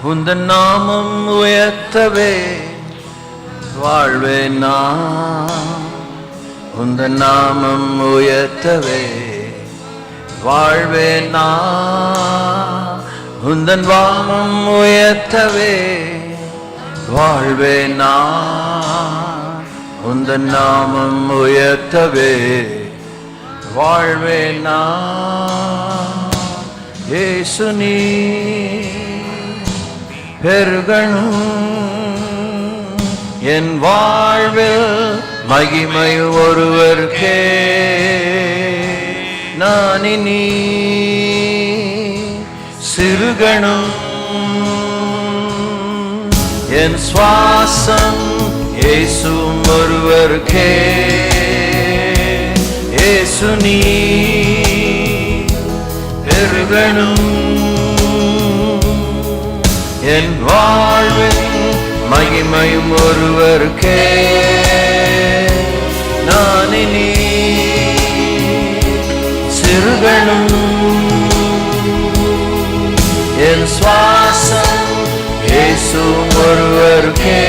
உந்தன் நாமம் உயர்த்தவே வாழ்வேன் நான். உந்தன் நாமம் உயர்த்தவே வாழ்வேன் நான். உந்தன் வாமம் உயர்த்தவே வாழ்வேன் நான். உந்தன் நாமம் உயர்த்தவே வாழ்வேன் நான். இயேசு நீ பெருகணும் என் வாழ்வில் மகிமை ஒருவருக்கே. நான் இனி சிறுகணும் என் சுவாசம் இயேசு ஒருவருக்கே. இயேசு நீ பெருகணும் என் வாழ்வில் மகிமையும் ஒருவருக்கே. நான் இனி சிறுகணும் என் சுவாசம் இயேசு ஒருவருக்கே.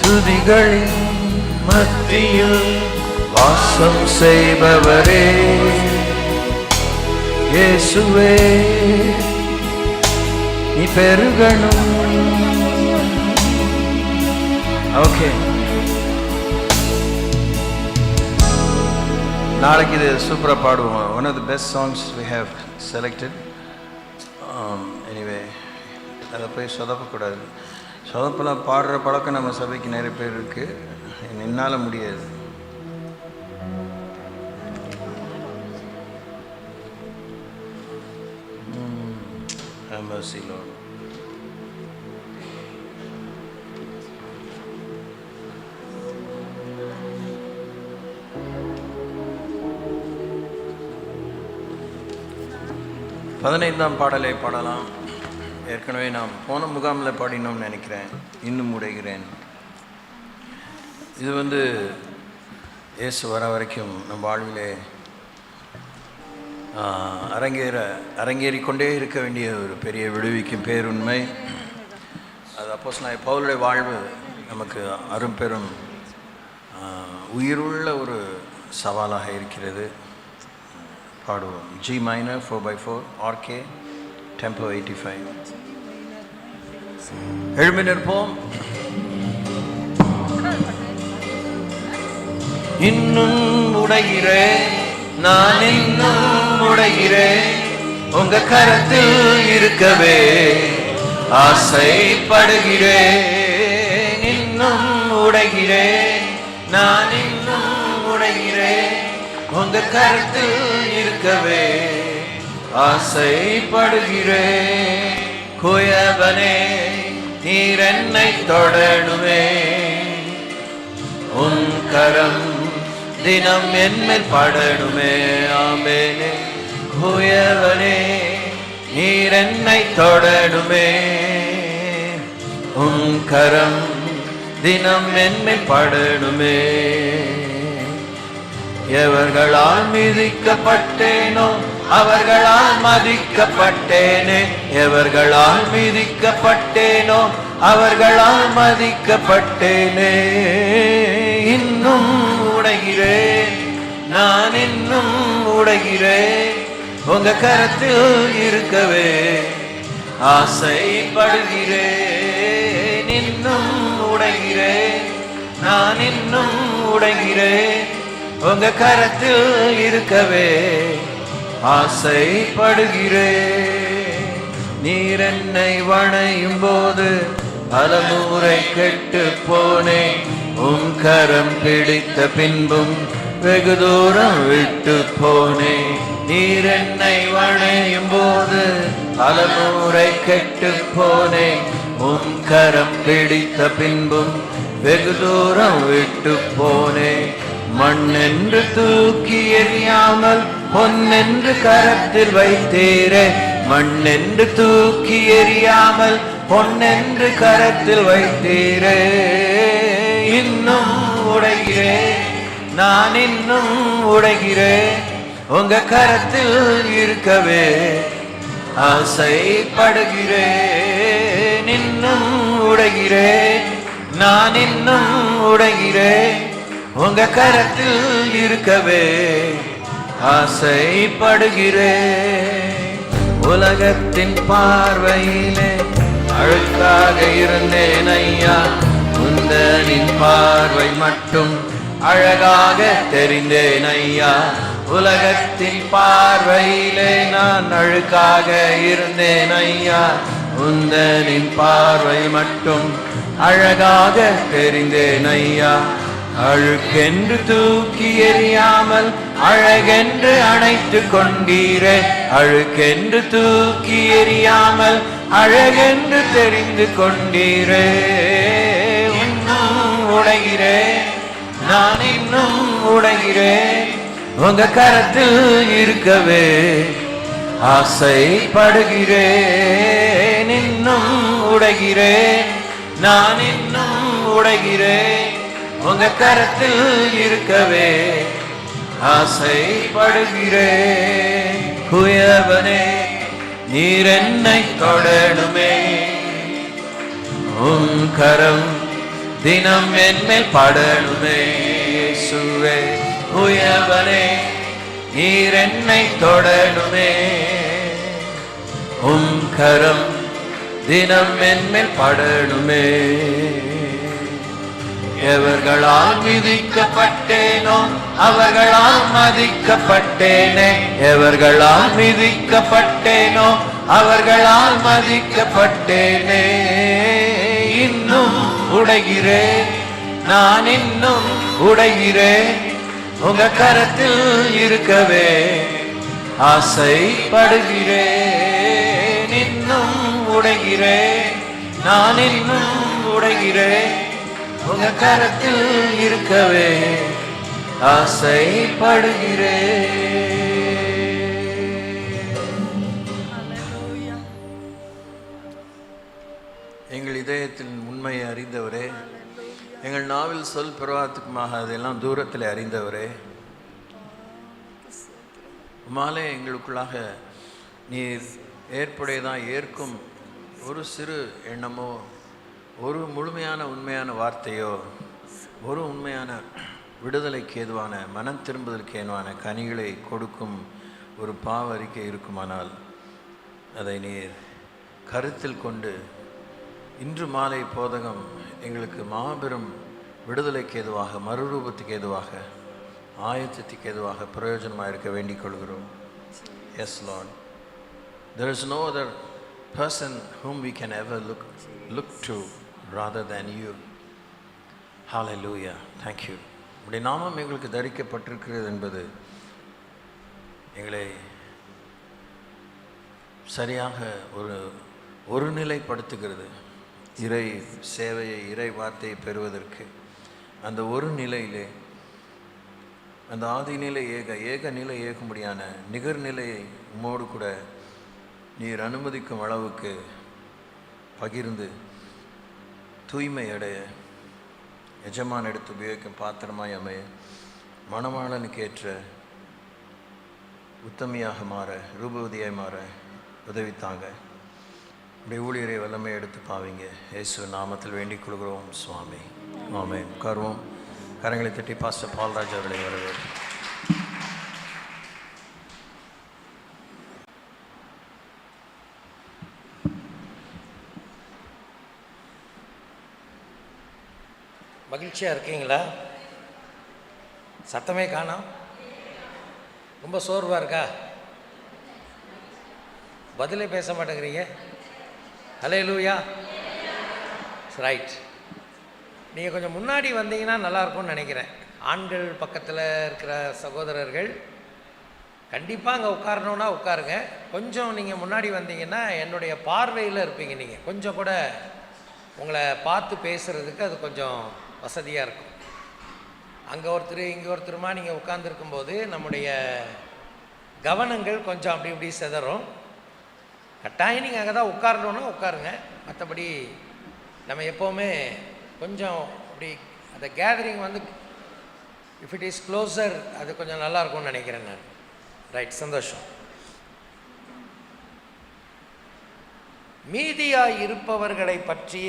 துதிகளின் மத்தியில் வாசம் செய்பவரே இயேசுவே நீ பெருகணும். ஓகே, நாளைக்கு இது சூப்பராக பாடுவோம். One of the best songs we have selected. Anyway அதை போய் சொதப்பக்கூடாது. சொதப்பெல்லாம் பாடுற பழக்கம் நம்ம சபைக்கு நிறைய பேர் இருக்குது. என்னால் முடியாது. Mercy, Lord. பதினைந்தாம் பாடலை பாடலாம். ஏற்கனவே நாம் போன முகாமில் பாடினோம்னு நினைக்கிறேன். இன்னும் உடைகிறேன். இது இயேசு வர வரைக்கும் நம் வாழ்விலே அரங்கேறிக்கொண்டே இருக்க வேண்டிய ஒரு பெரிய விடுவிக்கும் பேருண்மை. அது அப்போஸ்தலனாகிய பவுலுடைய வாழ்வு நமக்கு அரும்பெரும் உயிருள்ள ஒரு சவாலாக இருக்கிறது. பாடுவோம். G minor 4/4 RK tempo 85. எழும்பி நிற்போம். இன்னும் உடைகிறேன் நான், இன்னும் உடைகிறேன் உங்க கரத்தில் இருக்கவே ஆசைப்படுகிறேன். இன்னும் உடைகிறேன் நான், இன்னும் உடைகிறேன் உங்க கரத்தில் இருக்கவே ஆசைப்படுகிறேன். குயவனே நீர் என்னை தொடணுமே, உன் கரம் தினம் என்மேல் படணுமே. ஆமெனே. குயவனே நீர் என்னை தொடணுமே, உன் கரம் தினம் என்மேல் படணுமே. எவர்களால் மிதிக்கப்பட்டேனோ அவர்களால் மதிக்கப்பட்டேனே. எவர்களால் மிதிக்கப்பட்டேனோ அவர்களால் மதிக்கப்பட்டேனே. இன்னும் உடைகிறேன் நான், இன்னும் உடைகிறேன் உங்க கரத்தில் இருக்கவே ஆசைப்படுகிறேன். இன்னும் உடைகிறேன் நான், இன்னும் உடைகிறேன் உங்க கரத்தில் இருக்கவே ஆசைப்படுகிறேன். நீர் என்னை வணையும் போது பலமுறை கெட்டு போனேன், உன் கரம் பிடித்த பின்பும் வெகு தூரம் விட்டு போனேன். நீர் என்னை வணையும் போது பலமுறை கெட்டு போனேன், உன் கரம் பிடித்த பின்பும் வெகு தூரம் விட்டு போனேன். மண்ணென்று தூக்கி எறியாமல் பொன்னென்று கரத்தில் வைத்தீரே, மண்ணென்று தூக்கி எறியாமல் பொன்னென்று கரத்தில் வைத்தீரே. இன்னும் உடைகிறேன், நான் இன்னும் உடைகிறேன், உங்க கரத்தில் இருக்கவே ஆசைப்படுகிறேன். இன்னும் உடைகிறேன், நான் இன்னும் உடைகிறேன், உங்க கரத்தில் இருக்கவே ஆசைப்படுகிறேன். உலகத்தின் பார்வையிலே அழுக்காக இருந்தேன் ஐயா, உந்தனின் பார்வை மட்டும் அழகாக தெரிந்தேன் ஐயா. உலகத்தின் பார்வையிலே நான் அழுக்காக இருந்தேன் ஐயா, உந்தனின் பார்வை மட்டும் அழகாக தெரிந்தேன் ஐயா. அழுக்கென்று தூக்கி எறியாமல் அழகென்று அணைத்து கொண்டீரே, அழுக்கென்று தூக்கி எறியாமல் அழகென்று தெரிந்து கொண்டீரே. இன்னும் உடைகிறேன், நான் இன்னும் உடைகிறேன், உங்க கரத்தில் இருக்கவே ஆசைப்படுகிறேன். இன்னும் உடைகிறேன், நான் இன்னும் உடைகிறேன், உங்க கரத்தில் இருக்கவே ஆசைப்படுகிறேன். குயவனே நீர் என்னை தொடணுமே, உன் கரம் தினம் என்மேல் படணுமே. இயேசுவே குயவனே நீர் என்னை தொடணுமே, உன் கரம் தினம் என்மேல் படணுமே. எவர்களால் மிதிக்கப்பட்டேனோ அவர்களால் மதிக்கப்பட்டேனே, எவர்களால் மிதிக்கப்பட்டேனோ அவர்களால் மதிக்கப்பட்டேனே. இன்னும் உடைகிறேன், நான் இன்னும் உடைகிறேன், உங்க கரத்தில் இருக்கவே ஆசைப்படுகிறேன். இன்னும் உடைகிறேன், நான் இன்னும் உடைகிறேன், உங்க கரத்தில் இருக்கவே ஆசைப்படுகிறேன். எங்கள் இதயத்தின் உண்மையை அறிந்தவரே, எங்கள் நாவில் சொல் பிரவாகத்துக்குமாக அதெல்லாம் தூரத்தில் அறிந்தவரே, மாலே எங்களுக்குள்ளாக நீர் ஏற்புடையதான் ஏற்கும் ஒரு சிறு எண்ணமோ, ஒரு முழுமையான உண்மையான வார்த்தையோ, ஒரு உண்மையான விடுதலைக்கு ஏதுவான மனம் திரும்புதலுக்கு ஏதுவான கனிகளை கொடுக்கும் ஒரு பாவ அறிக்கை இருக்குமானால் அதை நீர் கருத்தில் கொண்டு இன்று மாலை போதகம் எங்களுக்கு மாபெரும் விடுதலைக்கு ஏதுவாக, மறுரூபத்துக்கு ஏதுவாக, ஆயத்தத்துக்கு ஏதுவாக பிரயோஜனமாக இருக்க வேண்டிக் கொள்கிறோம். Yes, Lord. There is no other person whom we can ever look to rather than you. Hallelujah. Thank you. உடைய நாமம் எங்களுக்கு தரிக்கப்பட்டிருக்கிறது என்பது எங்களை சரியாக ஒரு நிலைப்படுத்துகிறது. இறை சேவையை, இறை வார்த்தையை பெறுவதற்கு அந்த ஒரு நிலையிலே, அந்த ஆதி நிலை ஏக நிலை ஏகும்படியான நிகர்நிலையை உம்மோடு கூட நீர் அனுமதிக்கும் அளவுக்கு பகிர்ந்து தூய்மை அடைய, எஜமான் எடுத்து உபயோகிக்கும் பாத்திரமாய் அமைய, மணவாளனுக்கு ஏற்ற உத்தமியாக மாற, ரூபவதியாய் மாற உதவித்தாங்க. இப்படி ஊழியரை வல்லமை எடுத்து பாவீங்க. இயேசு நாமத்தில் வேண்டிக் கொள்கிறோம் சுவாமி. ஆமென். உட்காருவோம். கரங்களை தட்டி பாஸ்டர் பால்ராஜ் அவர்களை வரவேற்பு. மகிழ்ச்சியாக இருக்கீங்களா? சத்தமே காணோம். ரொம்ப சோர்வாக இருக்கா? பதிலே பேச மாட்டேங்கிறீங்க. ஹல்லேலூயா. ரைட். நீங்கள் கொஞ்சம் முன்னாடி வந்தீங்கன்னா நல்லாயிருக்கும்னு நினைக்கிறேன். ஆண்கள் பக்கத்தில் இருக்கிற சகோதரர்கள் கண்டிப்பாக அங்கே உட்காரணுன்னா உட்காருங்க. கொஞ்சம் நீங்கள் முன்னாடி வந்தீங்கன்னா என்னுடைய பார்வையில் இருப்பீங்க. நீங்கள் கொஞ்சம் கூட உங்களை பார்த்து பேசுகிறதுக்கு அது கொஞ்சம் வசதியாக இருக்கும். அங்கே ஒருத்தர் இங்கே ஒருத்தருமா நீங்கள் உட்கார்ந்துருக்கும்போது நம்முடைய கவனங்கள் கொஞ்சம் அப்படி இப்படி சிதறும். கட்டாயம் நீங்கள் அங்கே தான் உட்காரணுன்னா உட்காருங்க. மற்றபடி நம்ம எப்போவுமே கொஞ்சம் அப்படி அந்த கேதரிங் வந்து இஃப் இட் இஸ் க்ளோசர் அது கொஞ்சம் நல்லாயிருக்கும்னு நினைக்கிறேன் நான். ரைட், சந்தோஷம். மீதியாய் இருப்பவர்களை பற்றி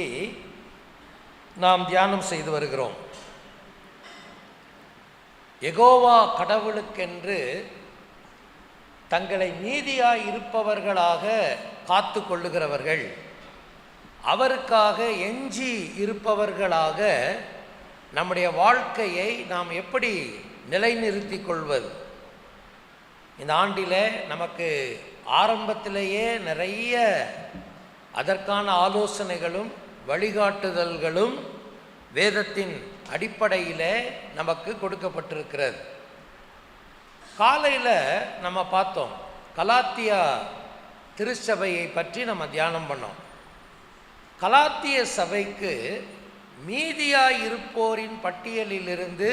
நாம் தியானம் செய்து வருகிறோம். யெகோவா கடவுளுக்கென்று தங்களை மீதியாய் இருப்பவர்களாக காத்து கொள்ளுகிறவர்கள், அவருக்காக எஞ்சி இருப்பவர்களாக நம்முடைய வாழ்க்கையை நாம் எப்படி நிலைநிறுத்தி கொள்வது? இந்த ஆண்டில் நமக்கு ஆரம்பத்திலேயே நிறைய அதற்கான ஆலோசனைகளும் வழிகாட்டுதல்களும் வேதத்தின் அடிப்படையில் நமக்கு கொடுக்கப்பட்டிருக்கிறது. காலையில் நம்ம பார்த்தோம், கலாத்தியா திருச்சபையை பற்றி நம்ம தியானம் பண்ணோம். கலாத்திய சபைக்கு மீதியாய் இருப்போரின் பட்டியலிலிருந்து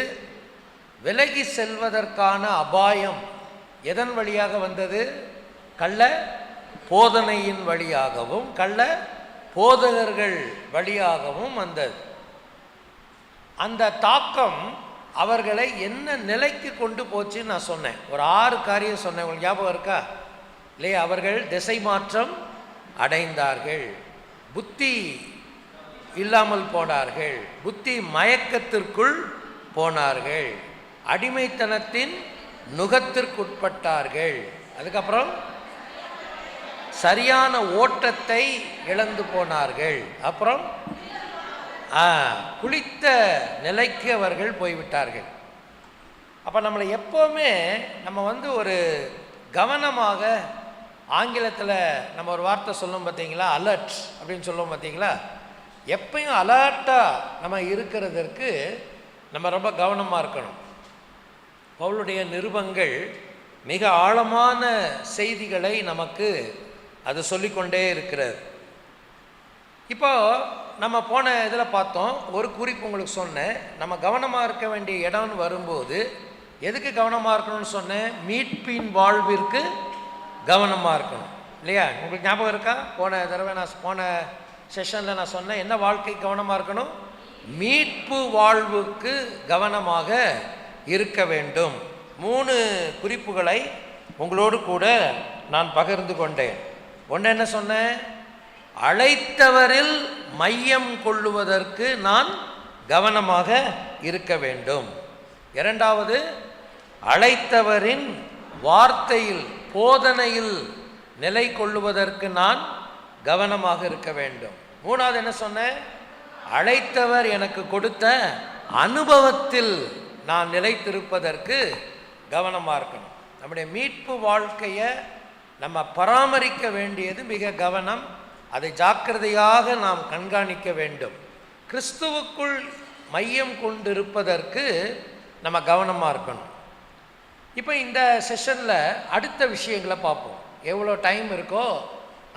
விலகி செல்வதற்கான அபாயம் எதன் வழியாக வந்தது? கள்ள போதனையின் வழியாகவும் கள்ள போதகர்கள் வழியாகவும் வந்தது. அந்த தாக்கம் அவர்களை என்ன நிலைக்கு கொண்டு போச்சுன்னு நான் சொன்னேன். ஒரு 6 காரியம் சொன்னேன், உங்களுக்கு ஞாபகம் இருக்கா இல்லையா? அவர்கள் திசை மாற்றம் அடைந்தார்கள், புத்தி இல்லாமல் போனார்கள், புத்தி மயக்கத்திற்குள் போனார்கள், அடிமைத்தனத்தின் நுகத்திற்குட்பட்டார்கள், அதுக்கப்புறம் சரியான ஓட்டத்தை இழந்து போனார்கள், அப்புறம் குளித்த நிலைக்கு அவர்கள் போய்விட்டார்கள். அப்போ நம்மளை எப்போவுமே நம்ம ஒரு கவனமாக, ஆங்கிலத்தில் நம்ம ஒரு வார்த்தை சொல்லுவோம் பார்த்தீங்களா, அலர்ட் அப்படின்னு சொல்லுவோம் பார்த்தீங்களா, எப்பயும் அலர்ட்டாக நம்ம இருக்கிறதற்கு நம்ம ரொம்ப கவனமாக இருக்கணும். பவுலுடைய நிருபங்கள் மிக ஆழமான செய்திகளை நமக்கு அது சொல்லிக்கொண்டே இருக்கிறது. இப்போ நம்ம போன இதில் பார்த்தோம், ஒரு குறிப்பு உங்களுக்கு சொன்னேன், நம்ம கவனமாக இருக்க வேண்டிய இடம்னு வரும்போது எதுக்கு கவனமாக இருக்கணும்னு சொன்னேன்? மீட்பின் வாழ்விற்கு கவனமாக இருக்கணும் இல்லையா? உங்களுக்கு ஞாபகம் இருக்கா? போன தடவை போன செஷனில் நான் சொன்னேன், என்ன வாழ்க்கை கவனமாக இருக்கணும்? மீட்பு வாழ்வுக்கு கவனமாக இருக்க வேண்டும். 3 குறிப்புகளை உங்களோடு கூட நான் பகிர்ந்து கொண்டேன். ஒன்று என்ன சொன்னேன்? அழைத்தவரில் மையம் கொள்ளுவதற்கு நான் கவனமாக இருக்க வேண்டும். 2வது, அழைத்தவரின் வார்த்தையில் போதனையில் நிலை கொள்ளுவதற்கு நான் கவனமாக இருக்க வேண்டும். 3வது என்ன சொன்னேன்? அழைத்தவர் எனக்கு கொடுத்த அனுபவத்தில் நான் நிலைத்திருப்பதற்கு கவனமாக இருக்கணும். நம்முடைய மீட்பு வாழ்க்கையை நம்ம பராமரிக்க வேண்டியது மிக கவனம். அதை ஜாக்கிரதையாக நாம் கண்காணிக்க வேண்டும். கிறிஸ்துவுக்குள் மையம் கொண்டிருப்பதற்கு நம்ம கவனமாக இருக்கணும். இப்போ இந்த செஷனில் அடுத்த விஷயங்களை பார்ப்போம். எவ்வளோ டைம் இருக்கோ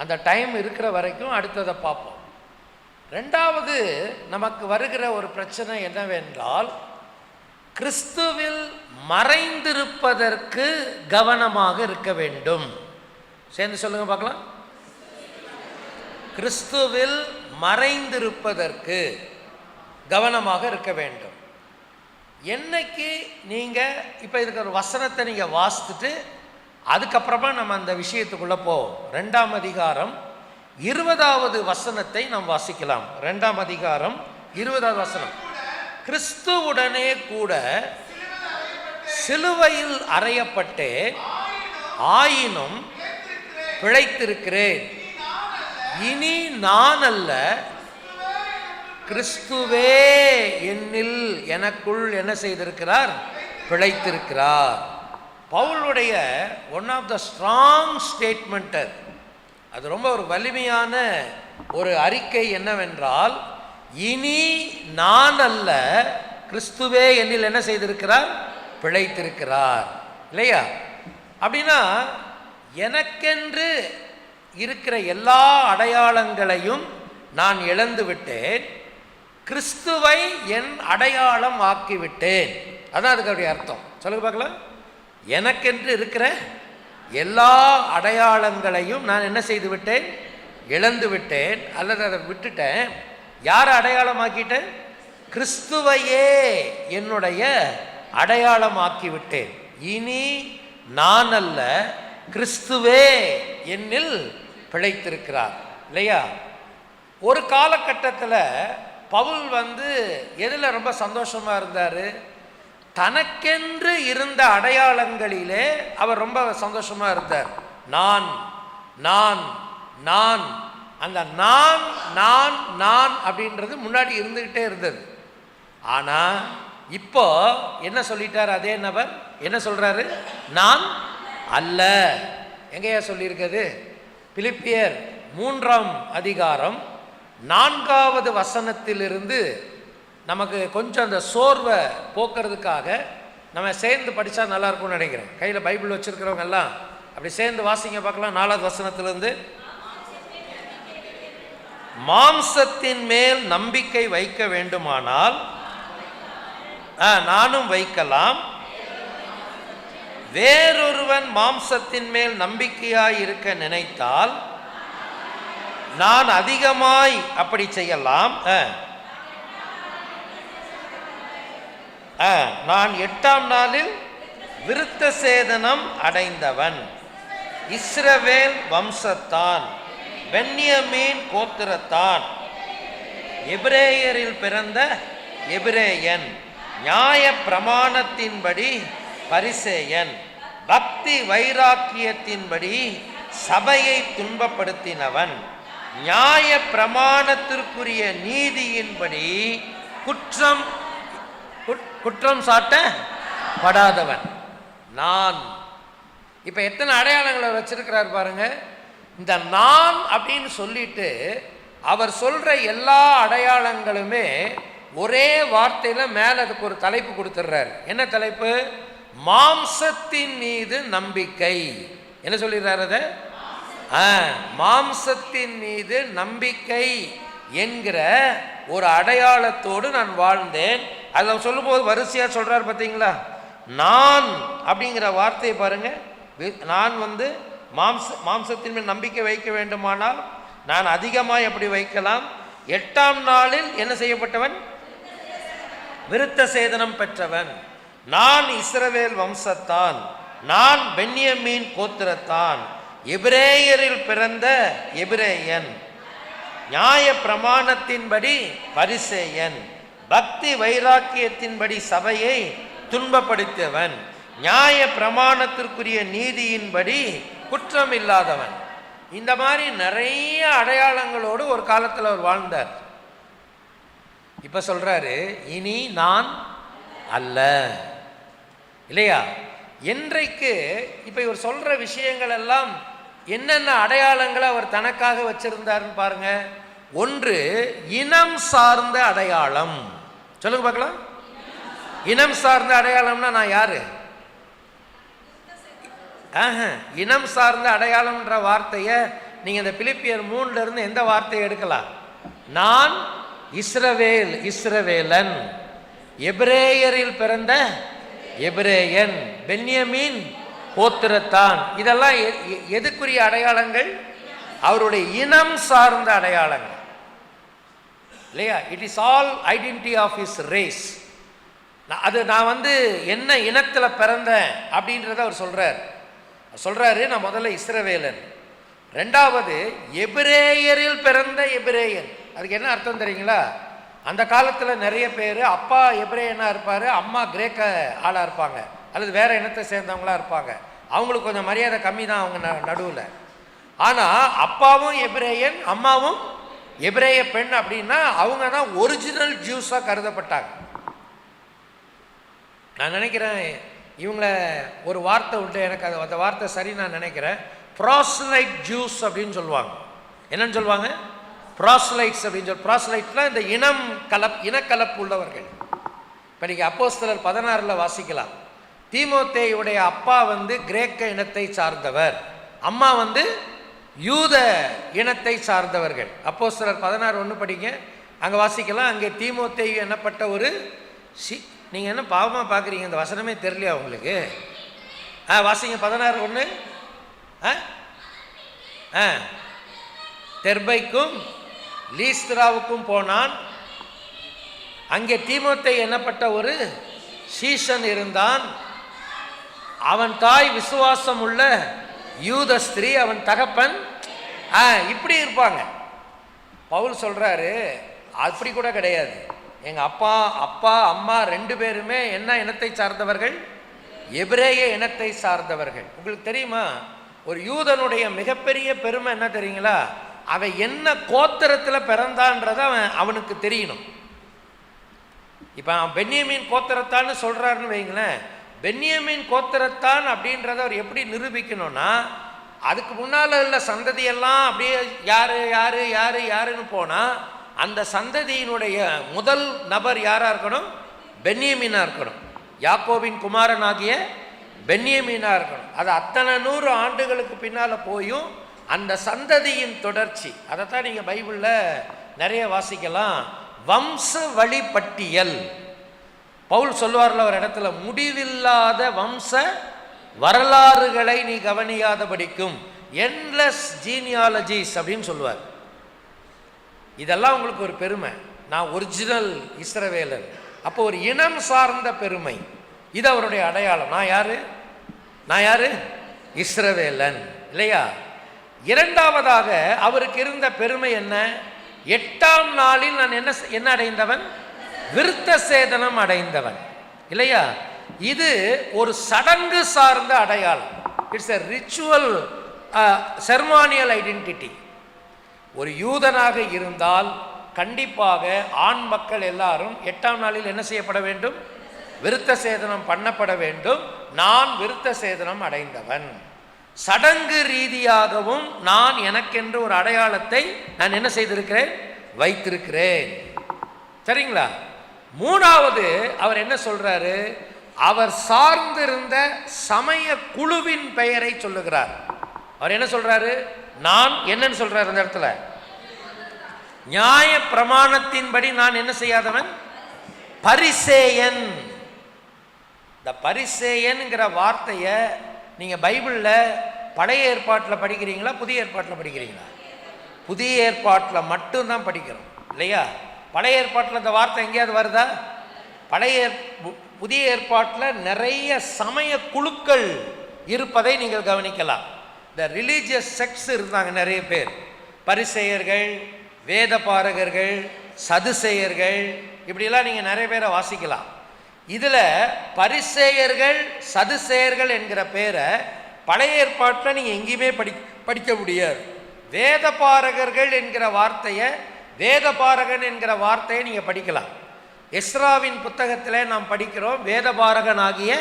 அந்த டைம் இருக்கிற வரைக்கும் அடுத்ததை பார்ப்போம். 2வது நமக்கு வருகிற ஒரு பிரச்சனை என்னவென்றால், கிறிஸ்துவில் மறைந்திருப்பதற்கு கவனமாக இருக்க வேண்டும். சேர்ந்து சொல்லுங்க பார்க்கலாம். கிறிஸ்துவில் மறைந்திருப்பதற்கு கவனமாக இருக்க வேண்டும். என்னைக்கு நீங்கள் இப்போ இதுக்கு ஒரு வசனத்தை நீங்கள் வாசித்துட்டு அதுக்கப்புறமா நம்ம அந்த விஷயத்துக்குள்ளே போவோம். 2ஆம் அதிகாரம் 20வது வசனத்தை நாம் வாசிக்கலாம். 2ஆம் அதிகாரம் 20வது வசனம். கிறிஸ்துவுடனே கூட சிலுவையில் அறையப்பட்டே ஆயினும் பிழைத்திருக்கிறேன். இனி நான் அல்ல, கிறிஸ்துவே என்னில் எனக்குள் என்ன செய்திருக்கிறார்? பிழைத்திருக்கிறார். பவுலுடைய one of the strong statement, அது ரொம்ப ஒரு வலிமையான ஒரு அறிக்கை என்னவென்றால், இனி நான் அல்ல, கிறிஸ்துவே என்னில் என்ன செய்திருக்கிறார்? பிழைத்திருக்கிறார். இல்லையா? அப்படின்னா எனக்கென்று இருக்கிற எல்லா அடையாளங்களையும் நான் இழந்து விட்டேன், கிறிஸ்துவை என் அடையாளம் ஆக்கிவிட்டேன். அதான் அதுக்கு அப்படி அர்த்தம். சொல்லுங்க பார்க்கலாம். எனக்கென்று இருக்கிற எல்லா அடையாளங்களையும் நான் என்ன செய்து விட்டேன்? இழந்து விட்டேன், அல்லது அதை விட்டுட்டேன். யாரை அடையாளமாக்கிட்டேன்? கிறிஸ்துவையே என்னுடைய அடையாளமாக்கி விட்டேன். இனி நான் அல்ல, கிறிஸ்துவே என்னில் பிழைத்திருக்கிறார். இல்லையா? ஒரு காலகட்டத்தில் பவுல் எதில் ரொம்ப சந்தோஷமாக இருந்தார்? தனக்கென்று இருந்த அடையாளங்களிலே அவர் ரொம்ப சந்தோஷமாக இருந்தார். நான் நான் நான் அந்த நான் நான் நான் அப்படின்றது முன்னாடி இருந்துக்கிட்டே இருந்தது. ஆனால் இப்போ என்ன சொல்லிட்டார்? அதே நபர் என்ன சொல்கிறாரு? நான் அல்ல. எங்கேயா சொல்லியிருக்கிறது? பிலிப்பியர் 3ஆம் அதிகாரம் 4வது வசனத்திலிருந்து நமக்கு கொஞ்சம் அந்த சோர்வை போக்குறதுக்காக நம்ம சேர்ந்து படித்தா நல்லாயிருக்கும்னு நினைக்கிறேன். கையில் பைபிள் வச்சுருக்கிறவங்க எல்லாம் அப்படி சேர்ந்து வாசிங்க பார்க்கலாம். 4வது வசனத்திலிருந்து, மாம்சத்தின் மேல் நம்பிக்கை வைக்க வேண்டுமானால் நானும் வைக்கலாம், வேறொருவன் மாம்சத்தின் மேல் நம்பிக்கையாய் இருக்க நினைத்தால் நான் அதிகமாய் அப்படி செய்யலாம். நான் 8ஆம் நாளில் விருத்த சேதனம் அடைந்தவன், இஸ்ரவேல் வம்சத்தான், பென்யமீன் கோத்திரத்தான், எபிரேயரில் பிறந்த எபிரேயன், நியாய பிரமாணத்தின்படி பரிசேயன், பக்தி வைராக்கியத்தின்படி சபையை துன்பப்படுத்தினவன், நியாய பிரமாணத்திற்குரிய நீதியின்படி குற்றம் சாட்டப்படாதவன் நான். இப்போ எத்தனை அடையாளங்களை வச்சிருக்கிறார் பாருங்க. இந்த நான் அப்படின்னு சொல்லிட்டு அவர் சொல்ற எல்லா அடையாளங்களுமே ஒரே வார்த்தையில் மேலே அதுக்கு ஒரு தலைப்பு கொடுத்துட்றாரு. என்ன தலைப்பு? மாம்சத்தின் மீது நம்பிக்கை. என்ன சொல்லிடுறாரு? அதை மாம்சத்தின் மீது நம்பிக்கை என்கிற ஒரு அடையாளத்தோடு நான் வாழ்ந்தேன். அதை சொல்லும்போது வரிசையாக சொல்கிறார் பார்த்தீங்களா? நான் அப்படிங்கிற வார்த்தையை பாருங்க. நான் மாம்சத்தின் மேல் நம்பிக்கை வைக்க வேண்டுமானால் நான் அதிகமாக எப்படி வைக்கலாம்? 8ஆம் நாளில் என்ன செய்யப்பட்டவன்? விருத்த சேதனம் பெற்றவன். நான் இஸ்ரவேல் வம்சத்தான், நான் பென்யமீன் கோத்திரத்தான், எபிரேயரில் பிறந்த எபிரேயன், நியாய பிரமாணத்தின்படி பரிசேயன், பக்தி வைராக்கியத்தின்படி சபையை துன்பப்படுத்தியவன், நியாய பிரமாணத்திற்குரிய நீதியின்படி குற்றம் இல்லாதவன். இந்த மாதிரி நிறைய அடையாளங்களோடு ஒரு காலத்தில் அவர் வாழ்ந்தார். இப்போ சொல்றாரு, இனி நான் அல்ல. இல்லையா? என்றைக்கு இப்போ இவர் சொல்ற விஷயங்கள் எல்லாம் என்னென்ன அடையாளங்களை அவர் தனக்காக வச்சிருந்தாருன்னு பாருங்க. ஒன்று, இனம் சார்ந்த அடையாளம். சொல்லுங்க பார்க்கலாம். இனம் சார்ந்த அடையாளம்னா நான் யாரு? இனம் சார்ந்த அடையாளம்ன்ற வார்த்தையை நீங்க இந்த பிலிப்பியர் 3ல இருந்து எந்த வார்த்தையை எடுக்கலாம்? நான் இஸ்ரவேல், இஸ்ரவேலன், எபிரேயரில் பிறந்த எபிரேயன், பென்யமீன் கோத்திரத்தான். இதெல்லாம் எதுக்குரிய அடையாளங்கள்? அவருடைய இனம் சார்ந்த அடையாளங்கள். இல்லையா? It is all identity of his race. அது நான் என்ன இனத்தில் பிறந்தேன் அப்படின்றத அவர் சொல்றாரு. நான் முதல்ல இஸ்ரவேலன், ரெண்டாவது எபிரேயரில் பிறந்த எபிரேயன். அதுக்கு என்ன அர்த்தம் தெரியுங்களா? அந்த காலத்தில் நிறைய பேர் அப்பா எபிரேயனா இருப்பார், அம்மா கிரேக்க ஆளாக இருப்பாங்க, அல்லது வேற இனத்தை சேர்ந்தவங்களா இருப்பாங்க. அவங்களுக்கு கொஞ்சம் மரியாதை கம்மி தான் அவங்க நடுவில். ஆனால் அப்பாவும் எபிரேயன், அம்மாவும் எபிரேய பெண் அப்படின்னா அவங்க தான் ஒரிஜினல் ஜூஸாக கருதப்பட்டாங்க. நான் நினைக்கிறேன் இவங்கள ஒரு வார்த்தை உண்டு, எனக்கு அந்த வார்த்தை சரி நான் நினைக்கிறேன். ப்ராஸ்லைட் ஜூஸ் அப்படின்னு சொல்லுவாங்க. என்னன்னு சொல்லுவாங்க? ப்ராஸ்லைட்ஸ் அப்படின்னு சொல்லி. ப்ராஸ்லைட்னா இந்த இனக்கலப்பு உள்ளவர்கள். இப்போ நீங்கள் அப்போஸ்தலர் 16ல் வாசிக்கலாம். தீமோத்தேயுடைய அப்பா கிரேக்க இனத்தை சார்ந்தவர், அம்மா யூத இனத்தை சார்ந்தவர்கள். அப்போஸ்தலர் 16:1 படிங்க, அங்கே வாசிக்கலாம். அங்கே தீமோத்தேயு என்னப்பட்ட ஒரு நீங்கள் என்ன பாவமாக பார்க்குறீங்க? இந்த வசனமே தெரியலையா உங்களுக்கு? வாசிங்க 16:1. தெர்பைக்கும் லீஸ்திராவுக்கும் போனான். அங்கே தீமோத்தேயு என்னப்பட்ட ஒரு சீஷன் இருந்தான். அவன் தாய் விசுவாசம் உள்ள யூத ஸ்திரீ, அவன் தகப்பன் இப்படி இருப்பாங்க. பவுல் சொல்றாரு, அப்படி கூட கிடையாது. எங்க அப்பா அம்மா 2 பேருமே என்ன இனத்தை சார்ந்தவர்கள்? எபிரேய இனத்தை சார்ந்தவர்கள். உங்களுக்கு தெரியுமா, ஒரு யூதனுடைய மிகப்பெரிய பெருமை என்ன தெரியுங்களா? அவன் என்ன கோத்திரத்தில் பிறந்தான்றத அவனுக்கு தெரியணும். இப்போ அவன் பென்யமீன் கோத்திரத்தான்னு சொல்கிறாருன்னு வைங்களேன், பென்யமீன் கோத்திரத்தான் அப்படின்றத அவர் எப்படி நிரூபிக்கணும்னா, அதுக்கு முன்னால் உள்ள சந்ததியெல்லாம் அப்படியே யார் யார் யார் யாருன்னு போனால் அந்த சந்ததியினுடைய முதல் நபர் யாராக இருக்கணும்? பென்யமீனாக இருக்கணும். யாக்கோபின் குமாரனாகிய பென்யமீனாக இருக்கணும். அது அத்தனை 100 ஆண்டுகளுக்கு பின்னால் போயும் அந்த சந்ததியின் தொடர்ச்சி. அதைத்தான் நீங்கள் பைபிளில் நிறைய வாசிக்கலாம். வம்ச வழிபட்டியல். பவுல் சொல்வார்ல ஒரு இடத்துல, முடிவில்லாத வம்ச வரலாறுகளை நீ கவனியாத படிக்கும், என்லெஸ் ஜீனியாலஜிஸ் அப்படின்னு சொல்லுவார். இதெல்லாம் உங்களுக்கு ஒரு பெருமை. நான் ஒரிஜினல் இஸ்ரவேலன். அப்போ ஒரு இனம் சார்ந்த பெருமை, இது அவருடைய அடையாளம். நான் யாரு? இஸ்ரவேலன் இல்லையா? இரண்டாவதாக அவருக்கு இருந்த பெருமை என்ன? 8ஆம் நாளில் நான் என்ன அடைந்தவன்? விருத்த சேதனம் அடைந்தவன் இல்லையா? இது ஒரு சடங்கு சார்ந்த அடையாளம். It's a ritual ceremonial identity. ஒரு யூதனாக இருந்தால் கண்டிப்பாக ஆண் மக்கள் எல்லாரும் 8ஆம் நாளில் என்ன செய்யப்பட வேண்டும்? விருத்த சேதனம் பண்ணப்பட வேண்டும். நான் விருத்த சேதனம் அடைந்தவன். சடங்கு ரீதியாகவும் நான் எனக்கென்று ஒரு அடையாளத்தை நான் என்ன செய்திருக்கிறேன்? வைத்திருக்கிறேன். சரிங்களா? 3வது அவர் என்ன சொல்றாரு? அவர் சார்ந்திருந்த சமய குழுவின் பெயரை சொல்லுகிறார். அவர் என்ன சொல்றாரு? நான் என்னன்னு சொல்றாரு அந்த இடத்துல? நியாய பிரமாணத்தின்படி நான் என்ன செய்யாதவன்? பரிசேயன். இந்த பரிசேயன்ங்கிற வார்த்தையை நீங்க பைபிள்ல பழைய ஏற்பாட்டில் படிக்கிறீங்களா, புதிய ஏற்பாட்டில் படிக்கிறீங்களா? புதிய ஏற்பாட்டில் மட்டும்தான் படிக்கிறோம் இல்லையா? பழைய ஏற்பாட்டில் இந்த வார்த்தை எங்கேயாவது வருதா? புதிய ஏற்பாட்டில் நிறைய சமய குழுக்கள் இருப்பதை நீங்கள் கவனிக்கலாம். இந்த ரிலீஜியஸ் செக்ட்ஸ் இருந்தாங்க நிறைய பேர். பரிசேயர்கள், வேத பாரகர்கள், சதுசேயர்கள், இப்படிலாம் நீங்கள் நிறைய பேரை வாசிக்கலாம். இதில் பரிசேயர்கள் சதுசேயர்கள் என்கிற பேரை பழைய ஏற்பாட்டில் நீங்கள் எங்கேயுமே படிக்க முடியாது. வேத பாரகர்கள் என்கிற வார்த்தையை, வேத பாரகன் என்கிற வார்த்தையை நீங்கள் படிக்கலாம். எஸ்ராவின் புத்தகத்தில் நாம் படிக்கிறோம், வேத பாரகன் ஆகிய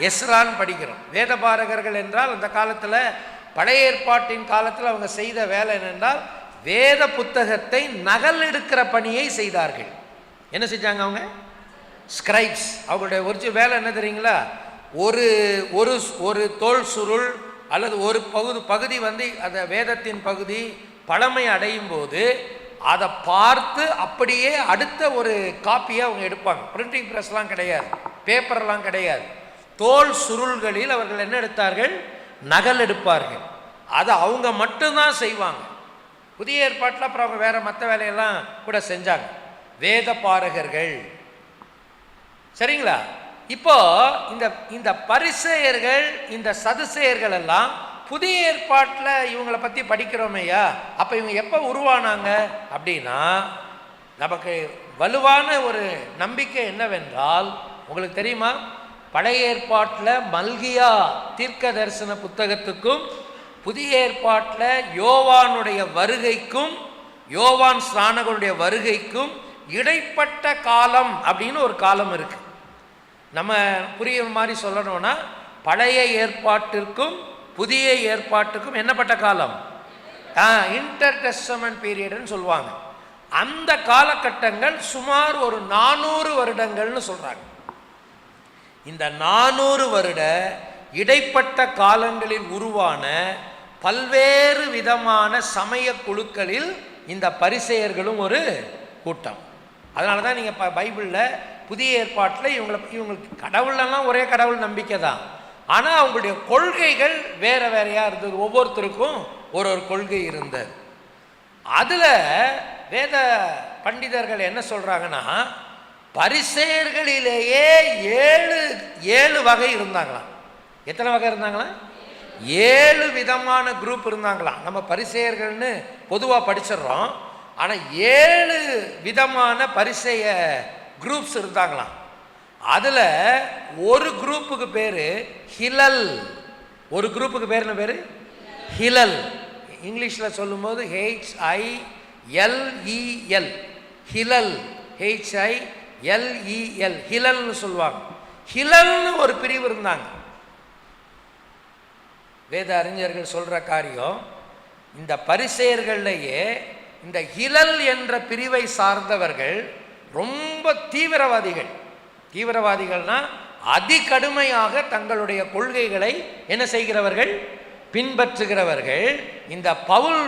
எஸ்ரான்னு படிக்கிறோம். வேத பாரகர்கள் என்றால் அந்த காலத்தில், பழைய ஏற்பாட்டின் காலத்தில் அவங்க செய்த வேலை என்னென்றால் வேத புத்தகத்தை நகல் எடுக்கிற பணியை செய்தார்கள். என்ன செஞ்சாங்க அவங்க? ஸ்கிரைப்ஸ். அவங்களுடைய ஒரிஜினல் வேலை என்ன தெரியுங்களா? ஒரு ஒரு ஒரு தோல் சுருள் அல்லது ஒரு பகுதி வந்து அந்த வேதத்தின் பகுதி பழமை அடையும் போது அதை பார்த்து அப்படியே அடுத்த ஒரு காப்பியை அவங்க எடுப்பாங்க. பிரிண்டிங் ப்ரெஸ்லாம் கிடையாது, பேப்பர்லாம் கிடையாது. தோல் சுருள்களில் அவர்கள் என்ன எடுத்தார்கள்? நகல் எடுப்பார்கள். அதை அவங்க மட்டும்தான் செய்வாங்க. புதிய ஏற்பாட்டில் அப்புறம் அவங்க வேற மற்ற வேலையெல்லாம் கூட செஞ்சாங்க. வேத பாரகர்கள். சரிங்களா? இப்போ இந்த பரிசேயர்கள், இந்த சதுசேயர்கள் எல்லாம் புதிய ஏற்பாட்டில் இவங்களை பற்றி படிக்கிறோமேயா. அப்போ இவங்க எப்போ உருவானாங்க அப்படின்னா, நமக்கு வலுவான ஒரு நம்பிக்கை என்னவென்றால், உங்களுக்கு தெரியுமா, பழைய ஏற்பாட்டில் மல்கியா தீர்க்க தரிசன புத்தகத்துக்கும் புதிய ஏற்பாட்டில் யோவானுடைய வருகைக்கும் யோவான் ஸ்நானகனுடைய வருகைக்கும் இடைப்பட்ட காலம் அப்படின்னு ஒரு காலம் இருக்கு. நம்ம புரியுற மாதிரி சொல்லணும்னா, பழைய ஏற்பாட்டிற்கும் புதிய ஏற்பாட்டுக்கும் என்னப்பட்ட காலம்? இன்டர் டெஸ்டமென்ட் பீரியட்னு சொல்லுவாங்க. அந்த காலகட்டங்கள் சுமார் ஒரு 400 வருடங்கள்னு சொல்றாங்க. இந்த 400 வருட இடைப்பட்ட காலங்களில் உருவான பல்வேறு விதமான சமய குழுக்களில் இந்த பரிசேயர்களும் ஒரு கூட்டம். அதனால தான் நீங்கள் பைபிளில் புதிய ஏற்பாட்டில் இவங்களுக்கு கடவுளெல்லாம் ஒரே கடவுள் நம்பிக்கை தான். ஆனால் அவங்களுடைய கொள்கைகள் வேற வேறையாக இருந்தது. ஒவ்வொருத்தருக்கும் ஒரு ஒரு கொள்கை இருந்தது. அதில் வேத பண்டிதர்கள் என்ன சொல்கிறாங்கன்னா, பரிசேயர்களிலேயே ஏழு வகை இருந்தாங்களாம். எத்தனை வகை இருந்தாங்களா? 7 விதமான குரூப் இருந்தாங்களாம். நம்ம பரிசேயர்கள்னு பொதுவாக படிச்சிடுறோம், ஆனால் 7 விதமான பரிசேய குரூப்ஸ் இருந்தாங்களாம். அதில் ஒரு குரூப்புக்கு பேர் ஹிலல். ஒரு குரூப்புக்கு பேர் என்ன பேர்? ஹிலல். இங்கிலீஷில் சொல்லும்போது HILEL, ஹிலல், HILEL, ஹிலல்னு சொல்லுவாங்க. ஹிலல்னு ஒரு பிரிவு இருந்தாங்க. வேத அறிஞர்கள் சொல்கிற காரியம், இந்த பரிசேயர்கள்லேயே இந்த ஹிலல் என்ற பிரிவை சார்ந்தவர்கள் ரொம்ப தீவிரவாதிகள். தீவிரவாதிகள்னா அதிகடுமையாக தங்களுடைய கொள்கைகளை என்ன செய்கிறவர்கள்? பின்பற்றுகிறவர்கள். இந்த பவுல்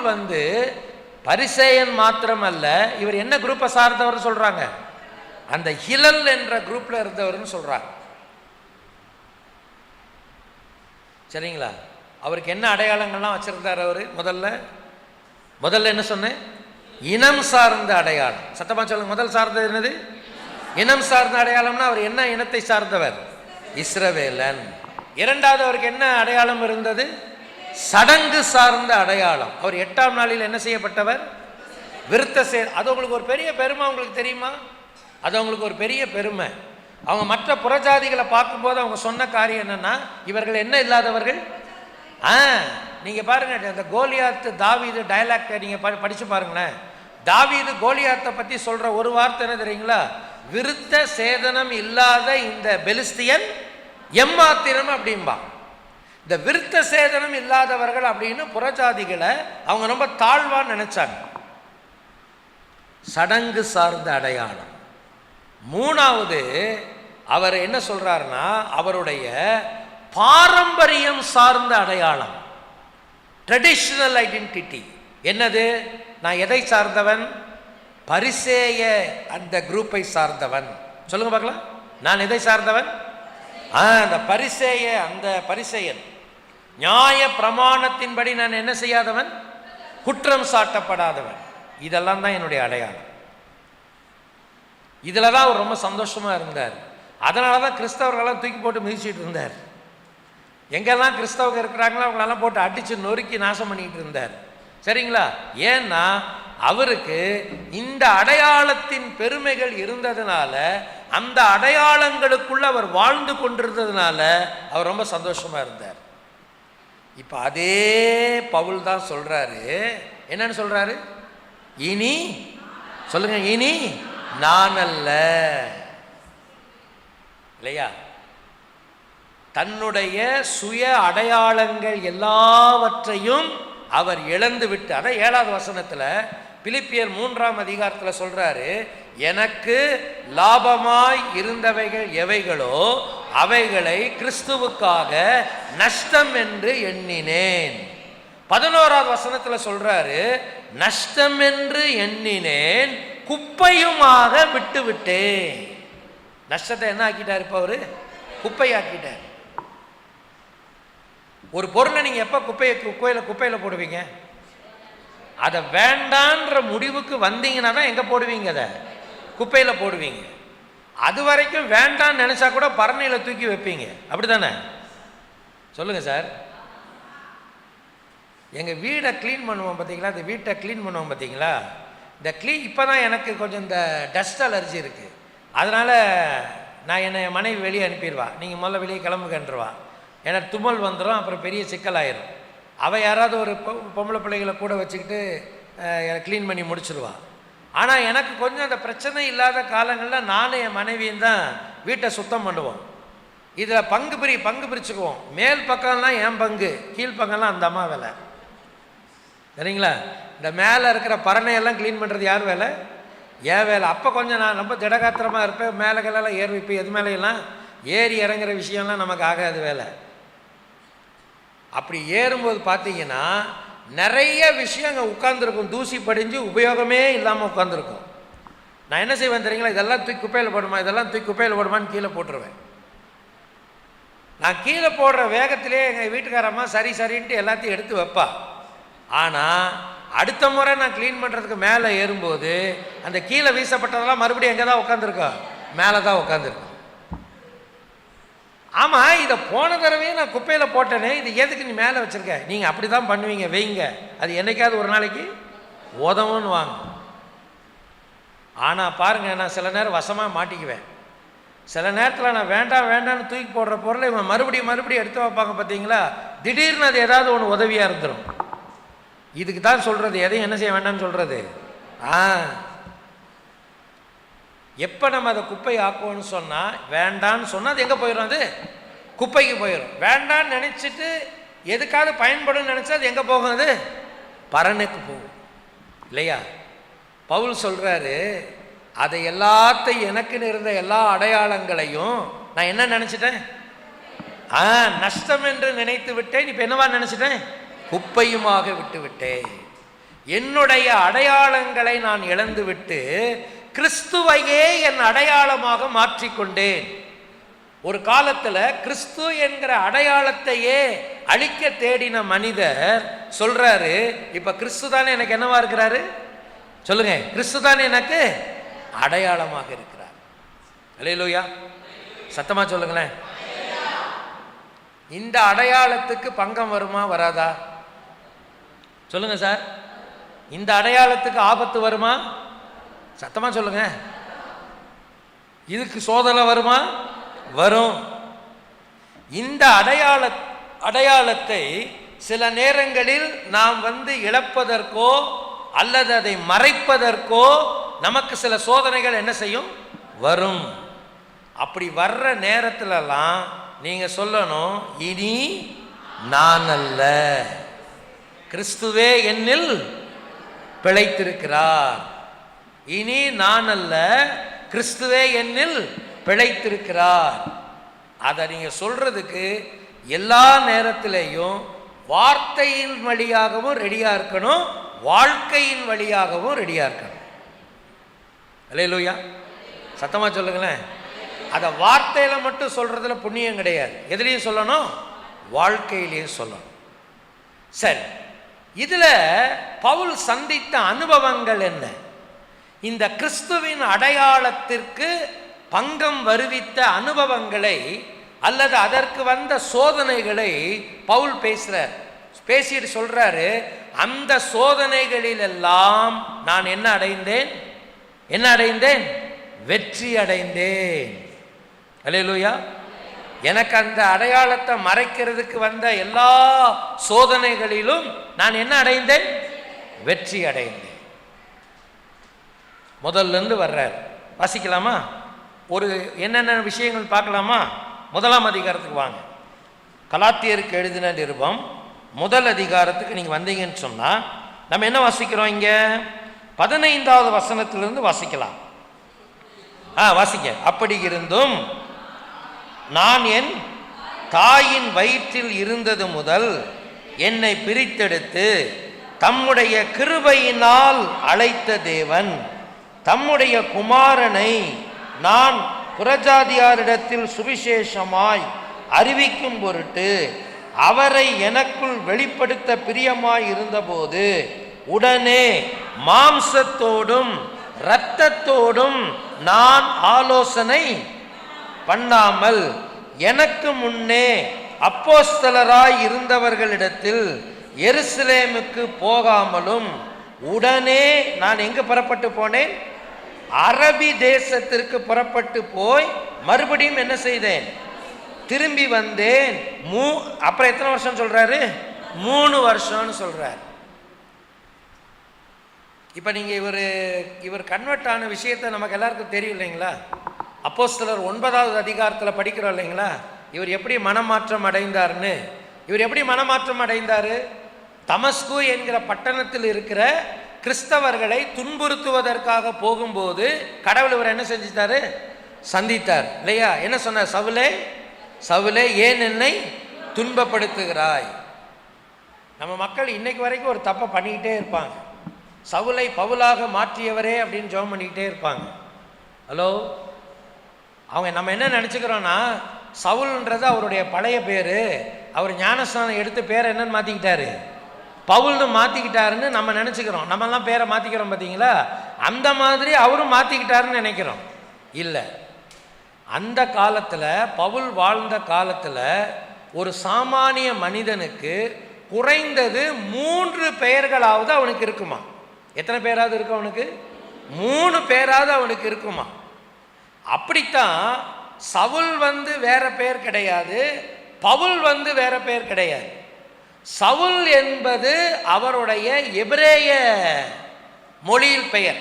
பரிசேயன் மாத்திரமல்ல, இவர் என்ன குரூப்பை சார்ந்தவர் சொல்றாங்க? அந்த ஹிலல் என்ற குரூப்ல இருந்தவர்னு சொல்றாங்க. சரிங்களா? அவருக்கு என்ன அடையாளங்கள்லாம் வச்சிருந்தார் அவர்? முதல்ல என்ன சொன்னேன்? இனம் சார்ந்த அடையாளம். சத்தமா சொல்லுங்க. முதல் சார்ந்தது என்னது? இனம் சார்ந்த அடையாளம்னா அவர் என்ன இனத்தை சார்ந்தவர்? இஸ்ரவேலன். இரண்டாவது அவருக்கு என்ன அடையாளம் இருந்தது? சடங்கு சார்ந்த அடையாளம். அவர் 8ஆம் நாளில் என்ன செய்யப்பட்டவர்? விருத்த அது உங்களுக்கு ஒரு பெரிய பெருமை. உங்களுக்கு தெரியுமா? அது அவங்களுக்கு ஒரு பெரிய பெருமை. அவங்க மற்ற புறஜாதிகளை பார்க்கும்போது அவங்க சொன்ன காரியம் என்னன்னா, இவர்கள் என்ன இல்லாதவர்கள். நீங்க பாருங்க, இந்த கோலியாத்து தாவீது டயலாக்டை நீங்க படிச்சு பாருங்களேன். தாவீது கோலியாத்தை பத்தி சொல்ற ஒரு வார்த்தை என்ன தெரியுங்களா? விருத்த சேதனம் இல்லாத இந்த பெலிஸ்தியன் எம்மாத்திரம் அப்படின்பா. இந்த விருத்த சேதனம் இல்லாதவர்கள் அப்படின்னு புறஜாதிகளை அவங்க ரொம்ப தாழ்வான்னு நினைச்சாங்க. சடங்கு சார்ந்த அடையாளம். மூணாவது அவர் என்ன சொல்றாருன்னா, அவருடைய பாரம்பரியம் சார்ந்த அடையாளம், ட்ரெடிஷனல் ஐடென்டிட்டி. என்னது? நான் எதை சார்ந்தவன்? பரிசேய அந்த குரூப்பை சார்ந்தவன். சொல்லுங்க பார்க்கலாம். நான் எதை சார்ந்தவன்? அந்த பரிசேய, அந்த பரிசேயன். நியாய பிரமாணத்தின்படி நான் என்ன செய்யாதவன்? குற்றம் சாட்டப்படாதவன். இதெல்லாம் தான் என்னுடைய அடையாளம். இதில் தான் அவர் ரொம்ப சந்தோஷமா இருந்தார். அதனால தான் கிறிஸ்தவர்களெல்லாம் தூக்கி போட்டு மிதிச்சிட்டு இருந்தார். எங்கெல்லாம் கிறிஸ்தவங்க இருக்கிறாங்களோ அவங்களெல்லாம் போட்டு அடித்து நொறுக்கி நாசம் பண்ணிட்டு இருந்தார். சரிங்களா? ஏன்னா அவருக்கு இந்த அடையாளத்தின் பெருமைகள் இருந்ததுனால, அந்த அடையாளங்களுக்குள்ள அவர் வாழ்ந்து கொண்டிருந்ததுனால அவர் ரொம்ப சந்தோஷமா இருந்தார். இப்ப அதே பவுல் தான் சொல்றாரு. என்னன்னு சொல்றாரு? இனி சொல்லுங்க, இனி நான் அல்ல. இல்லையா? தன்னுடைய சுய அடையாளங்கள் எல்லாவற்றையும் அவர் இழந்து விட்டு, அதான் 7வது வசனத்துல பிலிப்பியர் 3ஆம் அதிகாரத்தில் சொல்றாரு, எனக்கு லாபமாய் இருந்தவைகள் எவைகளோ அவைகளை கிறிஸ்துவுக்காக நஷ்டம் என்று எண்ணினேன். 11ஆவது வசனத்தில் சொல்றாரு, நஷ்டம் என்று எண்ணினேன், குப்பையுமாக விட்டு விட்டேன். நஷ்டத்தை என்ன ஆக்கிட்டார்? இப்ப அவரு குப்பையாக்கிட்டார். ஒரு பொருளை நீங்க எப்ப குப்பையில போடுவீங்க? அதை வேண்டான்ற முடிவுக்கு வந்தீங்கன்னா தான் எங்க போடுவீங்க? அதை குப்பையில போடுவீங்க. அது வரைக்கும் வேண்டான்னு நினைச்சா கூட பரணையில தூக்கி வைப்பீங்க. அப்படித்தானே? சொல்லுங்க சார். எங்க வீடை கிளீன் பண்ணுவோம் பார்த்தீங்களா? இந்த வீட்டை கிளீன் பண்ணுவோம் பார்த்தீங்களா? இந்த இப்போதான் எனக்கு கொஞ்சம் இந்த டஸ்ட் அலர்ஜி இருக்கு. அதனால நான் என்னை மனைவி வெளியே அனுப்பிடுவா, நீங்கள் முதல்ல வெளியே கிளம்புகன்றுவா. எனக்கு தும்மல் வந்துடும், அப்புறம் பெரிய சிக்கலாயிரும். அவள் யாராவது ஒரு பொம்பளை பிள்ளைகளை கூட வச்சுக்கிட்டு க்ளீன் பண்ணி முடிச்சிடுவா. ஆனால் எனக்கு கொஞ்சம் அந்த பிரச்சனை இல்லாத காலங்களில் நானும் என் மனைவியும் தான் வீட்டை சுத்தம் பண்ணுவோம். இதில் பங்கு பிரிச்சுக்குவோம். மேல் பக்கம்லாம் என் பங்கு, கீழ் பக்கம்லாம் அந்த அம்மா வேலை. சரிங்களா? இந்த மேலே இருக்கிற பரணையெல்லாம் க்ளீன் பண்ணுறது யார் வேலை? ஏன் வேலை. அப்போ கொஞ்சம் நான் ரொம்ப திடகாத்திரமாக இருப்பேன். மேலெல்லாம் ஏறி இப்போ எது மேலையெல்லாம் ஏறி இறங்குற விஷயம்லாம் நமக்கு ஆகாது வேலை. அப்படி ஏறும்போது பார்த்தீங்கன்னா நிறைய விஷயம் அங்கே உட்காந்துருக்கும், தூசி படிஞ்சு உபயோகமே இல்லாமல் உட்காந்துருக்கும். நான் என்ன செய்வேன் தெரியுங்களா? இதெல்லாம் தூக்கி குப்பையில் போடுமா, இதெல்லாம் தூக்கி குப்பையில் போடுமான்னு கீழே போட்டுருவேன். நான் கீழே போடுற வேகத்திலே எங்கள் வீட்டுக்காரம்மா சரி சரின்ட்டு எல்லாத்தையும் எடுத்து வைப்பா. ஆனால் அடுத்த முறை நான் க்ளீன் பண்ணுறதுக்கு மேலே ஏறும்போது அந்த கீழே வீசப்பட்டதெல்லாம் மறுபடியும் எங்கே தான் உட்காந்துருக்கோம்? மேலே தான் உட்காந்துருக்கோம். ஆமாம், இதை போன தடவையும் நான் குப்பையில் போட்டேனே, இது எதுக்கு நீ மேலே வச்சுருக்க? நீங்கள் அப்படி தான் பண்ணுவீங்க, வைங்க, அது என்னைக்காவது ஒரு நாளைக்கு உதவுன்னு வாங்க. ஆனால் பாருங்கள், நான் சில நேரம் வசமாக மாட்டிக்குவேன். சில நேரத்தில் நான் வேண்டாம் வேண்டாம்னு தூக்கி போடுற பொருளை இவன் மறுபடியும் எடுத்து வைப்பாங்க பார்த்தீங்களா? திடீர்னு அது ஏதாவது ஒன்று உதவியாக இருந்துடும். இதுக்கு தான் சொல்கிறது, எதையும் என்ன செய்ய வேண்டாம்னு சொல்கிறது. எப்போ நம்ம அதை குப்பை ஆக்குவோன்னு சொன்னால், வேண்டான்னு சொன்னால் அது எங்கே போயிடும்? அது குப்பைக்கு போயிடும். வேண்டான்னு நினச்சிட்டு எதுக்காவது பயன்படும் நினச்சா அது எங்கே போகும்? அது பரனுக்கு போகும் இல்லையா? பவுல் சொல்கிறாரு, அதை எல்லாத்தையும் எனக்குன்னு இருந்த எல்லா அடையாளங்களையும் நான் என்ன நினச்சிட்டேன்? நஷ்டம் என்று நினைத்து விட்டேன். இப்போ என்னவா நினச்சிட்டேன்? குப்பையுமாக விட்டு விட்டேன். என்னுடைய அடையாளங்களை நான் இழந்து விட்டு கிறிஸ்துவையே என் அடையாளமாக மாற்றிக்கொண்டேன். ஒரு காலத்தில் கிறிஸ்து என்கிற அடையாளத்தையே அழிக்க தேடின மனிதர் சொல்றாரு, இப்ப கிறிஸ்து தானே எனக்கு என்னவா இருக்கிறாரு? சொல்லுங்க, கிறிஸ்து தானே எனக்கு அடையாளமாக இருக்கிறார். அல்லேலூயா, சத்தமா சொல்லுங்களேன். இந்த அடையாளத்துக்கு பங்கம் வருமா வராதா? சொல்லுங்க சார். இந்த அடையாளத்துக்கு ஆபத்து வருமா? சத்தமா சொல்லுங்க. இதுக்கு சோதனை வருமா? வரும். இந்த அடையாளத்தை சில நேரங்களில் நாம் இழப்பதற்கோ அல்லது அதை மறைப்பதற்கோ நமக்கு சில சோதனைகள் என்ன செய்யும்? வரும். அப்படி வர்ற நேரத்திலலாம் நீங்க சொல்லணும், இனி நான் அல்ல, கிறிஸ்துவே என்னில் பிழைத்திருக்கிறார். இனி நான் அல்ல, கிறிஸ்துவே என்னில் பிழைத்திருக்கிறார். அதை நீங்க சொல்றதுக்கு எல்லா நேரத்திலேயும் வார்த்தையின் வழியாகவும் ரெடியா இருக்கணும், வாழ்க்கையின் வழியாகவும் ரெடியா இருக்கணும். அல்லேலூயா, சத்தமா சொல்லுங்களேன். அதை வார்த்தையில மட்டும் சொல்றதுல புண்ணியம் கிடையாது. எதுலையும் சொல்லணும், வாழ்க்கையிலையும் சொல்லணும். சரி, இதுல பவுல் சந்தித்த அனுபவங்கள் என்ன? இந்த கிறிஸ்துவின் அடையாளத்திற்கு பங்கம் வருவித்த அனுபவங்களை அல்லது அதற்கு வந்த சோதனைகளை பவுல் பேசிட்டு சொல்றாரு, அந்த சோதனைகளிலெல்லாம் நான் என்ன அடைந்தேன்? வெற்றி அடைந்தேன். அல்லேலூயா. எனக்கு அந்த அடையாளத்தை மறைக்கிறதுக்கு வந்த எல்லா சோதனைகளிலும் நான் என்ன அடைந்தேன்? வெற்றி அடைந்தேன். முதல்ல இருந்து வர்றார். வாசிக்கலாமா? ஒரு என்னென்ன விஷயங்கள் பார்க்கலாமா? 1ஆம் அதிகாரத்துக்கு வாங்க. கலாத்தியருக்கு எழுதின நிருபம் 1 அதிகாரத்துக்கு நீங்க வந்தீங்கன்னு சொன்னா நம்ம என்ன வாசிக்கிறோம்? இங்க 15வது வசனத்திலிருந்து வாசிக்கலாம். வாசிக்க. அப்படி இருந்தும் நான் என் தாயின் வயிற்றில் இருந்தது முதல் என்னை பிரித்தெடுத்து தம்முடைய கிருபையினால் அழைத்த தேவன் தம்முடைய குமாரனை நான் புறஜாதியாரிடத்தில் சுவிசேஷமாய் அறிவிக்கும் பொருட்டு அவரை எனக்குள் வெளிப்படுத்த பிரியமாய் இருந்தபோது உடனே மாம்சத்தோடும் இரத்தத்தோடும் நான் ஆலோசனை பண்ணாமல் எனக்கு முன்னே அப்போஸ்தலராய் இருந்தவர்களிடத்தில் எருசலேமுக்கு போகாமலும் உடனே நான் எங்கு புறப்பட்டு போனேன்? அரபி தேசத்திற்கு புறப்பட்டு போய் மறுபடியும் என்ன செய்தேன்? திரும்பி வந்தேன். அப்புறம் எத்தனை வருஷம் சொல்றாரு? 3 வருஷம்னு சொல்றாரு. இப்ப நீங்க இவர் கன்வெர்ட் ஆன விஷயத்தை நமக்கு எல்லாருக்கும் தெரியும் இல்லைங்களா? அப்போஸ்தலர் 9வது அதிகாரத்தில் படிக்கிறோம் இல்லைங்களா? இவர் எப்படி மனமாற்றம் அடைந்தார்னு. இவர் எப்படி மனமாற்றம் அடைந்தாரு? தமஸ்கு என்கிற பட்டணத்தில் இருக்கிற கிறிஸ்தவர்களை துன்புறுத்துவதற்காக போகும்போது கடவுள் இவர் என்ன செஞ்சிட்டாரு? சந்தித்தார் இல்லையா? என்ன சொன்னார்? சவுலே சவுலே ஏன் என்னை துன்பப்படுத்துகிறாய்? நம்ம மக்கள் இன்னைக்கு வரைக்கும் ஒரு தப்பை பண்ணிக்கிட்டே இருப்பாங்க. சவுலை பவுலாக மாற்றியவரே அப்படின்னு ஜெபம் பண்ணிக்கிட்டே இருப்பாங்க. ஹலோ, அவங்க நம்ம என்ன நினச்சிக்கிறோன்னா, சவுல்ன்றது அவருடைய பழைய பேர். அவர் ஞானஸ்நானம் எடுத்து பேரை என்னன்னு மாற்றிக்கிட்டாரு, பவுல்னு மாற்றிக்கிட்டாருன்னு நம்ம நினச்சிக்கிறோம். நம்மெல்லாம் பேரை மாற்றிக்கிறோம் பார்த்தீங்களா, அந்த மாதிரி அவரும் மாற்றிக்கிட்டாருன்னு நினைக்கிறோம். இல்லை, அந்த காலத்தில் பவுல் வாழ்ந்த காலத்தில் ஒரு சாமானிய மனிதனுக்கு குறைந்தது 3 பெயர்களாவது அவனுக்கு இருக்குமா? எத்தனை பேராவது இருக்கு அவனுக்கு? 3 பேராவது அவனுக்கு இருக்குமா? அப்படித்தான் சவுல் வேற பேர் கிடையாது, பவுல் வேற பேர் கிடையாது. சவுல் என்பது அவருடைய எபிரேய மொழியில் பெயர்.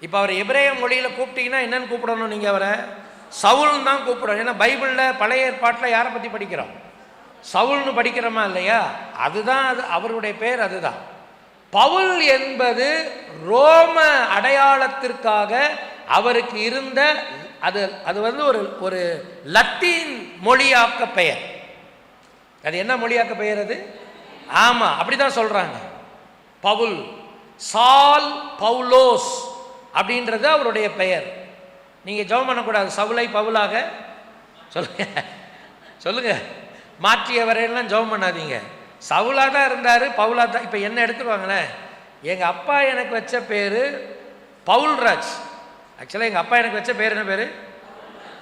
இப்போ அவர் எபிரேய மொழியில் கூப்பிட்டீங்கன்னா என்னன்னு கூப்பிடணும்? நீங்கள் அவரை சவுல் தான் கூப்பிடணும். ஏன்னா பைபிளில் பழைய ஏற்பாட்டில் யாரை பற்றி படிக்கிறோம்? சவுல்னு படிக்கிறோமா இல்லையா? அதுதான் அது அவருடைய பேர். அதுதான் பவுல் என்பது ரோம அடையாளத்திற்காக அவருக்கு இருந்த அது அது ஒரு லத்தீன் மொழியாக்க பெயர். அது என்ன மொழியாக்க பெயர் அது? ஆமாம், அப்படிதான் சொல்றாங்க. பவுல், சால் பவுலோஸ் அப்படின்றது அவருடைய பெயர். நீங்க ஜெபம் பண்ணக்கூடாது சவுலை பவுலாக சொல்லுங்க சொல்லுங்க, மாற்றியவரையெல்லாம் ஜெபம் பண்ணாதீங்க. சவுலாக தான் இருந்தார், பவுலா தான். இப்போ என்ன எடுத்துக்குவாங்களேன், எங்கள் அப்பா எனக்கு வச்ச பேர் பவுல்ராஜ். ஆக்சுவலாக எங்கள் அப்பா எனக்கு வச்ச பேர் என்ன பேர்?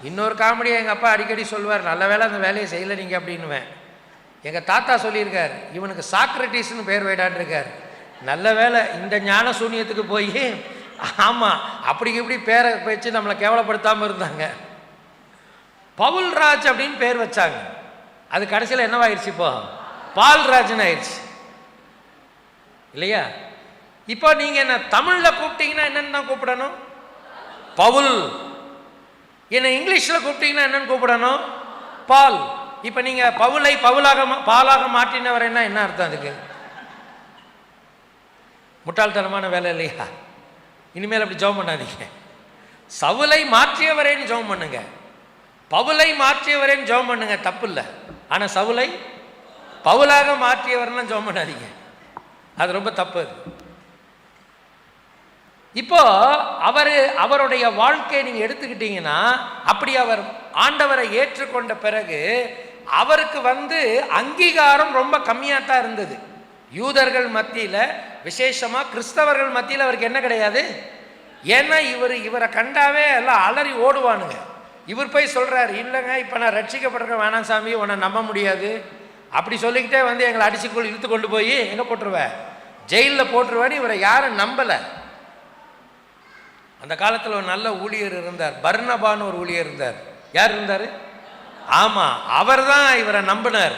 இன்னொரு காமெடியாக எங்கள் அப்பா அடிக்கடி சொல்லுவார், நல்ல வேலை அந்த வேலையை செய்யலை நீங்கள் அப்படின்னுவேன். எங்கள் தாத்தா சொல்லியிருக்கார், இவனுக்கு சாக்ரட்டிஸ்னு பேர் வைடான் இருக்கார். நல்ல வேலை இந்த ஞான சூன்யத்துக்கு போய், ஆமாம் அப்படி இப்படி பேரை வச்சு நம்மளை கேவலப்படுத்தாமல் இருந்தாங்க. பவுல்ராஜ் அப்படின்னு பேர் வச்சாங்க. அது கடைசியில் என்னவாயிருச்சு? இப்போ பால்ராஜன் ஆயிடுச்சு இல்லையா? இப்போ நீங்கள் என்ன தமிழில் கூப்பிட்டீங்கன்னா என்னென்னு தான் கூப்பிடணும்? பவுல். என்ன இங்கிலீஷில் கூப்பிட்டீங்கன்னா என்னென்னு கூப்பிடணும்? பால். இப்போ நீங்கள் பவுலை பாலாக மாற்றினவர் என்ன அர்த்தம்? அதுக்கு முட்டாள்தனமான வேலை இல்லையா? இனிமேல் அப்படி ஜெபம் பண்ணாதீங்க. சவுலை மாற்றியவரேன்னு ஜெபம் பண்ணுங்க, பவுலை மாற்றியவரேன்னு ஜெபம் பண்ணுங்க, தப்பு இல்லை. ஆனால் சவுலை பவுலாக மாற்றியவர்லாம் ஜெபம் பண்ணாதீங்க, அது ரொம்ப தப்பு. இப்போ அவருடைய வாழ்க்கையை நீங்க எடுத்துக்கிட்டீங்கன்னா, அப்படி அவர் ஆண்டவரை ஏற்றுக்கொண்ட பிறகு அவருக்கு அங்கீகாரம் ரொம்ப கம்மியாக தான் இருந்தது. யூதர்கள் மத்தியில், விசேஷமா கிறிஸ்தவர்கள் மத்தியில் அவருக்கு என்ன கிடையாது. ஏன்னா இவரை கண்டாவே எல்லாம் அலறி ஓடுவானுங்க. இவர் போய் சொல்றாரு, இல்லைங்க இப்போ நான் ரட்சிக்கப்படுறேன், வேணாம் சாமி உன்னை நம்ப முடியாது அப்படி சொல்லிக்கிட்டே எங்களை அடிச்சுக்குள் இழுத்து கொண்டு போய் எங்கே போட்டுருவேன்? ஜெயிலில் போட்டுருவேன்னு இவரை யாரும் நம்பலை. அந்த காலத்தில் ஒரு நல்ல ஊழியர் இருந்தார், பர்னபான்னு ஒரு ஊழியர் இருந்தார். யார் இருந்தார்? ஆமாம், அவர் தான் இவரை நம்பினார்.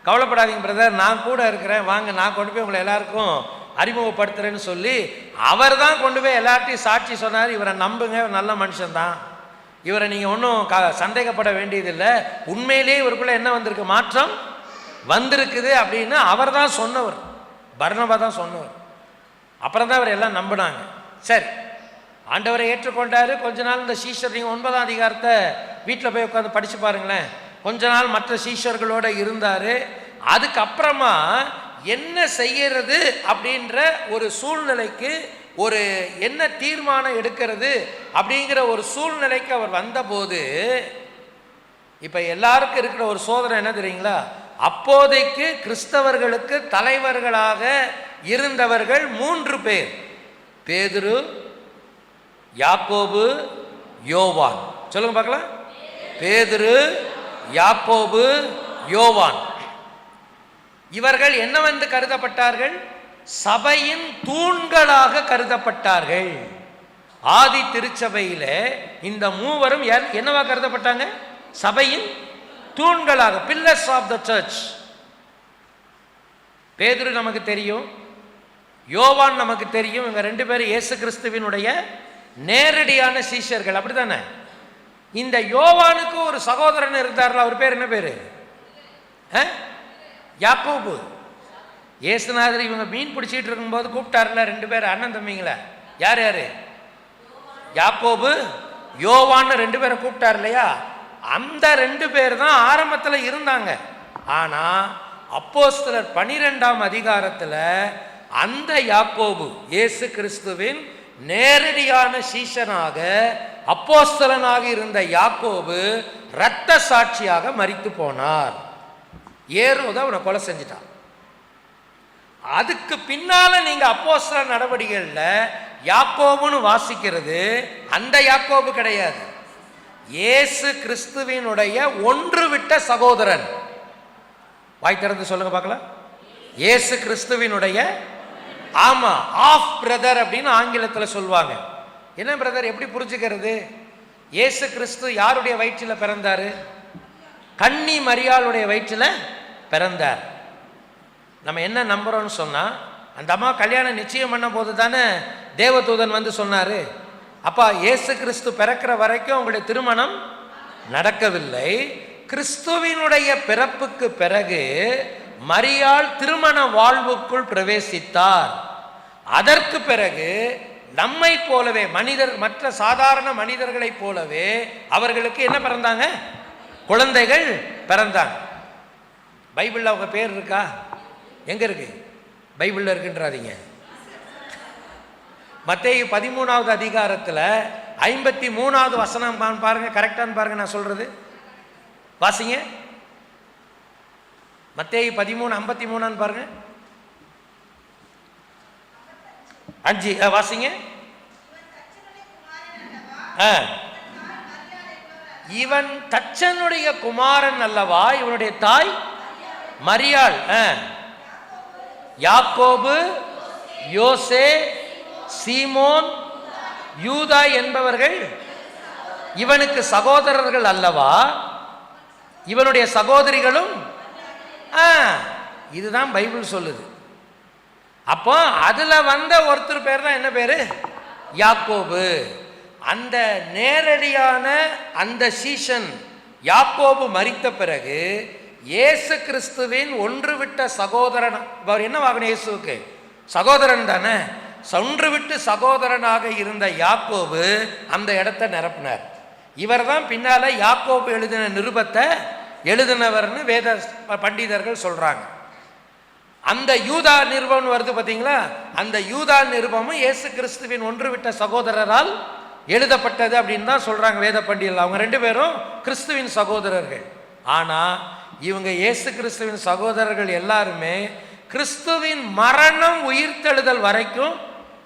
கவலைப்படாதீங்க பிரதர், நான் கூட இருக்கிறேன், வாங்க நான் கொண்டு போய் உங்களை எல்லாருக்கும் அறிமுகப்படுத்துறேன்னு சொல்லி அவர் தான் கொண்டு போய் எல்லார்ட்டையும் சாட்சி சொன்னார். இவரை நம்புங்க, நல்ல மனுஷன்தான், இவரை நீங்கள் ஒன்றும் சந்தேகப்பட வேண்டியதில்லை, உண்மையிலேயே இவருக்குள்ளே என்ன வந்திருக்கு, மாற்றம் வந்திருக்குது அப்படின்னு அவர் தான் சொன்னவர், பர்னபா தான் சொன்னவர். அப்புறம் தான் அவர் எல்லாம் நம்பினாங்க. சரி, ஆண்டவரை ஏற்றுக்கொண்டாரு. கொஞ்ச நாள் இந்த சீஷர், நீங்கள் 9ஆம் அதிகாரத்தை வீட்டில் போய் உட்காந்து படித்து பாருங்களேன். கொஞ்ச நாள் மற்ற சீஷர்களோடு இருந்தார். அதுக்கப்புறமா என்ன செய்யறது அப்படின்ற ஒரு சூழ்நிலைக்கு, ஒரு என்ன தீர்மானம் எடுக்கிறது அப்படிங்கிற ஒரு சூழ்நிலைக்கு அவர் வந்தபோது, இப்போ எல்லாருக்கும் இருக்கிற ஒரு சோதனை என்ன தெரியுங்களா? அப்போதைக்கு கிறிஸ்தவர்களுக்கு தலைவர்களாக இருந்தவர்கள் 3 பேர், பேதுரு, யாக்கோபு, யோவான். சொல்லுங்க பார்க்கலாம். பேதுரு, யாக்கோபு, யோவான். இவர்கள் என்னவென்று கருதப்பட்டார்கள்? சபையின் தூண்களாக கருதப்பட்டார்கள். ஆதி திருச்சபையில இந்த மூவரும் என்னவா கருதப்பட்டாங்க? சபையின் தூண்களாக, பில்லர்ஸ் ஆஃப் த சர்ச். பேதுரு நமக்கு தெரியும், யோவான் நமக்கு தெரியும். இவங்க 2 பேரும் இயேசு கிறிஸ்துவினுடைய நேரடியான சீஷர்கள், அப்படித்தானே? இந்த யோவானுக்கு ஒரு சகோதரன் இருந்தார்ல, அவர் பேர் என்ன பேரு? யாக்கோபு. இயேசுநாதர் இவங்க மீன் பிடிச்சிட்டு இருக்கும்போது கூப்பிட்டார்ல 2 பேர் அண்ணன் தம்பிங்களா, யார் யாரு? யாக்கோபு, யோவான்னு 2 பேரை கூப்பிட்டார் இல்லையா? அந்த 2 பேர் தான் ஆரம்பத்தில் இருந்தாங்க. ஆனா அப்போஸ்தலர் 12ஆம் அதிகாரத்தில் அந்த யாக்கோபு, இயேசு கிறிஸ்துவின் நேரடியான சீஷனாக அப்போஸ்தலனாக இருந்த யாக்கோபு இரத்த சாட்சியாக மரித்து போனார். ஏரோது அவனை கொலை செஞ்சிட்டான். அதுக்கு பின்னால நீங்க அப்போஸ்தல நடவடிக்கைகள்ல யாக்கோபுன்னு வாசிக்கிறது அந்த யாக்கோபு கிடையாது, இயேசு கிறிஸ்துவினுடைய ஒன்று விட்ட சகோதரன். வாய் திறந்து சொல்லுங்க பார்க்கலாம். இயேசு கிறிஸ்துவினுடைய, ஆமா, ஆஃப் பிரதர் அப்படின்னு ஆங்கிலத்தில் சொல்லுவாங்க. என்ன பிரதர் எப்படி புரிஞ்சுக்கிறது? இயேசு கிறிஸ்து யாருடைய வயிற்றில் பிறந்தாரு? கன்னி மரியாளுடைய வயிற்றில் பிறந்தார். நம்ம என்ன நம்புறோம்னு சொன்னா, அந்த அம்மா கல்யாணம் நிச்சயம் பண்ண போது தானே தேவதூதன் வந்து சொன்னாரு, அப்பா இயேசு கிறிஸ்து பிறக்கிற வரைக்கும் உங்களுடைய திருமணம் நடக்கவில்லை. கிறிஸ்துவினுடைய பிறப்புக்கு பிறகு மரியாள் திருமண வாழ்வுக்குள் பிரவேசித்தார். அதற்கு பிறகு நம்மை போலவே மற்ற சாதாரண மனிதர்களைப் போலவே அவர்களுக்கு என்ன பிறந்தாங்க? குழந்தைகள் பிறந்தாங்க. பைபிளில் அவங்க பேர் இருக்கா? எங்க இருக்கு? பைபிளில் இருக்குன்றாதீங்க. மத்தேயு 13வது அதிகாரத்தில் 53வது வசனம் பாருங்க, கரெக்டான்னு பாருங்க நான் சொல்றது. வாசிங்க. மத்தேயு 13:53 பாருங்க. 5 வாசிங்க. இவன் தச்சனுடைய குமாரன் அல்லவா? இவனுடைய தாய் மரியாள். யாக்கோபு, யோசே, சீமோன், யூதா என்பவர்கள் இவனுக்கு சகோதரர்கள் அல்லவா? இவனுடைய சகோதரிகளும். இதுதான் பைபிள் சொல்லுது. அப்போ அதுல வந்த ஒருத்தர் பேர் தான் என்ன பேரு? யாக்கோபு. அந்த நேரடியான அந்த சீஷன் யாக்கோபு மரித்த பிறகு இயேசு கிறிஸ்துவின் ஒன்று விட்ட சகோதரன், அவர் என்ன வாகனம்? இயேசுவுக்கு சகோதரன் தானே. ஒன்று விட்டு சகோதரனாக இருந்த யாக்கோபு அந்த இடத்தை நிரப்பினார். இவர் தான் பின்னால யாக்கோபு எழுதின நிருபத்தை எழுதினவர்னு வேத பண்டிதர்கள் சொல்றாங்க. அந்த யூதா நிருபம் வருது பார்த்தீங்களா, அந்த யூதா நிருபமும் இயேசு கிறிஸ்துவின் ஒன்று விட்ட சகோதரரால் எழுதப்பட்டது அப்படின்னு தான் சொல்றாங்க வேத பண்டிதர்கள். அவங்க ரெண்டு பேரும் கிறிஸ்துவின் சகோதரர்கள். ஆனா இவங்க இயேசு கிறிஸ்துவின் சகோதரர்கள் எல்லாருமே கிறிஸ்துவின் மரணம் உயிர்த்தெழுதல் வரைக்கும்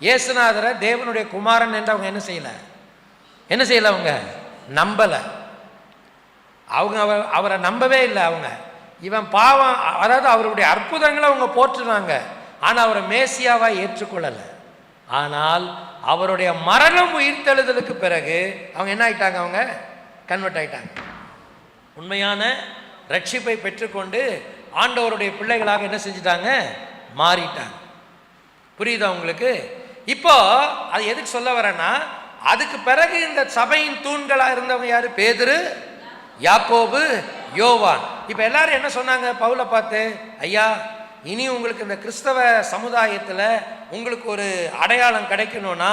இயேசுநாதரை தேவனுடைய குமாரன் என்று அவங்க என்ன செய்யல? அவங்க நம்பல. அவங்க அவரை நம்பவே இல்லை. அவங்க இவன் பாவம், அதாவது அவருடைய அற்புதங்களை அவங்க போற்றுனாங்க, ஆனால் அவரை மேசியாவா ஏற்றுக்கொள்ளலை. ஆனால் அவருடைய மரணம் உயிர்த்தெழுதலுக்கு பிறகு அவங்க என்ன ஆயிட்டாங்க? அவங்க கன்வெர்ட் ஆயிட்டாங்க. உண்மையான ரட்சிப்பை பெற்றுக்கொண்டு ஆண்டவருடைய பிள்ளைகளாக என்ன செஞ்சிட்டாங்க? மாறிட்டாங்க. புரியுதா உங்களுக்கு? இப்போ அது எதுக்கு சொல்ல வரேன்னா, அதுக்கு பிறகு இந்த சபையின் தூண்களாக இருந்தவங்க யாரு? பேதுரு, யாக்கோபு, யோவான். இப்போ எல்லாரும் என்ன சொன்னாங்க பவுலை பார்த்து? ஐயா, இனி உங்களுக்கு இந்த கிறிஸ்தவ சமுதாயத்தில் உங்களுக்கு ஒரு அடையாளம் கிடைக்கணும்னா,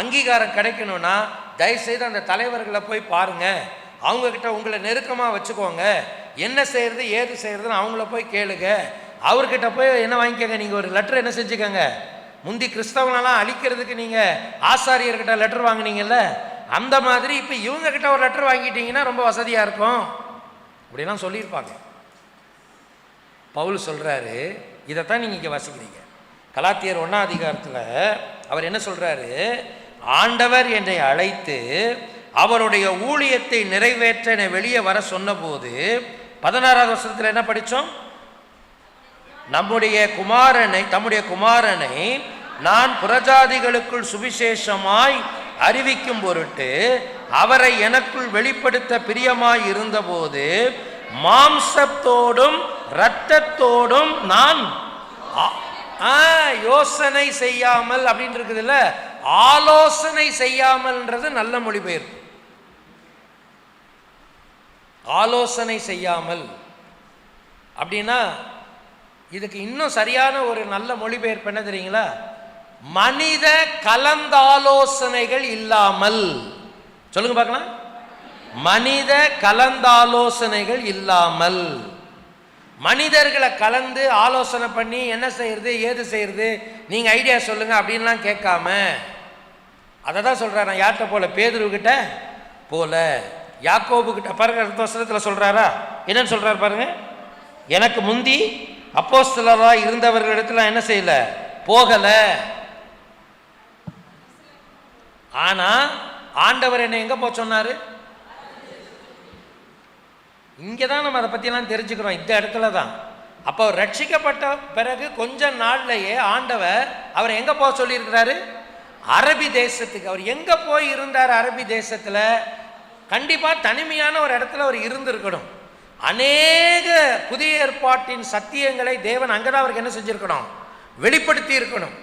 அங்கீகாரம் கிடைக்கணும்னா, தயவுசெய்து அந்த தலைவர்களை போய் பாருங்க, அவங்கக்கிட்ட உங்களை நெருக்கமாக வச்சுக்கோங்க, என்ன செய்யறது ஏது செய்யறதுன்னு அவங்கள போய் கேளுங்க, அவர்கிட்ட போய் என்ன வாங்கிக்கோங்க, நீங்கள் ஒரு லெட்டர் என்ன செஞ்சுக்கோங்க. முந்தி கிறிஸ்தவனெல்லாம் அழிக்கிறதுக்கு நீங்கள் ஆசாரியர்கிட்ட லெட்டர் வாங்கினீங்கல்ல, அந்த மாதிரி இப்போ இவங்ககிட்ட ஒரு லெட்டர் வாங்கிட்டீங்கன்னா ரொம்ப வசதியாக இருக்கும் அப்படிலாம் சொல்லியிருப்பாங்க. பவுல் சொல்கிறாரு, இதைத்தான் நீங்கள் இங்கே வாசிக்கிறீங்க. கலாத்தியர் 1ஆம் அதிகாரத்தில் அவர் என்ன சொல்கிறாரு? ஆண்டவர் என்னை அழைத்து அவருடைய ஊழியத்தை நிறைவேற்ற என்னை வெளியே வர சொன்னபோது 16வது வசனத்தில் என்ன படித்தோம்? தம்முடைய குமாரனை நான் புறஜாதிகளுக்குள் சுவிசேஷமாய் அறிவிக்கும் பொருட்டு அவரை எனக்குள் வெளிப்படுத்த பிரியமாய் இருந்தபோது மாம்சத்தோடும் இரத்தத்தோடும் நான் யோசனை செய்யாமல் அப்படின்னு இருக்குதுல்ல, ஆலோசனை செய்யாமல்ன்றது நல்ல மொழிபெயர்ப்பு. ஆலோசனை செய்யாமல் அப்படின்னா இதுக்கு இன்னும் சரியான ஒரு நல்ல மொழிபெயர்ப்பு என்ன தெரியுங்களா? மனித கலந்தாலோசனைகள் இல்லாமல். சொல்லுங்க பார்க்கலாம். மனித கலந்தாலோசனைகள் இல்லாமல். மனிதர்களை கலந்து ஆலோசனை பண்ணி என்ன செய்யறது ஏது செய்யறது, நீங்க ஐடியா சொல்லுங்க அப்படின்லாம் கேட்காம, அதை தான் சொல்கிறார். நான் யார்கிட்ட போல? பேதுருக்கிட்ட போல, யாக்கோபுக்கிட்ட. பாருங்க அடுத்த வசனத்தில் சொல்கிறாரா? என்னன்னு சொல்கிறார் பாருங்க. எனக்கு முந்தி அப்போஸ்தலராக இருந்தவர்களிடத்துல என்ன செய்யல? போகலை. ஆனால் ஆண்டவர் என்னை எங்கே போக சொன்னார்? இங்கே தான் நம்ம அதை பற்றியெல்லாம் தெரிஞ்சுக்கிறோம், இந்த இடத்துல தான். அப்போ அவர் ரட்சிக்கப்பட்ட பிறகு கொஞ்ச நாள்லையே ஆண்டவர் அவரை எங்கே போக சொல்லியிருக்கிறாரு? அரபி தேசத்துக்கு. அவர் எங்கே போய் இருந்தார்? அரபி தேசத்தில் கண்டிப்பாக தனிமையான ஒரு இடத்துல அவர் இருந்திருக்கணும். அநேக புதிய ஏற்பாட்டின் சத்தியங்களை தேவன் அங்கே தான் அவருக்கு என்ன செஞ்சுருக்கணும்? வெளிப்படுத்தி இருக்கணும்.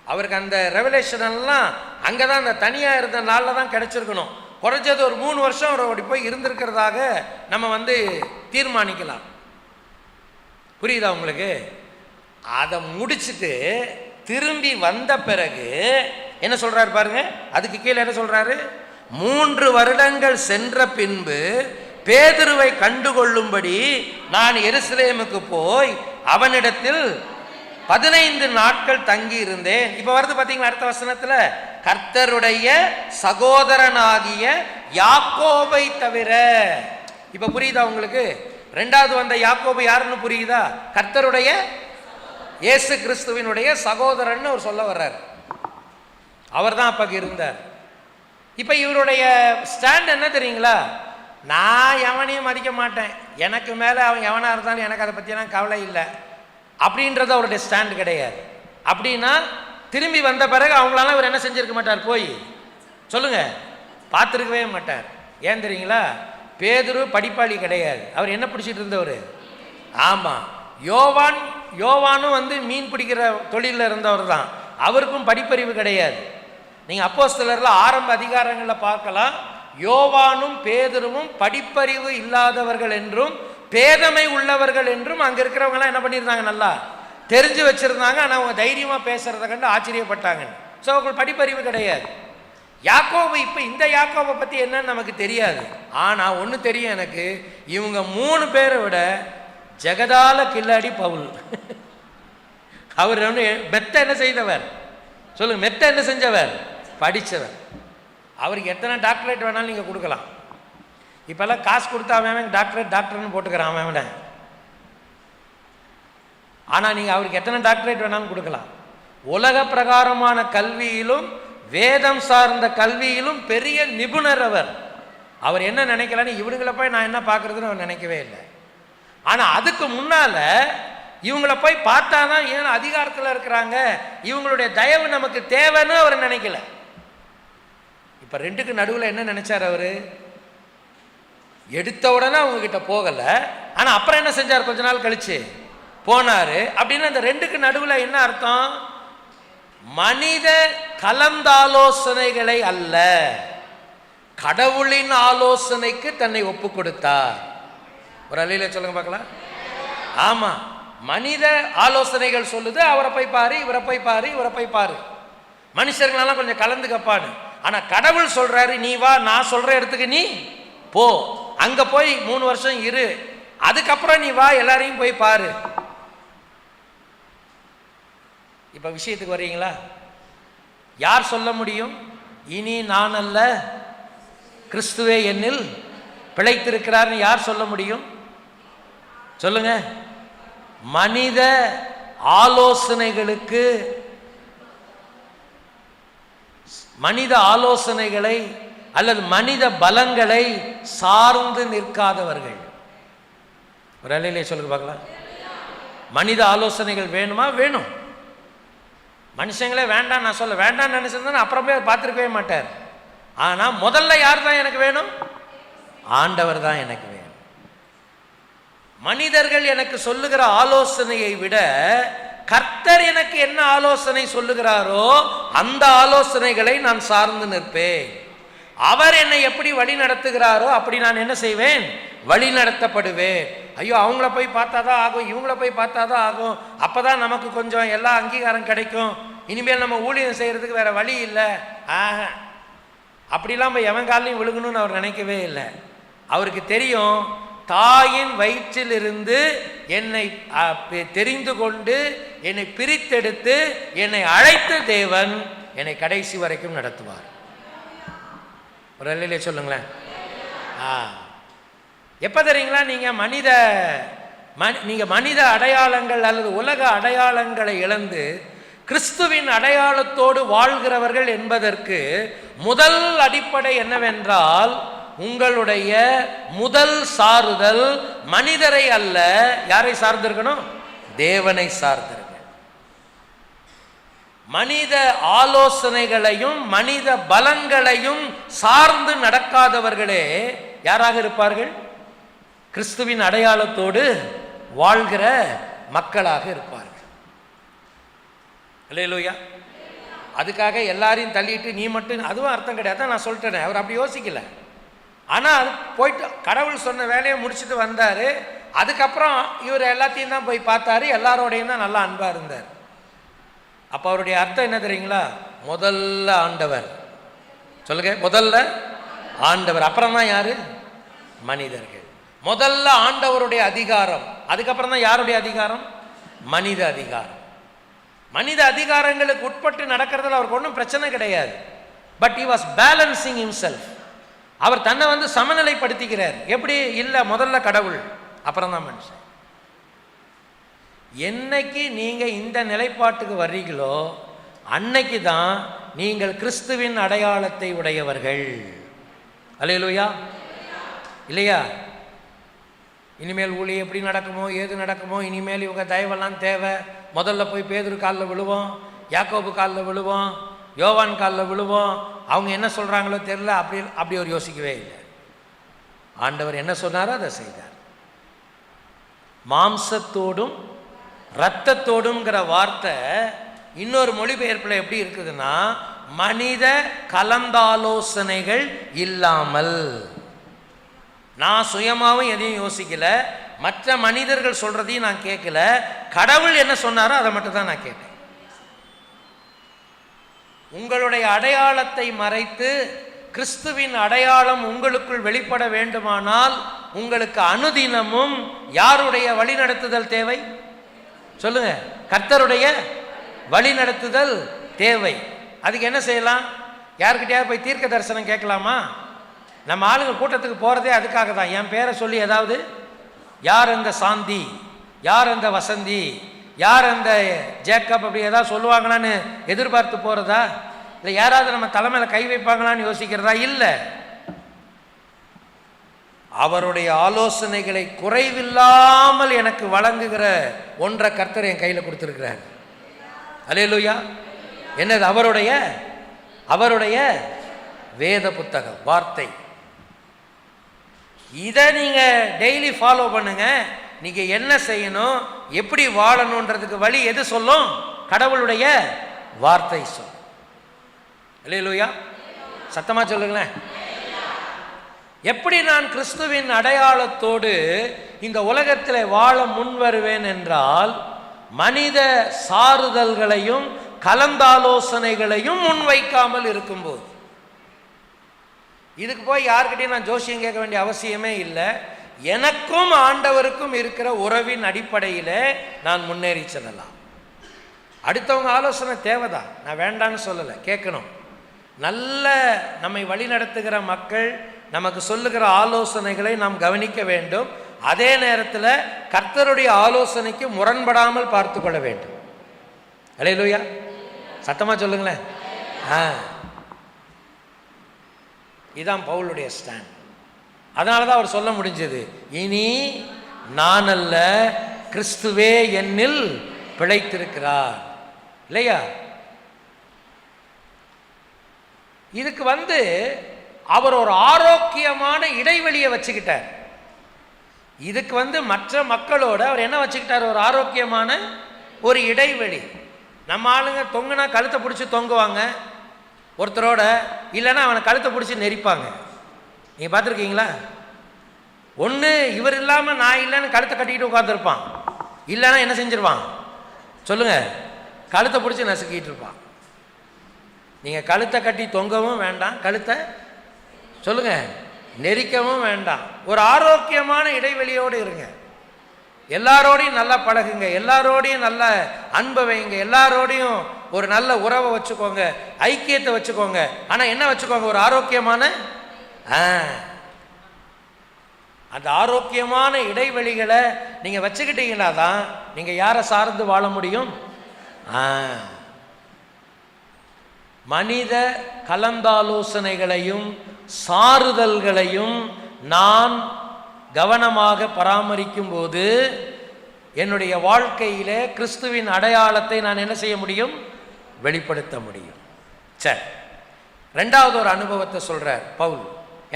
அவருக்கு அந்த ரெவலேஷன் எல்லாம் அங்கே தான், அந்த தனியாக இருந்த நாளில் தான் கிடைச்சிருக்கணும். குறைஞ்சது ஒரு 3 வருஷம் அவர் அப்படி போய் இருந்திருக்கிறதாக நம்ம தீர்மானிக்கலாம். புரியுதா உங்களுக்கு? அதை முடிச்சுட்டு திரும்பி வந்த பிறகு என்ன சொல்றாரு பாருங்க. அதுக்கு கீழே என்ன சொல்றாரு? 3 வருடங்கள் சென்ற பின்பு பேதுருவை கண்டுகொள்ளும்படி நான் எருசலேமுக்கு போய் அவனிடத்தில் 15 நாட்கள் தங்கி இருந்தேன். இப்ப வருது பாத்தீங்களா அடுத்த வசனத்துல, கர்த்தருடைய சகோதரனாகிய யாக்கோபை தவிர. இப்ப புரியுதா உங்களுக்கு? ரெண்டாவது வந்த யாக்கோபு யாருன்னு புரியுதா? கர்த்தருடைய இயேசு கிறிஸ்துவினுடைய சகோதரன் அவர் சொல்ல வர்றார். அவர் தான் அப்ப இருந்தார். இப்ப இவருடைய ஸ்டாண்ட் என்ன தெரியுங்களா? நான் எவனையும் மதிக்க மாட்டேன், எனக்கு மேல அவன் எவனா இருந்தாலும் எனக்கு அதை பற்றியெல்லாம் கவலை இல்லை அப்படின்றது அவருடைய ஸ்டாண்ட் கிடையாது. அப்படின்னா திரும்பி வந்த பிறகு அவங்களால அவர் என்ன செஞ்சிருக்க மாட்டார்? போய் சொல்லுங்க, பார்த்துருக்கவே மாட்டார். ஏன் தெரியுங்களா? பேதுரு படிப்பாளி கிடையாது. அவர் என்ன பிடிச்சிட்டு இருந்தவர்? ஆமாம், யோவானும் மீன் பிடிக்கிற தொழிலில் இருந்தவர் தான். அவருக்கும் படிப்பறிவு கிடையாது. நீங்கள் அப்போஸ்தலரில் ஆரம்ப அதிகாரங்களில் பார்க்கலாம், யோவானும் பேதுருவும் படிப்பறிவு இல்லாதவர்கள் என்றும் பேதமை உள்ளவர்கள் என்றும் அங்கே இருக்கிறவங்களாம் என்ன பண்ணியிருந்தாங்க? நல்லா தெரிஞ்சு வச்சுருந்தாங்க. ஆனால் அவங்க தைரியமாக பேசுகிறத கண்டு ஆச்சரியப்பட்டாங்க. ஸோ அவங்களுக்கு படிப்பறிவு கிடையாது. யாக்கோபு, இப்போ இந்த யாக்கோபை பற்றி என்னன்னு நமக்கு தெரியாது. ஆனால் ஒன்று தெரியும் எனக்கு, இவங்க 3 பேரை விட ஜெகதால கில்லாடி பவுல். அவர் மெத்த என்ன செய்தவர்? சொல்லுங்க, மெத்த என்ன செஞ்சவர்? படித்தவர். அவருக்கு எத்தனை டாக்டரேட் வேணாலும் நீங்கள் கொடுக்கலாம். இப்போல்லாம் காசு கொடுத்தா அவன் டாக்டர்னு போட்டுக்கிறான் அவன். ஆனால் நீங்கள் அவருக்கு எத்தனை டாக்டரேட் வேணாலும் கொடுக்கலாம். உலக பிரகாரமான கல்வியிலும் வேதம் சார்ந்த கல்வியிலும் பெரிய நிபுணர் அவர். அவர் என்ன நினைக்கலன்னு இவனுங்களை போய் நான் என்ன பார்க்குறதுன்னு அவர் நினைக்கவே இல்லை. ஆனால் அதுக்கு முன்னால் இவங்களை போய் பார்த்தா தான் ஏன் அதிகாரத்தில் இருக்கிறாங்க, இவங்களுடைய தயவு நமக்கு தேவைன்னு அவர் நினைக்கல. இப்போ 2க்கு நடுவில் என்ன நினைச்சார் அவர்? எடுத்த உடனே அவங்ககிட்ட போகலை, ஆனால் அப்புறம் என்ன செஞ்சார்? கொஞ்ச நாள் கழிச்சு போனார். அப்படின்னு அந்த 2க்கு நடுவில் என்ன அர்த்தம்? மனித கலந்தாலோசனைகளை அல்ல, கடவுளின் ஆலோசனைக்கு தன்னை ஒப்பு கொடுத்தார். ஒரு அல்லையில சொல்லுங்க பார்க்கலாம். ஆமா, மனித ஆலோசனைகள் சொல்லுது, அவரை போய் பாரு, இவரை போய் பாரு, இவரை போய் பாரு, மனுஷர்களெல்லாம் கொஞ்சம் கலந்து கப்பாடு. ஆனா கடவுள் சொல்றாரு, நீ வா, நான் சொல்ற இடத்துக்கு நீ போ, அங்க போய் 3 வருஷம் இரு, அதுக்கப்புறம் நீ வா, எல்லாரையும் போய் பாரு. இப்ப விஷயத்துக்கு வர்றீங்களா? யார் சொல்ல முடியும்? இனி நான் அல்ல, கிறிஸ்துவே என்னில் பிழைத்திருக்கிறார்னு யார் சொல்ல முடியும்? சொல்லுங்க. மனித ஆலோசனைகளுக்கு, மனித ஆலோசனைகளை அல்லது மனித பலங்களை சார்ந்து நிற்காதவர்கள். ஒரு அலையிலே சொல்லுங்க பார்க்கலாம். மனித ஆலோசனைகள் வேணுமா? வேணும். மனுஷங்களே வேண்டாம் நான் சொல்ல, வேண்டாம்னு நினைச்சிருந்தா அப்புறமே பார்த்துருக்கவே மாட்டார். ஆனால் முதல்ல யார் தான் எனக்கு வேணும்? ஆண்டவர் தான் எனக்கு வேணும். மனிதர்கள் எனக்கு சொல்லுகிற ஆலோசனையை விட கர்த்தர் எனக்கு என்ன ஆலோசனை சொல்லுகிறாரோ அந்த ஆலோசனைகளை நான் சார்ந்து நிற்பேன். அவர் என்னை எப்படி வழி நடத்துகிறாரோ அப்படி நான் என்ன செய்வேன்? வழி நடத்தப்படுவேன். ஐயோ, அவங்கள போய் பார்த்தாதான் ஆகும், இவங்கள போய் பார்த்தாதான் ஆகும், அப்பதான் நமக்கு கொஞ்சம் எல்லா அங்கீகாரம் கிடைக்கும், இனிமேல் நம்ம ஊழியம் செய்யறதுக்கு வேற வழி இல்லை, அப்படிலாம் போய் எவன் காலையும் விழுகணும்னு அவர் நினைக்கவே இல்லை. அவருக்கு தெரியும், தாயின் வயிற்றிலிருந்து என்னை தெரிந்து கொண்டு என்னை பிரித்தெடுத்து என்னை அழைத்த தேவன் என்னை கடைசி வரைக்கும் நடத்துவார். ஒரு அல்லேலூயா சொல்லுங்களேன். எப்போ தெரியுங்களா நீங்கள் மனித அடையாளங்கள் அல்லது உலக அடையாளங்களை இழந்து கிறிஸ்துவின் அடையாளத்தோடு வாழ்கிறவர்கள் என்பதற்கு முதல் அடிப்படை என்னவென்றால், உங்களுடைய முதல் சாறுதல் மனிதரை அல்ல, யாரை சார்ந்திருக்கணும்? தேவனை சார்ந்திருக்க. மனித ஆலோசனைகளையும் மனித பலங்களையும் சார்ந்து நடக்காதவர்களே யாராக இருப்பார்கள்? கிறிஸ்துவின் அடையாளத்தோடு வாழ்கிற மக்களாக இருப்பார்கள். அல்லேலூயா. அதுக்காக எல்லாரையும் தள்ளிட்டு நீ மட்டும், அதுவும் அர்த்தம் கிடையாது. நான் சொல்லிட்டேனே, அவர் அப்படி யோசிக்கல. ஆனால் போயிட்டு கடவுள் சொன்ன வேலையை முடிச்சுட்டு வந்தார். அதுக்கப்புறம் இவர் எல்லாத்தையும் தான் போய் பார்த்தாரு, எல்லாரோடையும் தான் நல்லா அன்பாக இருந்தார். அப்போ அவருடைய அர்த்தம் என்ன தெரியுங்களா? முதல்ல ஆண்டவர். சொல்லுங்க, முதல்ல ஆண்டவர், அப்புறம் தான் யாரு? மனிதர்கள். முதல்ல ஆண்டவருடைய அதிகாரம், அதுக்கப்புறம் தான் யாருடைய அதிகாரம்? மனித அதிகாரம். மனித அதிகாரங்களுக்கு உட்பட்டு நடக்கிறதுல அவருக்கு ஒன்றும் பிரச்சனை கிடையாது. But he was balancing himself. அவர் தன்னை சமநிலைப்படுத்திக்கிறார். எப்படி? இல்லை, முதல்ல கடவுள், அப்புறம் தான் மனுஷன். என்னைக்கு நீங்கள் இந்த நிலைப்பாட்டுக்கு வர்றீங்களோ அன்னைக்கு தான் நீங்கள் கிறிஸ்துவின் அடையாளத்தை உடையவர்கள். அல்லேலூயா. இல்லையா? இனிமேல் ஊழியம் எப்படி நடக்குமோ, ஏது நடக்குமோ, இனிமேல் இவங்க தயவெல்லாம் தேவை. முதல்ல போய் பேதுரு காலில் விழுவோம், யாக்கோபு காலில் விழுவோம், யோவான் காலில் விழுவோம். அவங்க என்ன சொல்கிறாங்களோ தெரியல. அப்படி ஒரு யோசிக்கவே இல்லை. ஆண்டவர் என்ன சொன்னாரோ அதை செய்தார். மாம்சத்தோடும் இரத்தத்தோடுங்கிற வார்த்தை இன்னொரு மொழிபெயர்ப்பில் எப்படி இருக்குதுன்னா, மனித கலந்தாலோசனைகள் இல்லாமல். நான் சுயமாகவும் எதையும் யோசிக்கல, மற்ற மனிதர்கள் சொல்றதையும் நான் கேட்கல. கடவுள் என்ன சொன்னாரோ அதை மட்டும் தான் நான் கேட்டேன். உங்களுடைய அடையாளத்தை மறைத்து கிறிஸ்துவின் அடையாளம் உங்களுக்குள் வெளிப்பட வேண்டுமானால் உங்களுக்கு அனுதினமும் யாருடைய வழிநடத்துதல் தேவை? சொல்லுங்க, கர்த்தருடைய வழிநடத்துதல் தேவை. அதுக்கு என்ன செய்யலாம்? யாருக்கிட்டையாவது போய் தீர்க்க தரிசனம் கேட்கலாமா? நம்ம ஆளுங்க கூட்டத்துக்கு போகிறதே அதுக்காக தான். என் பேரை சொல்லி ஏதாவது, யார் அந்த சாந்தி, யார் அந்த வசந்தி, யார் அந்த ஜேக்கப், அப்படி ஏதாவது சொல்லுவாங்களான்னு எதிர்பார்த்து போகிறதா? இல்லை யாராவது நம்ம தலைமையில் கை வைப்பாங்களான்னு யோசிக்கிறதா? இல்லை. அவருடைய ஆலோசனைகளை குறைவில்லாமல் எனக்கு வழங்குகிற ஒன்றை கர்த்தர் என் கையில் கொடுத்துருக்கிறார். அல்லேலூயா. என்னது? அவருடைய வேத புத்தகம், வார்த்தை. இதை நீங்கள் டெய்லி ஃபாலோ பண்ணுங்க. நீங்கள் என்ன செய்யணும், எப்படி வாழணுன்றதுக்கு வழி எது சொல்லும்? கடவுளுடைய வார்த்தை சொல்லும். அல்லேலூயா. சத்தமாக சொல்லுங்களேன். எப்படி நான் கிறிஸ்துவின் அடையாளத்தோடு இந்த உலகத்தில் வாழ முன் வருவேன் என்றால், மனித சாறுதல்களையும் கலந்தாலோசனைகளையும் முன்வைக்காமல் இருக்கும்போது. இதுக்கு போய் யார்கிட்டையும் நான் ஜோசியம் கேட்க வேண்டிய அவசியமே இல்லை. எனக்கும் ஆண்டவருக்கும் இருக்கிற உறவின் அடிப்படையில் நான் முன்னேறி செல்லலாம். அடுத்தவங்க ஆலோசனை தேவைதான், நான் வேண்டான்னு சொல்லலை, கேட்கணும். நல்ல நம்மை வழிநடத்துகிற மக்கள் நமக்கு சொல்லுகிற ஆலோசனைகளை நாம் கவனிக்க வேண்டும். அதே நேரத்தில் கர்த்தருடைய ஆலோசனைக்கு முரண்படாமல் பார்த்து கொள்ள வேண்டும். அல்லேலூயா. சத்தமாக சொல்லுங்களேன். இதுதான் பவுலுடைய ஸ்டாண்ட். அதனால தான் அவர் சொல்ல முடிஞ்சது, இனி நான் அல்ல, கிறிஸ்துவே என்னில் பிழைத்திருக்கிறார். இல்லையா? இதுக்கு அவர் ஒரு ஆரோக்கியமான இடைவெளியை வச்சுக்கிட்டார். இதுக்கு மற்ற மக்களோட அவர் என்ன வச்சுக்கிட்டார்? ஒரு ஆரோக்கியமான ஒரு இடைவெளி. நம்ம ஆளுங்க தொங்குனா கழுத்தை பிடிச்சி தொங்குவாங்க ஒருத்தரோட, இல்லைன்னா அவனை கழுத்தை பிடிச்சி நெரிப்பாங்க. நீங்கள் பார்த்துருக்கீங்களா? ஒன்று இவர் இல்லாமல் நான் இல்லைன்னு கழுத்தை கட்டிக்கிட்டு உட்காந்துருப்பான், இல்லைன்னா என்ன செஞ்சிருவான்? சொல்லுங்கள், கழுத்தை பிடிச்சி நசுக்கிட்டு இருப்பான். நீங்கள் கழுத்தை கட்டி தொங்கவும் வேண்டாம், கழுத்தை சொல்லுங்கள் நெரிக்கவும் வேண்டாம். ஒரு ஆரோக்கியமான இடைவெளியோடு இருங்க. எல்லாரோடையும் நல்லா பழகுங்க, எல்லாரோடையும் நல்ல அன்பை வைங்க, எல்லாரோடையும் ஒரு நல்ல உறவை வச்சுக்கோங்க, ஐக்கியத்தை வச்சுக்கோங்க. ஆனால் என்ன வச்சுக்கோங்க? ஒரு ஆரோக்கியமான அந்த ஆரோக்கியமான இடைவெளிகளை நீங்கள் வச்சுக்கிட்டீங்கன்னா தான் நீங்கள் யாரை சார்ந்து வாழ முடியும்? மனித கலந்தாலோசனைகளையும் சாறுதல்களையும் நான் கவனமாக பராமரிக்கும் போது என்னுடைய வாழ்க்கையிலே கிறிஸ்துவின் அடையாளத்தை நான் என்ன செய்ய முடியும்? வெளிப்படுத்த முடியும். சரி, ரெண்டாவது ஒரு அனுபவத்தை சொல்றார் பவுல்.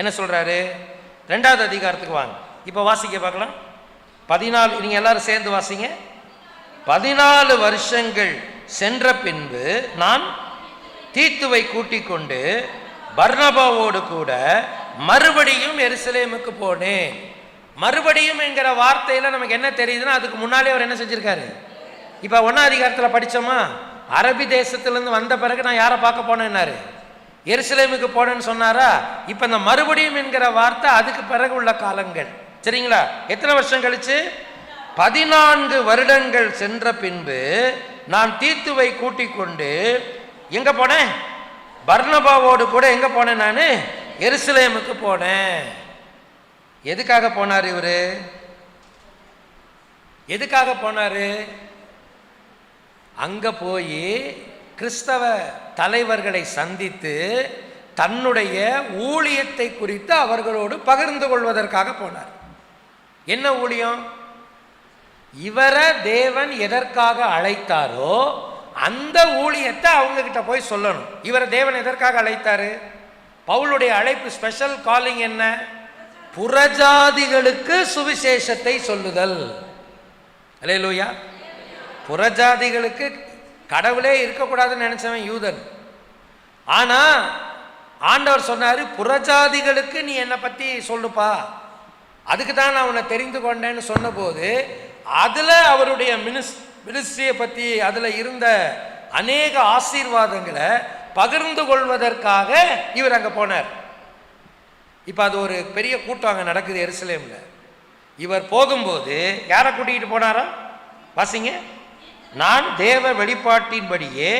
என்ன சொல்றாரு? 2வது அதிகாரத்துக்கு வாங்க. இப்போ வாசிக்க பார்க்கலாம். 14, நீங்கள் எல்லாரும் சேர்ந்து வாசிங்க. 14 வருஷங்கள் சென்ற பின்பு நான் தீத்துவை கூட்டிக் கொண்டு பர்னபாவோடு கூட மறுபடியும் எருசலேமுக்கு போனேன். மறுபடியும் என்கிற வார்த்தையில் நமக்கு என்ன தெரியுதுன்னா, அதுக்கு முன்னாலே அவர் என்ன செஞ்சிருக்காரு? இப்போ 1ஆம் அதிகாரத்தில் படித்தோமா, அரபி தேசத்திலேருந்து வந்த பிறகு நான் யாரை பார்க்க போனேன்னாரு? எருசலேமுக்கு போனேன்னு சொன்னாரா? இப்போ இந்த மறுபடியும் என்கிற வார்த்தை அதுக்கு பிறகு உள்ள காலங்கள். சரிங்களா? எத்தனை வருஷம் கழிச்சு? 14 வருடங்கள் சென்ற பின்பு நான் தீத்துவை கூட்டிக் கொண்டு எங்க போனேன்? பர்னபாவோடு கூட எங்க போனேன்? நான் எருசலேமுக்கு போனேன். எதுக்காக போனார் இவரு? எதுக்காக போனாரு? அங்க போய் கிறிஸ்தவ தலைவர்களை சந்தித்து தன்னுடைய ஊழியத்தை குறித்து அவர்களோடு பகிர்ந்து கொள்வதற்காக போனார். என்ன ஊழியம்? இவரை தேவன் எதற்காக அழைத்தாரோ அந்த ஊழியத்தை அவங்க கிட்ட போய் சொல்லணும். இவரை தேவன் எதற்காக அழைத்தாரு? பவுலுடைய அழைப்பு ஸ்பெஷல் காலிங் என்ன? புறஜாதிகளுக்கு சுவிசேஷத்தை சொல்லுதல். அல்லேலூயா. புறஜாதிகளுக்கு கடவுளே இருக்கக்கூடாதுன்னு நினைச்சவன் யூதன். ஆனா ஆண்டவர் சொன்னாரு, புறஜாதிகளுக்கு நீ என்னை பத்தி சொல்லுப்பா, அதுக்கு தான் நான் உன்னை தெரிந்து கொண்டேன்னு சொன்னபோது அதுல அவருடைய மினிஸ்ட்ரியை பத்தி அதுல இருந்த அநேக ஆசீர்வாதங்களை பகிர்ந்து கொள்வதற்காக இவர் அங்க போனார். இப்ப அது ஒரு பெரிய கூட்டம் அங்க நடக்குது எருசலேம்ல. இவர் போகும்போது யாரை கூட்டிகிட்டு போனாரா? வாசிங்க. நான் தேவ வெளிப்பாட்டின்படியே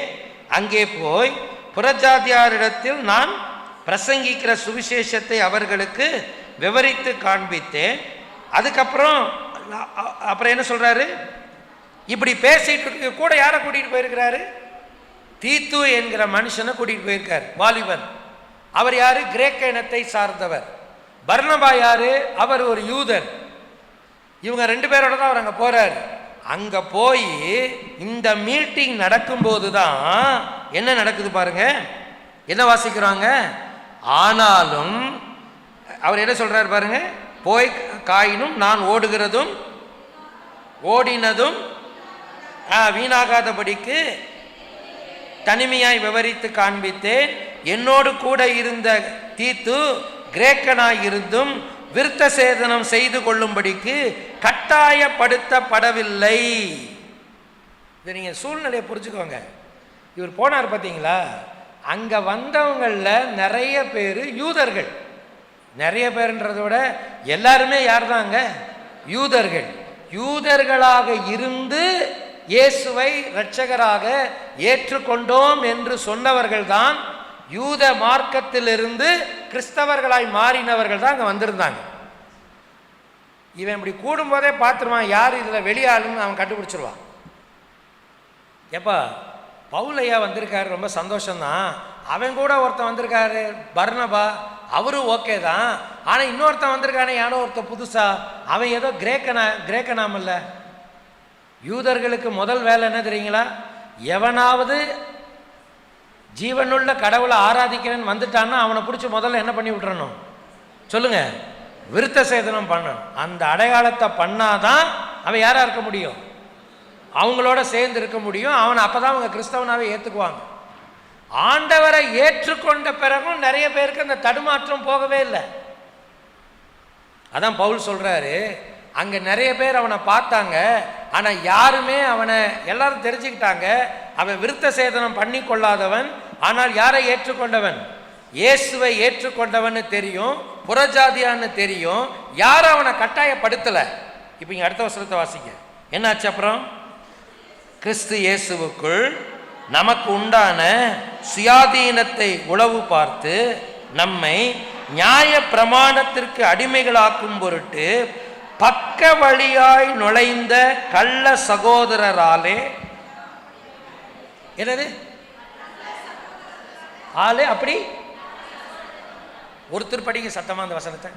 அங்கே போய் புறஜாதியாரிடத்தில் நான் பிரசங்கிக்கிற சுவிசேஷத்தை அவர்களுக்கு விவரித்து காண்பித்தேன். அதுக்கப்புறம் என்ன சொல்றாரு? இப்படி பேசிட்டு கூட யாரை கூட்டிட்டு போயிருக்கிறாரு? தீத்து என்கிற மனுஷனை கூட்டிட்டு போயிருக்காரு, வாலிபன். அவர் யாரு? கிரேக்க இனத்தை சார்ந்தவர். பர்னபா யாரு? அவர் ஒரு யூதன். இவங்க 2 பேரோட தான் அவர் அங்க போறாரு. அங்க போய் இந்த மீட்டிங் நடக்கும்போது தான் என்ன நடக்குது பாருங்க. என்ன வாசிக்கிறாங்க? ஆனாலும் அவர் என்ன சொல்றாரு பாருங்க. போய் காயினும் நான் ஓடுகிறதும் ஓடினதும் வீணாகாதபடிக்கு தனிமையாய் விவரித்து காண்பித்தேன். என்னோடு கூட இருந்த தீத்து கிரேக்கனாய் இருந்தும் விருத்த சேதனம் செய்து கொள்ளும்படிக்கு கட்டாயப்படுத்தப்படவில்லை. இதை நீங்க சூழ்நிலையை புரிஞ்சுக்கோங்க. இவர் போனார் பார்த்தீங்களா? அங்க வந்தவங்கள நிறைய பேர் யூதர்கள். நிறைய பேருன்றதை விட எல்லாருமே யார் தாங்க? யூதர்கள். யூதர்களாக இருந்து இயேசுவை இரட்சகராக ஏற்றுக்கொண்டோம் என்று சொன்னவர்கள் தான் யூத மார்க்கத்திலிருந்து கிறிஸ்தவர்களாய் மாறினவர்கள் தான் அங்கே வந்திருந்தாங்க. இவன் இப்படி கூடும்போதே பார்த்துருவான் யார் இதில் வெளியாளுன்னு அவன் கண்டுபிடிச்சிருவான். எப்பா பவுலையா வந்திருக்காரு, ரொம்ப சந்தோஷம்தான். அவன் கூட ஒருத்தன் வந்திருக்காரு பர்னபா, அவரும் ஓகே தான். ஆனால் இன்னொருத்தன் வந்திருக்கானே யாரோ ஒருத்தன் புதுசா, அவன் ஏதோ கிரேக்கனாமல்ல. யூதர்களுக்கு முதல் வேலை என்ன தெரியுங்களா? எவனாவது ஜீவனுள்ள கடவுளை ஆராதிக்கிறேன்னு வந்துட்டான்னா அவனை பிடிச்சி முதல்ல என்ன பண்ணி விட்டுறணும் சொல்லுங்க? விருத்த சேதனம் பண்ணணும். அந்த அடையாளத்தை பண்ணாதான் அவன் யாரா இருக்க முடியும்? அவங்களோட சேர்ந்து இருக்க முடியும். அவன் அப்பதான் அவங்க கிறிஸ்தவனாவே ஏற்றுக்குவாங்க. ஆண்டவரை ஏற்றுக்கொண்ட பிறகும் நிறைய பேருக்கு அந்த தடுமாற்றம் போகவே இல்லை. அதான் பவுல் சொல்றாரு, அங்க நிறைய பேர் அவனை பார்த்தாங்க, ஆனா யாருமே அவனை எல்லாரும் தெரிஞ்சுக்கிட்டாங்க அவன் விருத்த சேதனம் பண்ணி கொள்ளாதவன். ஆனால் யாரை ஏற்றுக்கொண்டவன்? இயேசுவை ஏற்றுக்கொண்டவன் தெரியும், புறஜாதியான்னு தெரியும். யாரும் அவனை கட்டாயப்படுத்தல. இப்ப இங்க அடுத்த வசனத்தை வாசிக்க. என்னாச்சு அப்புறம்? கிறிஸ்து இயேசுவுக்குள் நமக்கு உண்டான சுயாதீனத்தை உளவு பார்த்து நம்மை நியாய பிரமாணத்திற்கு அடிமைகளாக்கும் பொருட்டு பக்க வழியாய் நுழைந்த கள்ள சகோதரராலே, என்னது ஆளே அப்படி ஒருத்தர் படிங்க சத்தமா அந்த வசனத்தை.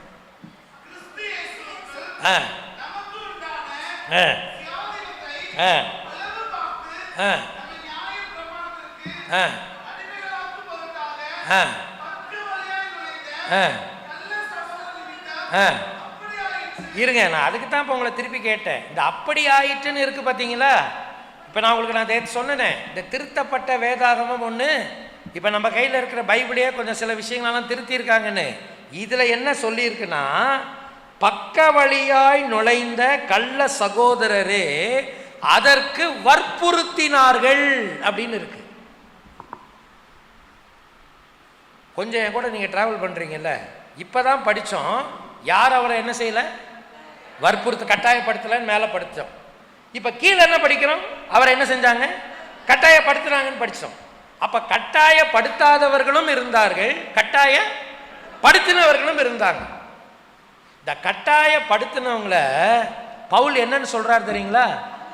இருங்க, நான் அதுக்கு தான் இப்போ உங்களை திருப்பி கேட்டேன். இந்த அப்படி ஆயிட்டுன்னு இருக்கு பார்த்தீங்களா? இப்போ நான் உங்களுக்கு நான் சொன்னேன், இந்த திருத்தப்பட்ட வேதாகமம் ஒன்று, இப்போ நம்ம கையில் இருக்கிற பைபிளே கொஞ்சம் சில விஷயங்களெல்லாம் திருத்தியிருக்காங்கன்னு. இதில் என்ன சொல்லியிருக்குன்னா, பக்க வழியாய் நுழைந்த கள்ள சகோதரரே அதற்கு வற்புறுத்தினார்கள் அப்படின்னு இருக்கு. கொஞ்சம் என் கூட நீங்கள் ட்ராவல் பண்ணுறீங்கல்ல, இப்போ தான் படித்தோம். யார் அவரை என்ன செய்யலை? வற்புறுத்த கட்டாயப்படுத்தலைன்னு மேலே படித்தோம். இப்போ கீழே என்ன படிக்கிறோம்? அவரை என்ன செஞ்சாங்க? கட்டாயப்படுத்துனாங்கன்னு படித்தோம். அப்போ கட்டாயப்படுத்தாதவர்களும் இருந்தார்கள், கட்டாயப்படுத்தினவர்களும் இருந்தாங்க. இந்த கட்டாயப்படுத்தினவங்களை பவுல் என்னன்னு சொல்றாரு தெரியுங்களா?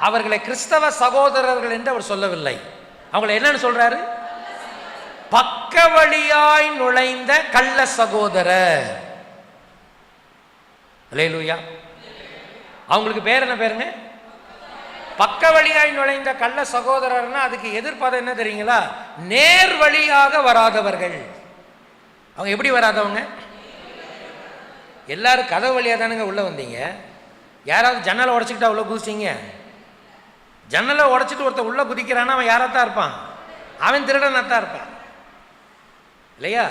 அவர்களை கிறிஸ்தவ சகோதரர்கள் என்று அவர் சொல்லவில்லை. அவங்களை என்னன்னு சொல்றாரு? பக்க வழியாய் நுழைந்த கள்ள சகோதரர். அல்லேலூயா. அவங்களுக்கு பேர் என்ன பேருங்க? பக்க வழியாய் நுழைந்த கள்ள சகோதரர்னா அதுக்கு எதிர்பார்த்த என்ன தெரியுங்களா? நேர் வழியாக வராதவர்கள். அவங்க எப்படி வராதவங்க? எல்லாரும் கதவு வழியாக தானுங்க உள்ளே வந்தீங்க. யாராவது ஜன்னலை உடச்சிக்கிட்டா உள்ள குதிச்சிங்க? ஜன்னலை உடச்சிட்டு ஒருத்தர் உள்ளே குதிக்கிறான்னா அவன் யாராத்தான் இருப்பான்? அவன் திருடனாத்தான் இருப்பான் இல்லையா?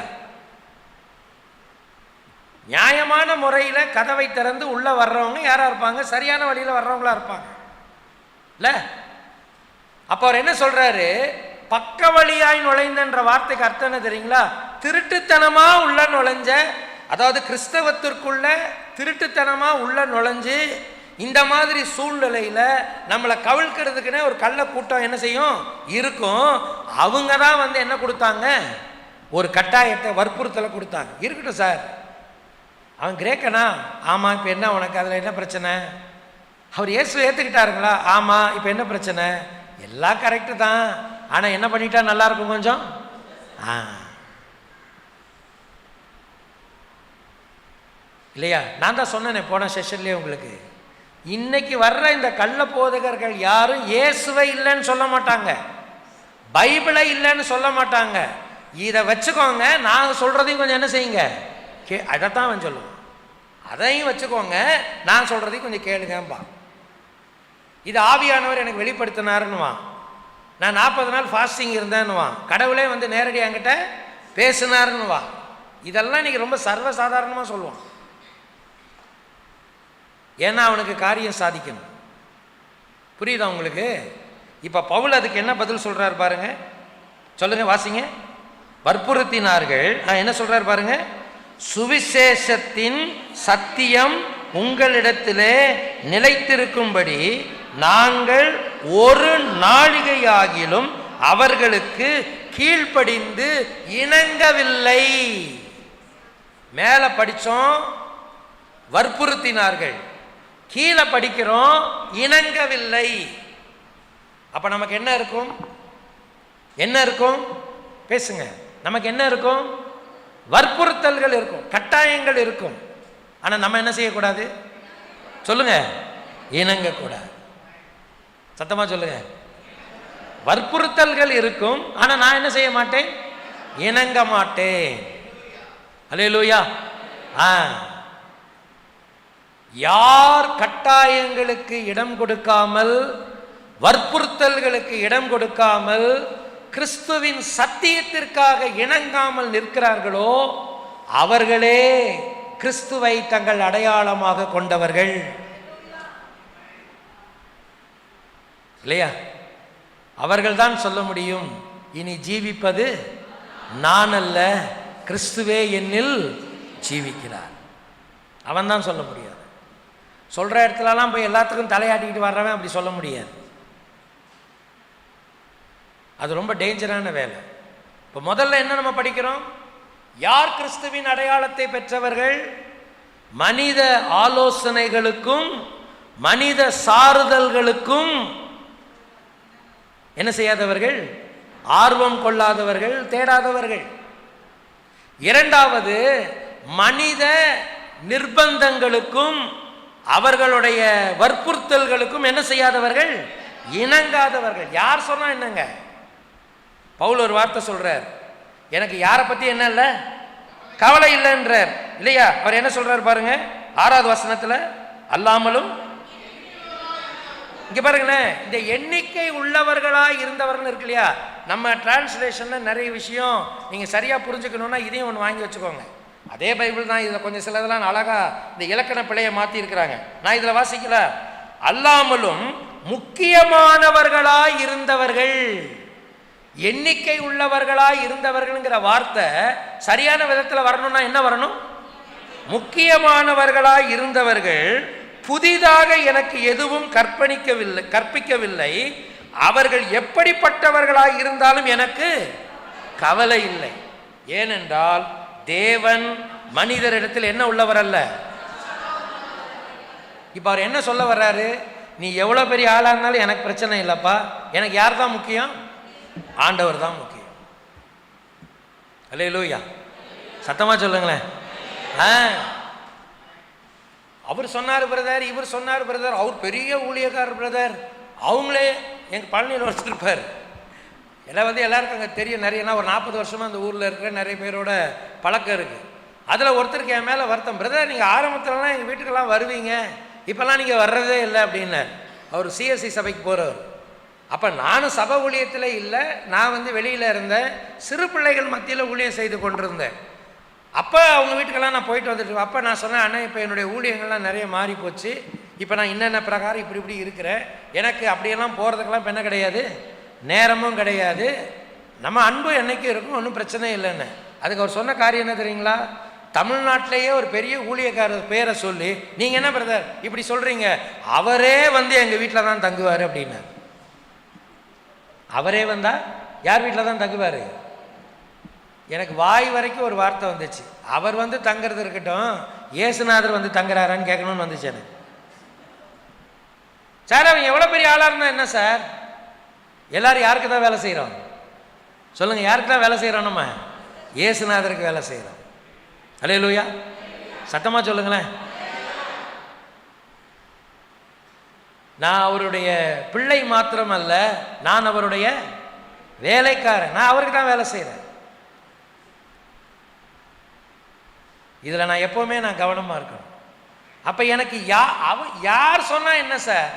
நியாயமான முறையில் கதவை திறந்து உள்ளே வர்றவங்க யாராக இருப்பாங்க? சரியான வழியில் வர்றவங்களா இருப்பாங்க இல்லை? அப்போ அவர் என்ன சொல்கிறாரு? பக்க வழியாய் நுழைந்தன்ற வார்த்தைக்கு அர்த்தம் என்ன தெரியுங்களா? திருட்டுத்தனமாக உள்ள நுழைஞ்ச, அதாவது கிறிஸ்தவத்திற்குள்ள திருட்டுத்தனமாக உள்ள நுழைஞ்சு இந்த மாதிரி சூழ்நிலையில் நம்மளை கவிழ்க்கிறதுக்குன்னே ஒரு கள்ள கூட்டம் என்ன செய்யும்? இருக்கும். அவங்க தான் வந்து என்ன கொடுத்தாங்க? ஒரு கட்டாயத்தை, வற்புறுத்தலை கொடுத்தாங்க. இருக்கட்டும் சார், அவன் கிரேக்கனா? ஆமாம். இப்போ என்ன உனக்கு அதில் என்ன பிரச்சனை? அவர் இயேசு ஏற்றுக்கிட்டாருங்களா? ஆமாம். இப்போ என்ன பிரச்சனை? எல்லாம் கரெக்டு தான், ஆனால் என்ன பண்ணிட்டா நல்லா இருக்கும் கொஞ்சம்? இல்லையா? நான் தான் சொன்னேனே போன செஷன்லேயே உங்களுக்கு, இன்னைக்கு வர்ற இந்த கள்ள போதகர்கள் யாரும் இயேசுவை இல்லைன்னு சொல்ல மாட்டாங்க, பைபிளை இல்லைன்னு சொல்ல மாட்டாங்க. இதை வச்சுக்கோங்க, நாங்கள் சொல்கிறதையும் கொஞ்சம் என்ன செய்யுங்க, அதைத்தான் அவன் சொல்லுவோம். அதையும் வச்சுக்கோங்க, நான் சொல்கிறதையும் கொஞ்சம் கேளுங்கம்பா. இது ஆவியானவர் எனக்கு வெளிப்படுத்தினாருன்னுவான். நான் 40 நாள் ஃபாஸ்டிங் இருந்தேன்னுவான். கடவுளே வந்து நேரடியாக என்கிட்ட பேசினாருன்னுவான். இதெல்லாம் இன்றைக்கி ரொம்ப சர்வசாதாரணமாக சொல்லுவான். ஏன்னா அவனுக்கு காரியம் சாதிக்கணும். புரியுதா உங்களுக்கு? இப்போ பவுல் அதுக்கு என்ன பதில் சொல்கிறார் பாருங்க, சொல்லுங்க, வாசிங்க. வற்புறுத்தினார்கள். என்ன சொல்கிறார் பாருங்க, சுவிசேஷத்தின் சத்தியம் உங்களிடத்திலே நிலைத்திருக்கும்படி நாங்கள் ஒரு நாழிகையாகிலும் அவர்களுக்கு கீழ்ப்படிந்து இணங்கவில்லை. மேலே படித்தோம் வற்புறுத்தினார்கள், கீழே படிக்கிறோம் இணங்கவில்லை. அப்போ நமக்கு என்ன இருக்கும்? என்ன இருக்கும்? பேசுங்க. நமக்கு என்ன இருக்கும்? வற்புறுத்தல்கள் இருக்கும், கட்டாயங்கள் இருக்கும். ஆனால் நம்ம என்ன செய்யக்கூடாது? சொல்லுங்க, இணங்கக்கூடாது. சத்தமாக சொல்லுங்க. வற்புறுத்தல்கள் இருக்கும், ஆனால் நான் என்ன செய்ய மாட்டேன்? இணங்க மாட்டேன். அல்லேலூயா. யார் கட்டாயங்களுக்கு இடம் கொடுக்காமல், வற்புறுத்தல்களுக்கு இடம் கொடுக்காமல், கிறிஸ்துவின் சத்தியத்திற்காக இணங்காமல் நிற்கிறார்களோ அவர்களே கிறிஸ்துவை தங்கள் அடையாளமாக கொண்டவர்கள் இல்லையா? அவர்கள்தான் சொல்ல முடியும், இனி ஜீவிப்பது நான் அல்ல, கிறிஸ்துவே என்னில் ஜீவிக்கிறார். அவன் தான் சொல்ல முடியாது. சொல்கிற இடத்துலலாம் போய் எல்லாத்துக்கும் தலையாட்டிக்கிட்டு வர்றவன் அப்படி சொல்ல முடியாது. அது ரொம்ப டேஞ்சரான வேலை. இப்போ முதல்ல என்ன நம்ம படிக்கிறோம்? யார் கிறிஸ்துவின் அடையாளத்தை பெற்றவர்கள்? மனித ஆலோசனைகளுக்கும் மனித சாறுதல்களுக்கும் என்ன செய்யாதவர்கள்? ஆர்வம் கொள்ளாதவர்கள், தேடாதவர்கள். இரண்டாவது, மனித நிர்பந்தங்களுக்கும் அவர்களுடைய வற்புறுத்தல்களுக்கும் என்ன செய்யாதவர்கள்? இணங்காதவர்கள். யார் சொன்னா என்னங்க? பவுல் ஒரு வார்த்தை சொல்றார், எனக்கு யாரை பத்தி என்ன இல்லை, கவலை இல்லைன்றார் இல்லையா? அவர் என்ன சொல்றார் பாருங்க, 6வது வசனத்துல, அல்லாமலும். இங்க பாருங்களேன், இந்த எண்ணிக்கை உள்ளவர்களா இருந்தவர்கள் இருக்கு இல்லையா? நம்ம டிரான்ஸ்லேஷன்ல நிறைய விஷயம் நீங்க சரியா புரிஞ்சுக்கணும்னா இதையும் ஒன்று வாங்கி வச்சுக்கோங்க. அதே பைபிள் தான், இதுல கொஞ்சம் சிலதெல்லாம் அழகா இந்த இலக்கண பிழையை மாத்தி இருக்கிறாங்க. நான் இதுல வாசிக்கல. அல்லாமலும் முக்கியமானவர்களாய் இருந்தவர்கள், எண்ணிக்கை உள்ளவர்களாய் இருந்தவர்கள்ங்கிற வார்த்தை சரியான விதத்தில் வரணும்னா என்ன வரணும்? முக்கியமானவர்களாய் இருந்தவர்கள், புதிதாக எனக்கு எதுவும் கற்பிக்கவில்லை. அவர்கள் எப்படிப்பட்டவர்களாய் இருந்தாலும் எனக்கு கவலை இல்லை. ஏனென்றால் தேவன் மனிதரிடத்தில் என்ன உள்ளவர் அல்ல. இப்ப அவர் என்ன சொல்ல வர்றாரு? நீ எவ்வளவு பெரிய ஆளா இருந்தாலும் எனக்கு பிரச்சனை இல்லப்பா, எனக்கு யார் தான் முக்கியம்? ஆண்டவர் தான் முக்கியம். அல்லேலூயா, சத்தமா சொல்லுங்களேன். அவர் சொன்னார் பிரதர், இவர் சொன்னார் பிரதர், அவர் பெரிய ஊழியக்காரர் பிரதர், அவங்களே எங்கள் பழனியில் வச்சுருப்பார். எல்லாம் எல்லாருக்கும் அங்கே தெரியும். நிறையனா ஒரு 40 வருஷமாக அந்த ஊரில் இருக்கிற நிறைய பேரோட பழக்கம் இருக்குது. அதில் ஒருத்தருக்கு என் மேலே வருத்தம், பிரதர் நீங்கள் ஆரம்பத்துலலாம் எங்கள் வீட்டுக்கெல்லாம் வருவீங்க, இப்போல்லாம் நீங்கள் வர்றதே இல்லை அப்படின்னு. அவர் சிஎஸ்சி சபைக்கு போகிறவர். அப்போ நானும் சபை ஊழியத்தில் இல்லை, நான் வெளியில் இருந்தேன், சிறு பிள்ளைகள் மத்தியில் ஊழியம் செய்து கொண்டிருந்தேன். அப்போ அவங்க வீட்டுக்கெல்லாம் நான் போயிட்டு வந்துட்டு, அப்போ நான் சொன்னேன், அண்ணா இப்போ என்னுடைய ஊழியங்கள்லாம் நிறைய மாறி போச்சு, இப்போ நான் இன்னென்ன பிரகாரம் இப்படி இருக்கிறேன், எனக்கு அப்படியெல்லாம் போகிறதுக்கெல்லாம் இப்போ என்ன கிடையாது, நேரமும் கிடையாது, நம்ம அன்பு என்னைக்கும் இருக்கும், ஒன்றும் பிரச்சனை இல்லைன்னு. அதுக்கு அவர் சொன்ன காரியம் என்ன தெரியுங்களா? தமிழ்நாட்டிலேயே ஒரு பெரிய ஊழியக்காரர் பேரை சொல்லி, நீங்கள் என்ன பிரதர் இப்படி சொல்கிறீங்க, அவரே எங்கள் வீட்டில் தான் தங்குவார் அப்படின்னு. அவரே வந்தால் யார் வீட்டில் தான் தங்குவார்? எனக்கு வாய் வரைக்கும் ஒரு வார்த்தை வந்துச்சு, அவர் தங்குறது இருக்கட்டும், இயேசுநாதர் தங்குறாரான்னு கேட்கணும்னு வந்துச்சு எனக்கு. சார் அவன் எவ்வளோ பெரிய ஆளாக இருந்தா என்ன சார்? எல்லாரும் யாருக்கு தான் வேலை செய்கிறோம் சொல்லுங்கள்? யாருக்கு தான் வேலை செய்கிறோம்? நம்ம இயேசுநாதருக்கு வேலை செய்கிறோம். அல்லேலூயா, சத்தமாக சொல்லுங்களேன். நான் அவருடைய பிள்ளை மாத்திரம் அல்ல, நான் அவருடைய வேலைக்காரன், நான் அவருக்கு தான் வேலை செய்கிறேன். இதில் நான் எப்போவுமே நான் கவனமாக இருக்கணும். அப்போ எனக்கு யார் சொன்னால் என்ன சார்?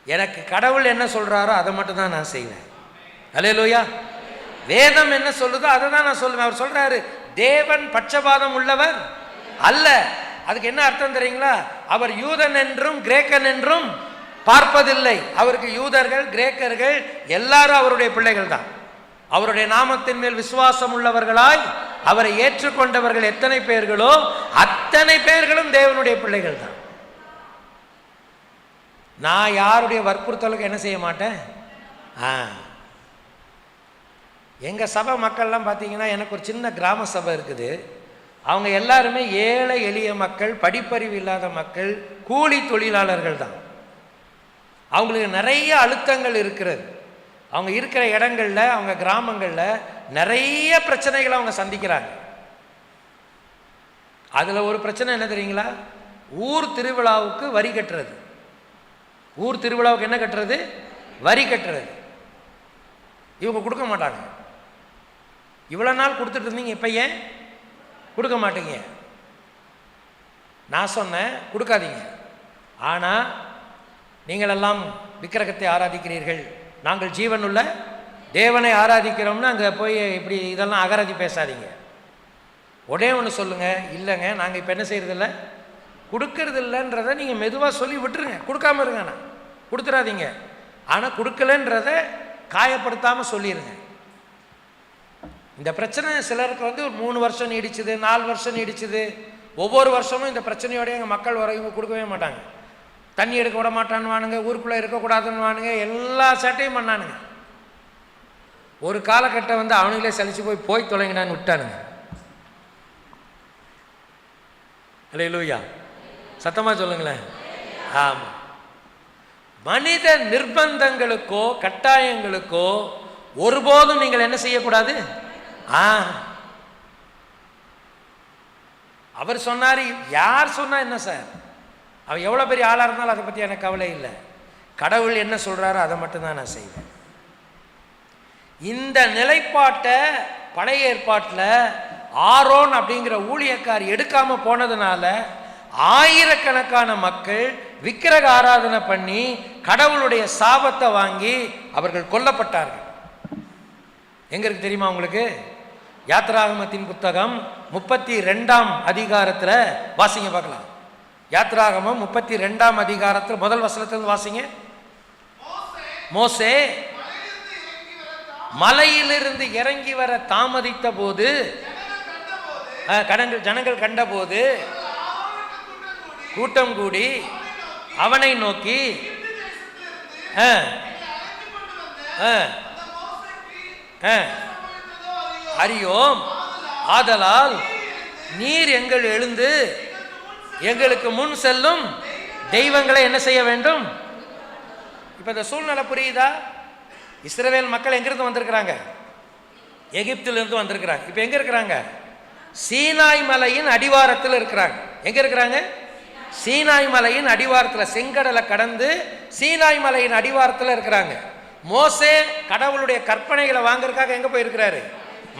எனக்கு கடவுள் என்ன சொல்கிறாரோ அதை மட்டும் தான் நான் செய்வேன். அல்லேலூயா, வேதம் என்ன சொல்லுதோ அதை தான் நான் சொல்லுவேன். அவர் சொல்கிறாரு, தேவன் பட்சபாதம் உள்ளவர் அல்ல. அதுக்கு என்ன அர்த்தம் தெரியுங்களா? அவர் யூதன் என்றும் கிரேக்கன் என்றும் பார்ப்பதில்லை. அவருக்கு யூதர்கள் கிரேக்கர்கள் எல்லாரும் அவருடைய பிள்ளைகள் தான். அவருடைய நாமத்தின் மேல் விசுவாசம் உள்ளவர்களாய் அவரை ஏற்றுக்கொண்டவர்கள் எத்தனை பேர்களோ அத்தனை பேர்களும் தேவனுடைய பிள்ளைகள் தான். நான் யாருடைய வற்புறுத்தலுக்கு என்ன செய்ய மாட்டேன். எங்கள் சபை மக்கள்லாம் பார்த்தீங்கன்னா, எனக்கு ஒரு சின்ன கிராம சபை இருக்குது. அவங்க எல்லாருமே ஏழை எளிய மக்கள், படிப்பறிவு இல்லாத மக்கள், கூலி தொழிலாளர்கள் தான். அவங்களுக்கு நிறைய அழுத்தங்கள் இருக்கிறது. அவங்க இருக்கிற இடங்களில், அவங்க கிராமங்களில் நிறைய பிரச்சனைகளை அவங்க சந்திக்கிறாங்க. அதில் ஒரு பிரச்சனை என்ன தெரியுங்களா? ஊர் திருவிழாவுக்கு வரி கட்டுறது. ஊர் திருவிழாவுக்கு என்ன கட்டுறது? வரி கட்டுறது. இவங்க கொடுக்க மாட்டாங்க. இவ்வளோ நாள் கொடுத்துட்டு இருந்தீங்க, இப்போ ஏன் கொடுக்க மாட்டீங்க? நான் சொன்னேன் கொடுக்காதீங்க. ஆனால் நீங்களெல்லாம் விக்கிரகத்தை ஆராதிக்கிறீர்கள், நாங்கள் ஜீவனுள்ள தேவனை ஆராதிக்கிறோம்னு அங்கே போய் இப்படி இதெல்லாம் அகராதி பேசாதீங்க. உடனே ஒன்று சொல்லுங்கள், இல்லைங்க நாங்கள் இப்போ என்ன செய்கிறதில்ல, கொடுக்கறது இல்லைன்றதை நீங்கள் மெதுவாக சொல்லி விட்டுருங்க, கொடுக்காம இருங்க. நான் கொடுத்துடாதீங்க, ஆனால் கொடுக்கலன்றதை காயப்படுத்தாமல் சொல்லிடுங்க. இந்த பிரச்சனை சிலருக்கு ஒரு 3 வருஷம் நீடிச்சுது, 4 வருஷம் நீடிச்சுது. ஒவ்வொரு வருஷமும் இந்த பிரச்சனையோடய எங்கள் மக்கள் இவங்க கொடுக்கவே மாட்டாங்க. தண்ணி எடுக்க விட மாட்டான்னு வானுங்க, ஊருக்குள்ளே இருக்கக்கூடாதுன்னு வானுங்க, எல்லா சேட்டையும் பண்ணானுங்க. ஒரு காலகட்டம் அவனுங்களே சலிச்சு போய் தொலைங்கடான்னு விட்டானுங்க. அல்லேலூயா, சத்தமாக சொல்லுங்களேன். ஆமாம், மனித நிர்பந்தங்களுக்கோ கட்டாயங்களுக்கோ ஒருபோதும் நீங்கள் என்ன செய்யக்கூடாது. அவர் சொன்னார், யார் சொன்னா என்ன சார், அவர் எவ்வளோ பெரிய ஆளாக இருந்தாலும் அதை பற்றி எனக்கு கவலை இல்லை. கடவுள் என்ன சொல்கிறாரோ அதை மட்டும்தான் நான் செய்வேன். இந்த நிலைப்பாட்டை பழைய ஏற்பாட்டில் ஆரோன் அப்படிங்கிற ஊழியக்கார் எடுக்காமல் போனதுனால ஆயிரக்கணக்கான மக்கள் விக்கிரக ஆராதனை பண்ணி கடவுளுடைய சாபத்தை வாங்கி அவர்கள் கொல்லப்பட்டார்கள். எங்க இருக்கு தெரியுமா உங்களுக்கு? யாத்ராகமத்தின் புத்தகம் 32ஆம் அதிகாரத்தில் வாசிங்க பார்க்கலாம். யாத்ராகமம் 32ஆம் அதிகாரத்தில் முதல் வசனத்திலிருந்து வாசிங்க. மோசே மலையிலிருந்து இறங்கி வர தாமதித்த போது ஜனங்கள் கண்டபோது கூட்டம் கூடி அவனை நோக்கி அறியோம், ஆதலால் நீர் எங்கள் எழுந்து எங்களுக்கு முன் செல்லும் தெய்வங்களை என்ன செய்ய வேண்டும். இப்ப இந்த சூழ்நிலை புரியுதா? இஸ்ரவேல் மக்கள் எங்கிருந்து வந்திருக்கிறாங்க? எகிப்திலிருந்து வந்திருக்கிறாங்க. இப்ப எங்க இருக்கிறாங்க? சீனாய் மலையின் அடிவாரத்தில் இருக்கிறாங்க. எங்க இருக்கிறாங்க? சீனாய் மலையின் அடிவாரத்தில், செங்கடலை கடந்து சீனாய் மலையின் அடிவாரத்தில் இருக்கிறாங்க. மோசே கடவுளுடைய கற்பனைகளை வாங்கறதுக்காக எங்க போயிருக்கிறாரு?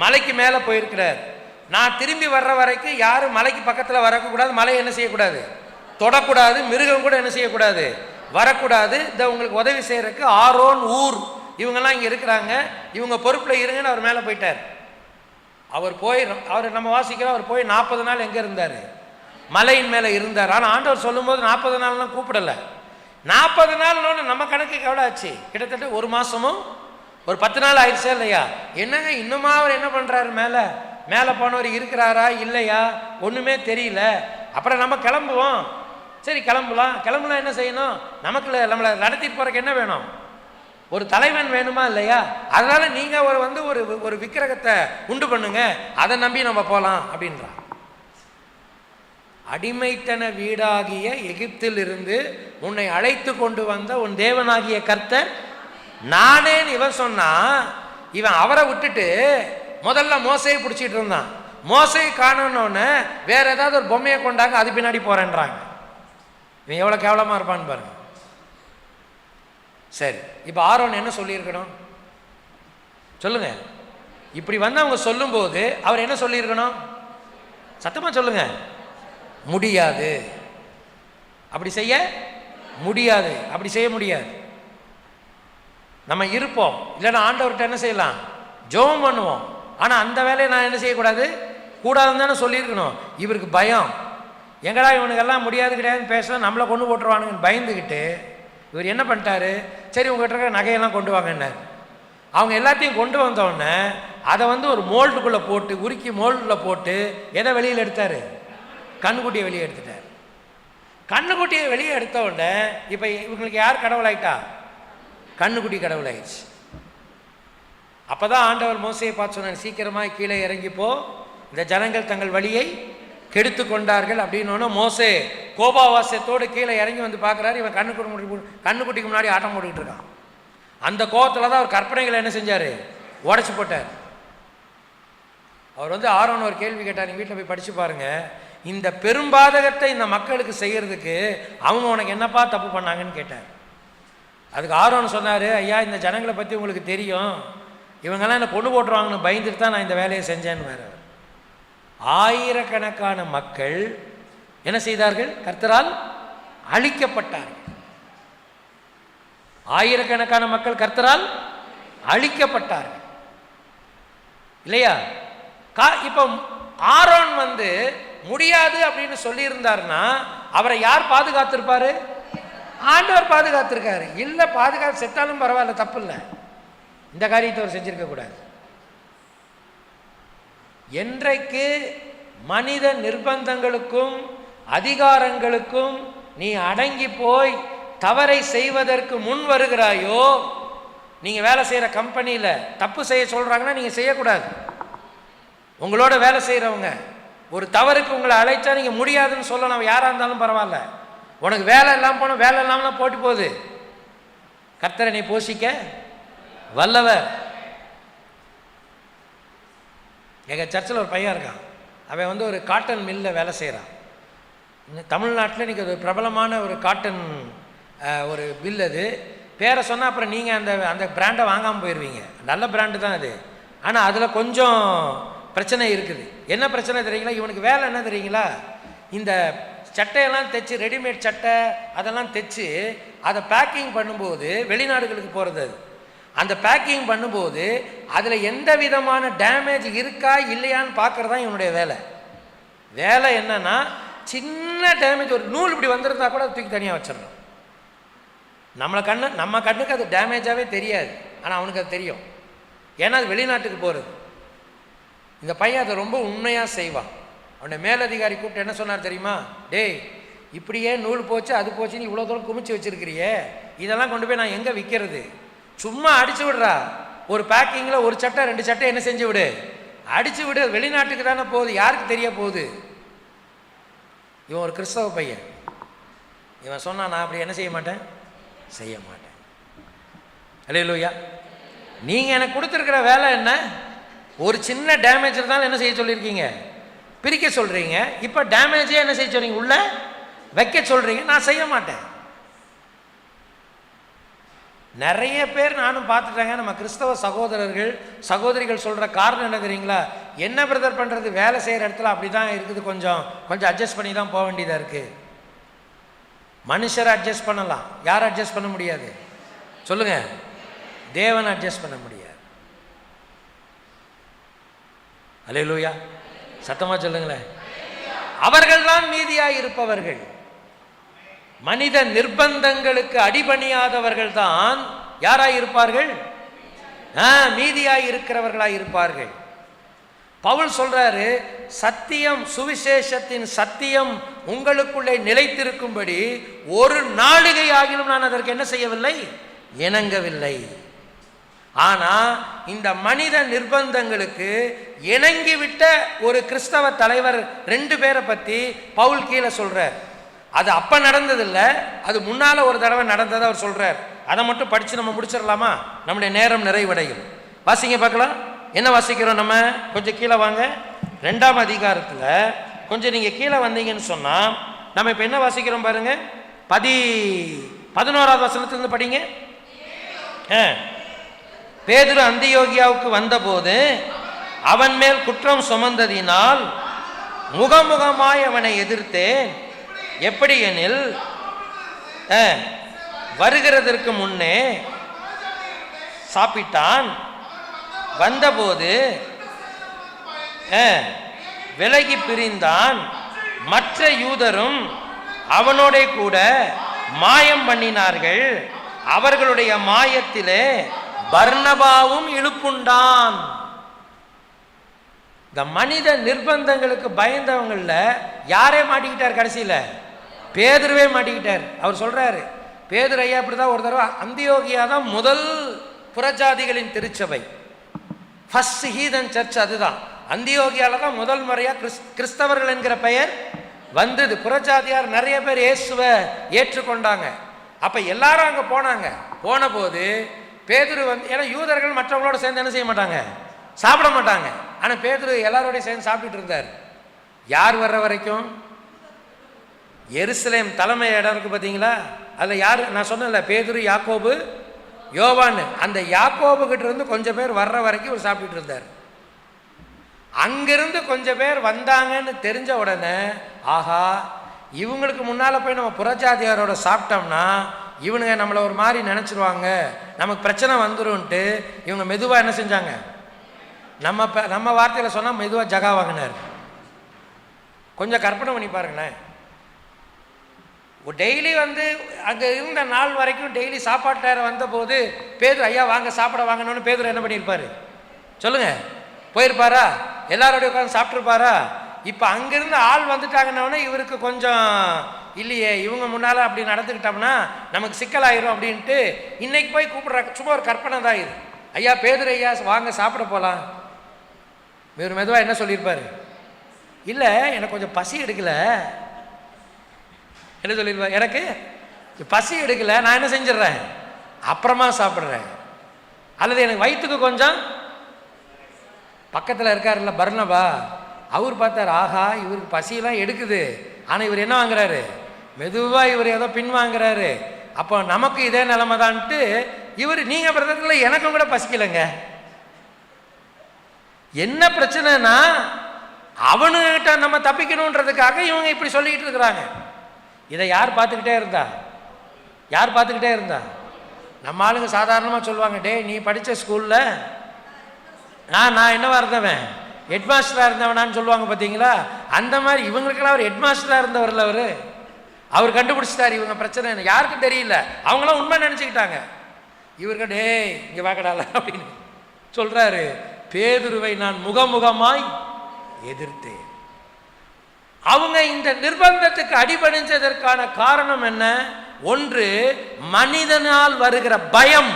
மலைக்கு மேலே போயிருக்கிறார். நான் திரும்பி வர்ற வரைக்கும் யாரும் மலைக்கு பக்கத்தில் வரக்கூடாது, மலையை என்ன செய்யக்கூடாது, தொடக்கூடாது, மிருகம் கூட என்ன செய்யக்கூடாது, வரக்கூடாது. இந்த உங்களுக்கு உதவி செய்யறதுக்கு ஆரோன், ஊர் இவங்கெல்லாம் இங்கே இருக்கிறாங்க, இவங்க பொறுப்பில் இருங்கன்னு அவர் மேலே போயிட்டார். அவர் நம்ம வாசிக்கிறோம், அவர் போய் 40 நாள் எங்கே இருந்தார்? மலையின் மேலே இருந்தார். ஆனால் ஆண்டவர் சொல்லும்போது 40 நாள்லாம் கூப்பிடலை. 40 நாள்னு நம்ம கணக்குக்கு எவ்வளோ ஆச்சு? கிட்டத்தட்ட 1 மாதமும் ஒரு 10 நாள் ஆயிடுச்சா இல்லையா? என்னங்க இன்னுமா அவர் என்ன பண்ணுறாரு? மேலே போனவர் இருக்கிறாரா இல்லையா ஒன்றுமே தெரியல. அப்புறம் நம்ம கிளம்புவோம். சரி கிளம்பலாம் என்ன செய்யணும்? நமக்கு நம்மளை நடத்திட்டு போகிறக்கு என்ன வேணும்? ஒரு தலைவன் வேணுமா இல்லையா? அதனால நீங்கள் ஒரு விக்கிரகத்தை உண்டு பண்ணுங்க, அதை நம்பி நம்ம போகலாம் அப்படின்றான். அடிமைத்தன வீடாகிய எகிப்தில் இருந்து உன்னை அழைத்து கொண்டு வந்த உன் தேவனாகிய கர்த்தர் நானேன்னு இவன் சொன்னா, இவன் அவரை விட்டுட்டு முதல்ல மோசையை பிடிச்சிட்டு இருந்தான். மோசையை காணணுன்னு வேற ஏதாவது ஒரு பொம்மையை கொண்டாங்க, அது பின்னாடி போறேன்றாங்க. இவன் எவ்வளோ கேவலமாக இருப்பான்னு பாருங்க. சரி, இப்போ ஆரோன் என்ன சொல்லியிருக்கணும் சொல்லுங்க? இப்படி வந்து அவங்க சொல்லும்போது அவர் என்ன சொல்லியிருக்கணும்? சத்தமாக சொல்லுங்க. முடியாது, அப்படி செய்ய முடியாது, அப்படி செய்ய முடியாது. நம்ம இருப்போம், இல்லைன்னா ஆண்டவர்கிட்ட என்ன செய்யலாம், ஜெபம் பண்ணுவோம். ஆனால் அந்த வேலையை நான் என்ன செய்யக்கூடாது, கூடாதுன்னு தானே சொல்லியிருக்கணும். இவருக்கு பயம், எங்கடா இவனுக்கெல்லாம் முடியாது கிடையாதுன்னு பேசலாம், நம்மளை கொண்டு போட்டுருவானுங்கன்னு பயந்துக்கிட்டு இவர் என்ன பண்ணிட்டாரு, சரி உங்கள்கிட்ட இருக்கிற நகையெல்லாம் கொண்டு வாங்கினார். அவங்க எல்லாத்தையும் கொண்டு வந்தோடனே அதை ஒரு மோல்டுக்குள்ளே போட்டு உருக்கி மோல்டில் போட்டு எதை வெளியில் எடுத்தார்? கண்ணுக்குட்டியை வெளியே எடுத்துட்டார். கண்ணுக்குட்டியை வெளியே எடுத்த உடனே இப்போ இவங்களுக்கு யார் கடவுளாயிட்டா? கண்ணுக்குட்டி கடவுளாயிடுச்சு. அப்போ தான் ஆண்டவர் மோசையை பார்த்து சொன்னார், சீக்கிரமாக கீழே இறங்கிப்போ, இந்த ஜனங்கள் தங்கள் வழியை கெடுத்து கொண்டார்கள் அப்படின்னோன்னா மோசே கோபாவாசத்தோடு கீழே இறங்கி வந்து பார்க்குறாரு. இவன் கண்ணுக்குட்டிக்கு முன்னாடி ஆட்டம் போட்டுக்கிட்டு இருக்கான். அந்த கோபத்தில் தான் அவர் கற்பனைகளை என்ன செஞ்சார்? உடச்சி போட்டார். அவர் ஆரோன் ஒரு கேள்வி கேட்டார், நீங்கள் வீட்டில் போய் படித்து பாருங்கள். இந்த பெரும்பாதகத்தை இந்த மக்களுக்கு செய்கிறதுக்கு அவங்க உனக்கு என்னப்பா தப்பு பண்ணாங்கன்னு கேட்டார். அதுக்கு ஆரோன் சொன்னார், ஐயா இந்த ஜனங்களை பற்றி உங்களுக்கு தெரியும், இவங்கெல்லாம் என்னை கொண்டு போட்டுருவாங்கன்னு பயந்துட்டு தான் நான் இந்த வேலையை செஞ்சேன்னு வேறு. ஆயிரக்கணக்கான மக்கள் என்ன செய்தார்கள்? கர்த்தரால் அழிக்கப்பட்டார்கள். ஆயிரக்கணக்கான மக்கள் கர்த்தரால் அழிக்கப்பட்டார்கள் இல்லையா? இப்போ ஆரோன் முடியாது அப்படின்னு சொல்லியிருந்தாருன்னா அவரை யார் பாதுகாத்திருப்பாரு? ஆண்டவர் பாதுகாத்திருக்காரு. இல்லை பாதுகாத்து செத்தாலும் பரவாயில்ல, தப்பு இல்லை, இந்த காரியத்தை அவர் செஞ்சிருக்க கூடாது. என்றைக்கு மனித நிர்பந்தங்களுக்கும் அதிகாரங்களுக்கும் நீ அடங்கி போய் தவறை செய்வதற்கு முன் வருகிறாயோ, நீங்கள் வேலை செய்கிற கம்பெனியில் தப்பு செய்ய சொல்கிறாங்கன்னா நீங்கள் செய்யக்கூடாது. உங்களோட வேலை செய்கிறவங்க ஒரு தவறுக்கு உங்களை அழைச்சா நீங்கள் முடியாதுன்னு சொல்லணும். யாராக இருந்தாலும் பரவாயில்ல. உனக்கு வேலை இல்லாமல் போனால் வேலை இல்லாமலாம் போட்டு போகுது. கர்த்தரை நீ போஷிக்க வல்லவர். எங்கள் சர்ச்சில் ஒரு பையன் இருக்கான். அவன் ஒரு காட்டன் மில்லில் வேலை செய்கிறான். தமிழ்நாட்டில் இன்றைக்கி ஒரு பிரபலமான ஒரு காட்டன் ஒரு பில். அது பேரை சொன்னால் அப்புறம் நீங்கள் அந்த பிராண்டை வாங்காமல் போயிடுவீங்க. நல்ல பிராண்டு தான் அது. ஆனால் அதில் கொஞ்சம் பிரச்சனை இருக்குது. என்ன பிரச்சனை தெரியுங்களா? இவனுக்கு வேலை என்ன தெரியுங்களா? இந்த சட்டையெல்லாம் தைச்சி, ரெடிமேட் சட்டை அதெல்லாம் தைச்சி அதை பேக்கிங் பண்ணும்போது வெளிநாடுகளுக்கு போகிறது. அது அந்த பேக்கிங் பண்ணும்போது அதில் எந்த விதமான டேமேஜ் இருக்கா இல்லையான்னு பார்க்குறது தான் இவனுடைய வேலை. வேலை என்னன்னா, சின்ன டேமேஜ், ஒரு நூல் இப்படி வந்திருந்தா கூட தூக்கி தனியாக வச்சிடணும். நம்ம கண்ணுக்கு அது டேமேஜாகவே தெரியாது, ஆனால் அவனுக்கு அது தெரியும். ஏன்னா அது வெளிநாட்டுக்கு போகிறது. இந்த பையன் அதை ரொம்ப உண்மையாக செய்வான். அவனை மேலதிகாரி கூப்பிட்டு என்ன சொன்னார் தெரியுமா? டேய், இப்படியே நூல் போச்சு அது போச்சு, நீ இவ்வளோ தூரம் குமிச்சு வச்சுருக்கிறியே, இதெல்லாம் கொண்டு போய் நான் எங்கே விற்கிறது? சும்மா அடிச்சு விடுறா. ஒரு பேக்கிங்கில் ஒரு சட்டை 2 சட்டை என்ன செஞ்சு விடு, அடிச்சு விடு. வெளிநாட்டுக்கு தானே போகுது, யாருக்கு தெரிய போகுது? இவன் ஒரு கிறிஸ்தவ பையன். இவன் சொன்னான், நான் அப்படி என்ன செய்ய மாட்டேன், செய்ய மாட்டேன். அல்லேலூயா. நீங்கள் எனக்கு கொடுத்துருக்கிற வேலை என்ன? ஒரு சின்ன டேமேஜ் இருந்தாலும் என்ன செய்ய சொல்லியிருக்கீங்க? பிரிக்க சொல்கிறீங்க. இப்போ டேமேஜே என்ன செய்ய சொல்கிறீங்க? உள்ள வைக்க சொல்கிறீங்க. நான் செய்ய மாட்டேன். நிறைய பேர் நானும் பார்த்துட்டாங்க. நம்ம கிறிஸ்தவ சகோதரர்கள் சகோதரிகள் சொல்கிற காரணம் என்ன தெரியுங்களா? என்ன பிரதர் பண்ணுறது, வேலை செய்கிற இடத்துல அப்படி தான் இருக்குது, கொஞ்சம் அட்ஜஸ்ட் பண்ணி தான் போக வேண்டியதாக இருக்குது. மனுஷரை அட்ஜஸ்ட் பண்ணலாம், யார் அட்ஜஸ்ட் பண்ண முடியாது சொல்லுங்கள்? தேவனை அட்ஜஸ்ட் பண்ண முடியாது. அல்லேலூயா. சத்தமாக சொல்லுங்களேன். அவர்கள்தான் மீதியாய் இருப்பவர்கள். மனித நிர்பந்தங்களுக்கு அடிபணியாதவர்கள் தான் யாராய் இருப்பார்கள்? மீதியாய் இருக்கிறவர்களாய் இருப்பார்கள். பவுல் சொல்றாரு, சத்தியம், சுவிசேஷத்தின் சத்தியம் உங்களுக்குள்ளே நிலைத்திருக்கும்படி ஒரு நாளிகை ஆகிலும் நான் அதற்கு என்ன செய்யவில்லை, இணங்கவில்லை. ஆனா இந்த மனித நிர்பந்தங்களுக்கு இணங்கிவிட்ட ஒரு கிறிஸ்தவ தலைவர் 2 பேரை பத்தி பவுல் கீழே சொல்றார். அது அப்ப நடந்ததில்லை, அது முன்னால ஒரு தடவை நடந்ததை அவர் சொல்றார். அதை மட்டும் படிச்சு நம்ம முடிச்சிடலாமா? நம்முடைய நேரம் நிறைவடையும். வாசிங்க பார்க்கலாம். என்ன வாசிக்கிறோம் நம்ம? கொஞ்சம் கீழே வாங்க. 2ஆம் அதிகாரத்தில் கொஞ்சம் நீங்க கீழே வந்தீங்கன்னு சொன்னா நம்ம இப்ப என்ன வாசிக்கிறோம் பாருங்க. 11ஆவது வசனத்திலிருந்து படிங்க. பேதுரு அந்தியோகியாவுக்கு வந்தபோது அவன் மேல் குற்றம் சுமந்ததினால் முகமுகமாய் அவனை எதிர்த்தேன். எப்படி எனில், வருகிறதற்கு முன்னே சாப்பிட்டான், வந்தபோது விலகி பிரிந்தான். மற்ற யூதரும் அவனோட கூட மாயம் பண்ணினார்கள். அவர்களுடைய மாயத்திலே பர்னபாவும் இழுப்புண்டான். இந்த மனித நிர்பந்தங்களுக்கு பயந்தவங்கள யாரே மாட்டிக்கிட்டார்? கடைசியில் பேதுருவே மாட்டிக்கிட்டார். அவர் சொல்றாரு, பேதுரு ஐயா இப்படிதான் ஒரு தடவை அந்தியோகியா தான் முதல் புறஜாதிகளின் திருச்சபை, ஃபர்ஸ்ட் ஹீதன் சர்ச். அதுதான் அந்தியோகியால தான் முதல் முறையா கிறிஸ்தவர்கள் என்கிற பெயர் வந்தது. புறஜாதியார் நிறைய பேர் இயேசுவை ஏற்றுக்கொண்டாங்க. அப்ப எல்லாரும் அங்க போனாங்க. போன போது பேதுரு ஏன்னா யூதர்கள் மற்றவங்களோட சேர்ந்து என்ன செய்ய மாட்டாங்க, சாப்பிட மாட்டாங்க. ஆனா பேதுரு எல்லாரோடையும் சேர்ந்து சாப்பிட்டுட்டு இருந்தார். யார் வர்ற வரைக்கும்? எருசலேம் தலைமை இடம் இருக்கு பார்த்தீங்களா, அதில் யார் நான் சொன்னேன்ல, பேதுரு, யாக்கோபு, யோவான். அந்த யாக்கோபு கிட்ட இருந்து கொஞ்சம் பேர் வர்ற வரைக்கும் அவர் சாப்பிட்டுட்டு இருந்தார். அங்கிருந்து கொஞ்சம் பேர் வந்தாங்கன்னு தெரிஞ்ச உடனே, ஆஹா, இவங்களுக்கு முன்னால் போய் நம்ம புறஜாதியாரோட சாப்பிட்டோம்னா இவனுங்க நம்மளை ஒரு மாதிரி நினச்சிருவாங்க, நமக்கு பிரச்சனை வந்துரும்ன்ட்டு இவங்க மெதுவாக என்ன செஞ்சாங்க, நம்ம வார்த்தையில் சொன்னால் மெதுவாக ஜகா வாங்கினார். கொஞ்சம் கற்பனை பண்ணி பாருங்களேன். டெய்லி அங்கே இருந்த நாள் வரைக்கும் டெய்லி சாப்பாட்டு நேரம் வந்தபோது பேதுரு ஐயா வாங்க சாப்பிட வாங்கணும்னு பேதுரு என்ன பண்ணியிருப்பாரு சொல்லுங்க? போயிருப்பாரா? எல்லாரோடய உட்காந்து சாப்பிட்ருப்பாரா? இப்போ அங்கிருந்து ஆள் வந்துட்டாங்கன்னொடனே இவருக்கு கொஞ்சம் இல்லையே, இவங்க முன்னால் அப்படி நடந்துக்கிட்டோம்னா நமக்கு சிக்கலாயிரும் அப்படின்ட்டு இன்னைக்கு போய் கூப்பிட்ற சும்மா ஒரு கற்பனை தான் இது. ஐயா பேதுரு ஐயா வாங்க சாப்பிட போகலாம். இவர் மெதுவாக என்ன சொல்லியிருப்பாரு? இல்லை எனக்கு கொஞ்சம் பசி எடுக்கல, என்ன சொல்லிடுவா, எனக்கு பசி எடுக்கல, நான் என்ன செஞ்சிடறேன், அப்புறமா சாப்பிட்றேன். அல்லது எனக்கு வயிற்றுக்கு கொஞ்சம், பக்கத்தில் இருக்காருல்ல பர்னபா, அவர் பார்த்தார், ஆஹா இவருக்கு பசியெல்லாம் எடுக்குது, ஆனால் இவர் என்ன வாங்குறாரு, மெதுவாக இவர் ஏதோ பின் வாங்குறாரு, அப்போ நமக்கு இதே நிலைமை தான்ட்டு இவர், நீங்கள் பிரதத்தில் எனக்கும் கூட பசிக்கலைங்க. என்ன பிரச்சனைனா அவனுகிட்ட நம்ம தப்பிக்கணுன்றதுக்காக இவங்க இப்படி சொல்லிக்கிட்டு இருக்கிறாங்க. இதை யார் பார்த்துக்கிட்டே இருந்தா, யார் பார்த்துக்கிட்டே இருந்தா? நம்ம ஆளுங்க சாதாரணமாக சொல்லுவாங்க, டே நீ படித்த ஸ்கூலில் நான் என்னவா இருந்தவன், ஹெட்மாஸ்டராக இருந்தவனான்னு சொல்லுவாங்க பார்த்தீங்களா, அந்த மாதிரி இவங்களுக்கெல்லாம் அவர் ஹெட்மாஸ்டராக இருந்தவரில் அவர் கண்டுபிடிச்சிட்டார் இவங்க பிரச்சனை யாருக்கும் தெரியல, அவங்களாம் உண்மை நினச்சிக்கிட்டாங்க. இவருக்கு டே இங்கே வாக்கடால அப்படின்னு சொல்கிறாரு, பேதுருவை நான் முகமுகமாய் எதிர்த்தேன். அவங்க இந்த நிர்பந்தத்துக்கு அடிபணிஞ்சதற்கான காரணம் என்ன? ஒன்று மனிதனால் வருகிற பயம்.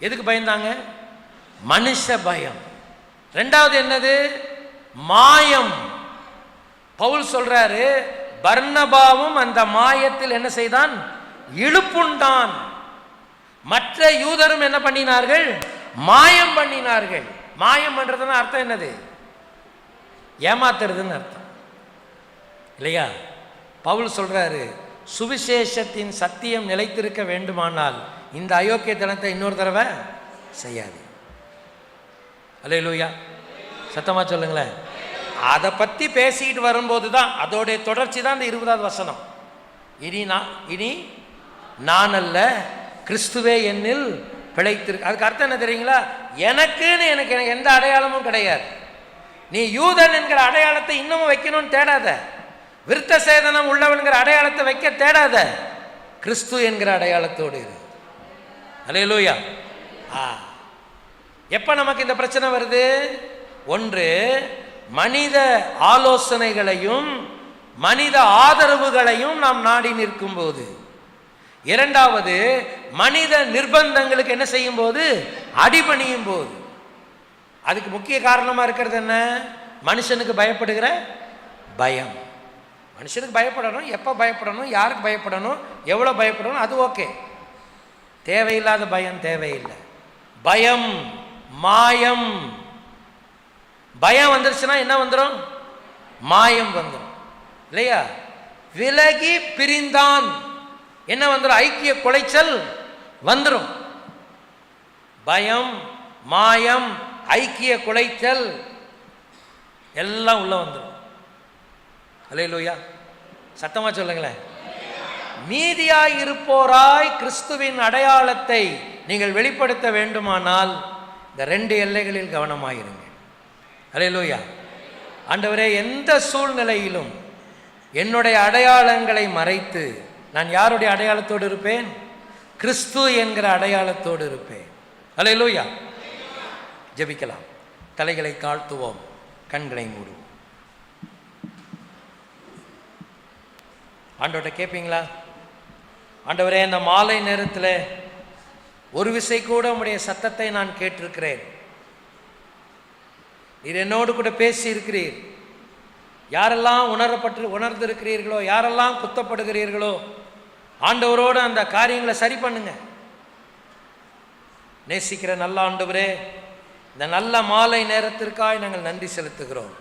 எதுக்கு பயந்தாங்க? மனுஷ பயம். ரெண்டாவது என்னது? மாயம். பவுல் சொல்றாரு, பர்னபாவும் அந்த மாயத்தில் என்ன செய்தான்? இழுப்புண்டான். மற்ற யூதரும் என்ன பண்ணினார்கள்? மாயம் பண்ணினார்கள். மாயம் பண்றதுன்னா அர்த்தம் என்னது? ஏமாத்துறதுன்னு அர்த்தம் இல்லையா? பவுல் சொல்றாரு, சுவிசேஷத்தின் சத்தியம் நிலைத்திருக்க வேண்டுமானால் இந்த அயோக்கியத்தனத்தை இன்னொரு தடவை செய்யாது. அல்லேலூயா, சத்தமா சொல்லுங்களேன். அதை பற்றி பேசிக்கிட்டு வரும்போது தான் அதோடைய தொடர்ச்சி தான் இந்த 20வது வசனம். இனி நான் அல்ல, கிறிஸ்துவே என்னில் பிழைத்திருக்கு. அதுக்கு அர்த்தம் என்ன தெரியுங்களா? எனக்கு எந்த அடையாளமும் கிடையாது. நீ யூதன் என்கிற அடையாளத்தை இன்னமும் வைக்கணும்னு தேடாத, விருத்த சேதனம் உள்ளவன்கிற அடையாளத்தை வைக்க தேடாத, கிறிஸ்து என்கிற அடையாளத்தோடு இரு. அல்லேலூயா. எப்ப நமக்கு இந்த பிரச்சனை வருது? ஒன்று மனித ஆலோசனைகளையும் மனித ஆதரவுகளையும் நாம் நாடி நிற்கும் போது, இரண்டாவது மனித நிர்பந்தங்களுக்கு என்ன செய்யும் போது? அடிபணியும் போது. அதுக்கு முக்கிய காரணமா இருக்கிறது என்ன? மனுஷனுக்கு பயப்படுகிற பயம். மனுஷனுக்கு பயப்படணும். எப்போ பயப்படணும், யாருக்கு பயப்படணும், எவ்வளோ பயப்படணும், அது ஓகே. தேவையில்லாத பயம் தேவையில்லை. பயம் மாயம். பயம் வந்துருச்சுன்னா என்ன வந்துடும்? மாயம் வந்துடும் இல்லையா? விலகி பிரிந்தான், என்ன வந்துடும்? ஐக்கிய குலைச்சல் வந்துடும். பயம், மாயம், ஐக்கிய குலைச்சல் எல்லாம் உள்ள வந்துடும். அல்லேலூயா, சத்தமா சொல்லுங்களேன். மீதியாய் இருப்போராய் கிறிஸ்துவின் அடையாளத்தை நீங்கள் வெளிப்படுத்த வேண்டுமானால் இந்த 2 எல்லைகளில் கவனமாயிருங்க. அல்லேலூயா. ஆண்டவரே, எந்த சூழ்நிலையிலும் என்னுடைய அடையாளங்களை மறைத்து நான் யாருடைய அடையாளத்தோடு இருப்பேன்? கிறிஸ்து என்கிற அடையாளத்தோடு இருப்பேன். அல்லேலூயா. ஜெபிக்கலாம். தலைகளை தாழ்த்துவோம், கண்களை மூடுவோம். ஆண்டவர்கிட்ட கேட்பீங்களா? ஆண்டவரே, இந்த மாலை நேரத்தில் ஒரு விசை கூட உம்முடைய சத்தத்தை நான் கேட்டிருக்கிறேன். நீர் என்னோடு கூட பேசி இருக்கிறீர். யாரெல்லாம் உணர்ந்திருக்கிறீர்களோ, யாரெல்லாம் குத்தப்படுகிறீர்களோ, ஆண்டவரோடு அந்த காரியங்களை சரி பண்ணுங்க. நேசிக்கிற நல்ல ஆண்டவரே, இந்த நல்ல மாலை நேரத்திற்காக நாங்கள் நன்றி செலுத்துகிறோம்.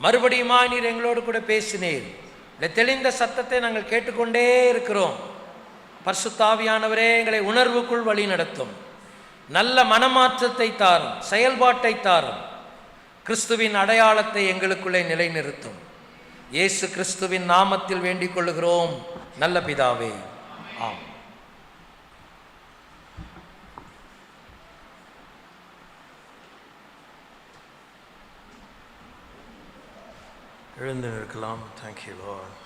மறுபடியுமா நீர் எங்களோடு கூட பேசினீர். இந்த தெளிந்த சத்தத்தை நாங்கள் கேட்டுக்கொண்டே இருக்கிறோம். பரிசுத்த ஆவியானவரே, எங்களை உணர்வுக்குள் வழி நடத்தும். நல்ல மனமாற்றத்தை தாரும், செயல்பாட்டை தாரும். கிறிஸ்துவின் அடையாளத்தை எங்களுக்குள்ளே நிலைநிறுத்தும். இயேசு கிறிஸ்துவின் நாமத்தில் வேண்டிக் கொள்ளுகிறோம் நல்ல பிதாவே, ஆம். எழுந்து நிற்கலாம். Thank you Lord.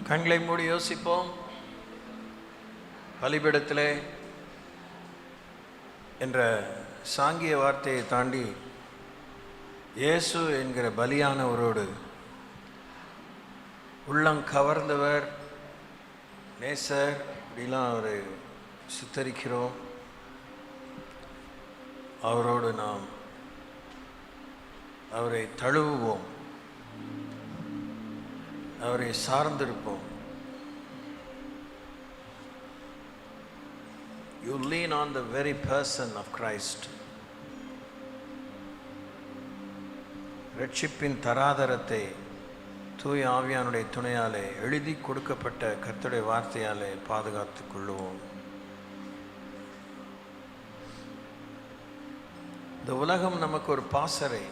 கண்களை மூடி யோசிப்போம். பலிபீடத்திலே என்ற சாங்கிய வார்த்தையை தாண்டி இயேசு என்கிற பலியானவரோடு உள்ளம் கவர்ந்தவர், நேசர், இப்படிலாம் அவரை சித்தரிக்கிறோம். அவரோடு நாம் அவரை தழுவுவோம், அவரை சார்ந்திருப்போம். You lean on the very person of Christ. ரட்சிப்பின் தராதரத்தை தூய ஆவியானுடைய துணையாலே எழுதி கொடுக்கப்பட்ட கர்த்தருடைய வார்த்தையாலே பாதுகாத்துக் கொள்ளுவோம். இந்த உலகம் நமக்கு ஒரு பாசறை.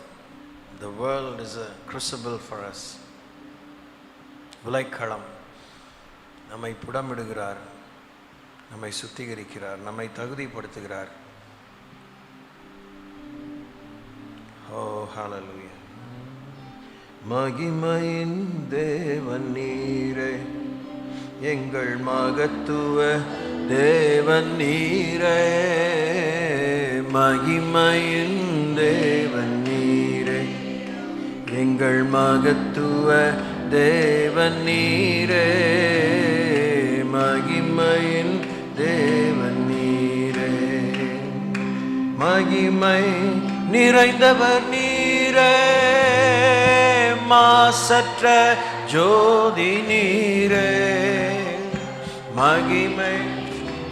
The world is a crucible for us. உலைக்களம். நம்மை புடமிடுகிறார், நம்மை சுத்திகரிக்கிறார், நம்மை தகுதிப்படுத்துகிறார். ஓ ஹல்லேலூயா. மகிமையின் தேவன் நீரே, எங்கள் மகத்துவ தேவன் நீரே. மகிமையின் தேவன் நீரே, எங்கள் மகத்துவ தேவன் நீரே. மகிமையின் தேவன் நீரே. மகிமை நிறைந்தவர் நீரே, மாசற்ற ஜோதி நீரே. மகிமை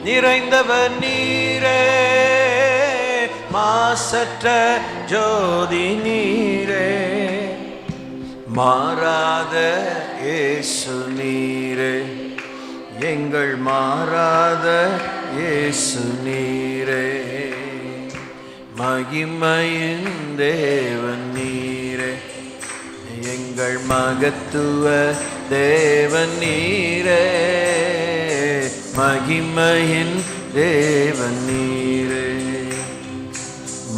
நிறைந்தவர் நீரே, மாசற்ற ஜோதி நீரே. மாறாத இயேசு நீரே, எங்கள் மாறாத இயேசு நீரே. மகிமையின் தேவன் நீரே, எங்கள் மகத்துவ தேவன் நீரே. மகிமையின் தேவன் நீரே.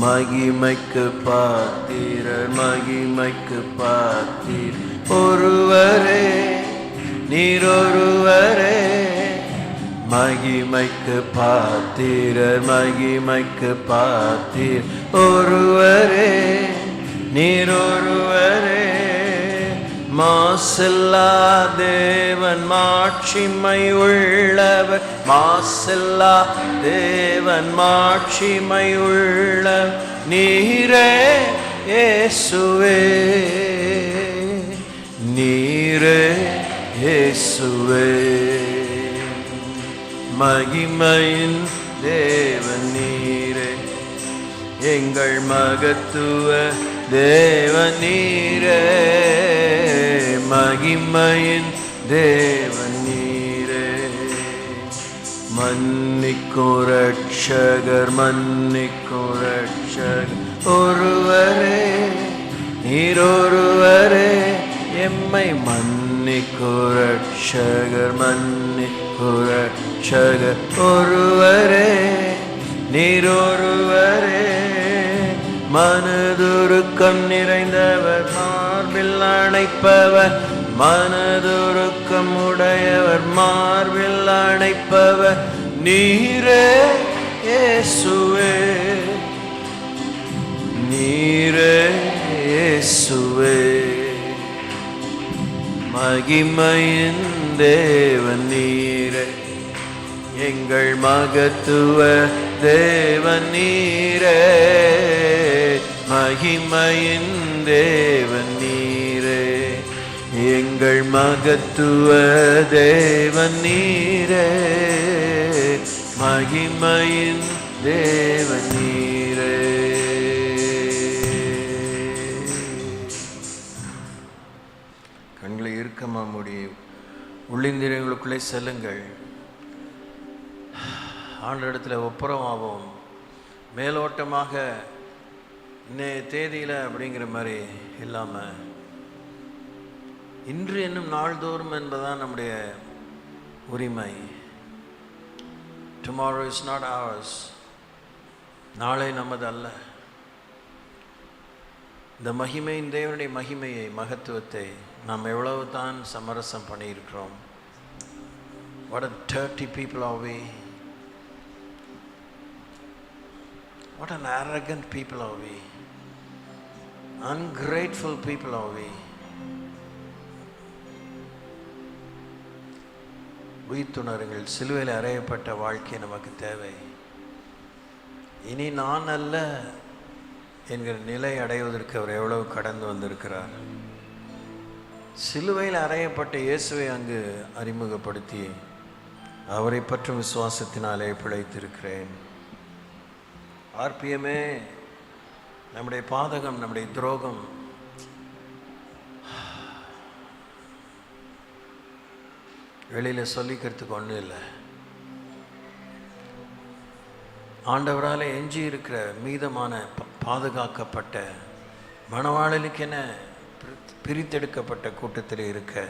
மகிமைக்கு பாத்திரர், மகிமைக்கு பாத்திர் ஒருவரே, நீரொருவரே. மகிமைக்கு பாத்திரர், மகிமைக்கு பாத்திர் ஒருவரே, நீரொருவரே. மாசில்லா தேவன் மாட்சிமை உள்ளவர், மாசில்லா தேவன் மாட்சிமை உள்ளவர் நீரே இயேசுவே. நீரே இயேசுவே. மகிமையின் தேவன் நீரே, எங்கள் மகத்துவ தேவன் நீரே. மகிமையின் தேவன் நீரே. மன்னிக்கும் ரட்சகர், மன்னிக்கும் ரட்சகர் ஒருவரே, நீரொருவரே. எம்மை மன்னிக்கும் ரட்சகர், மன்னிக்கும் ரட்சகர் ஒருவரே, நீரொருவரே. மனதுருக்கம் நிறைந்தவர், மார்பில் அணைப்பவர், மனதுருக்கம் உடையவர், மார்பில் அணைப்பவர் நீரே இயேசுவே. நீரே இயேசுவே. மகிமையின் தேவன் நீரே, எங்கள் மகத்துவ தேவன் நீரே. மகிமையின் தேவன் நீரே, எங்கள் மகத்துவ தேவன் நீரே. மகிமையின் தேவன் நீரே. கண்களை இறுக்கமா மூடி உள்ளிந்திரியங்களுக்குள்ளே செல்லுங்கள். ஆண்டவரிடத்தில் ஒப்புரமாவோம். மேலோட்டமாக இன்னைய தேதியில் அப்படிங்கிற மாதிரி இல்லாமல், இன்று என்னும் நாள்தோறும் என்பதுதான் நம்முடைய உரிமை. Tomorrow is not ours. நாளை நமது அல்ல. இந்த மகிமையின் தேவனுடைய மகிமையை, மகத்துவத்தை நாம் எவ்வளவு தான் சமரசம் பண்ணியிருக்கிறோம். What a dirty people are we. What an arrogant people are we. Ungrateful people are we. உயிர்த்துணருங்கள். சிலுவையில் அறையப்பட்ட வாழ்க்கை நமக்கு தேவை. இனி நான் அல்ல என்கிற நிலை அடைவதற்கு அவர் எவ்வளவு கடந்து வந்திருக்கிறார். சிலுவையில் அறையப்பட்ட இயேசுவை அங்கு அறிமுகப்படுத்தி அவரை பற்றும் விசுவாசத்தினாலே பிழைத்திருக்கிறேன். ஆர்பிஎம்மே, நம்முடைய பாதகம், நம்முடைய துரோகம் வெளியில் சொல்லிக்கிறதுக்கு ஒன்றும் இல்லை. ஆண்டவரால் எஞ்சி இருக்கிற மீதமான பாதுகாக்கப்பட்ட மணவாளனுக்கென பிரித்தெடுக்கப்பட்ட கூட்டத்தில் இருக்க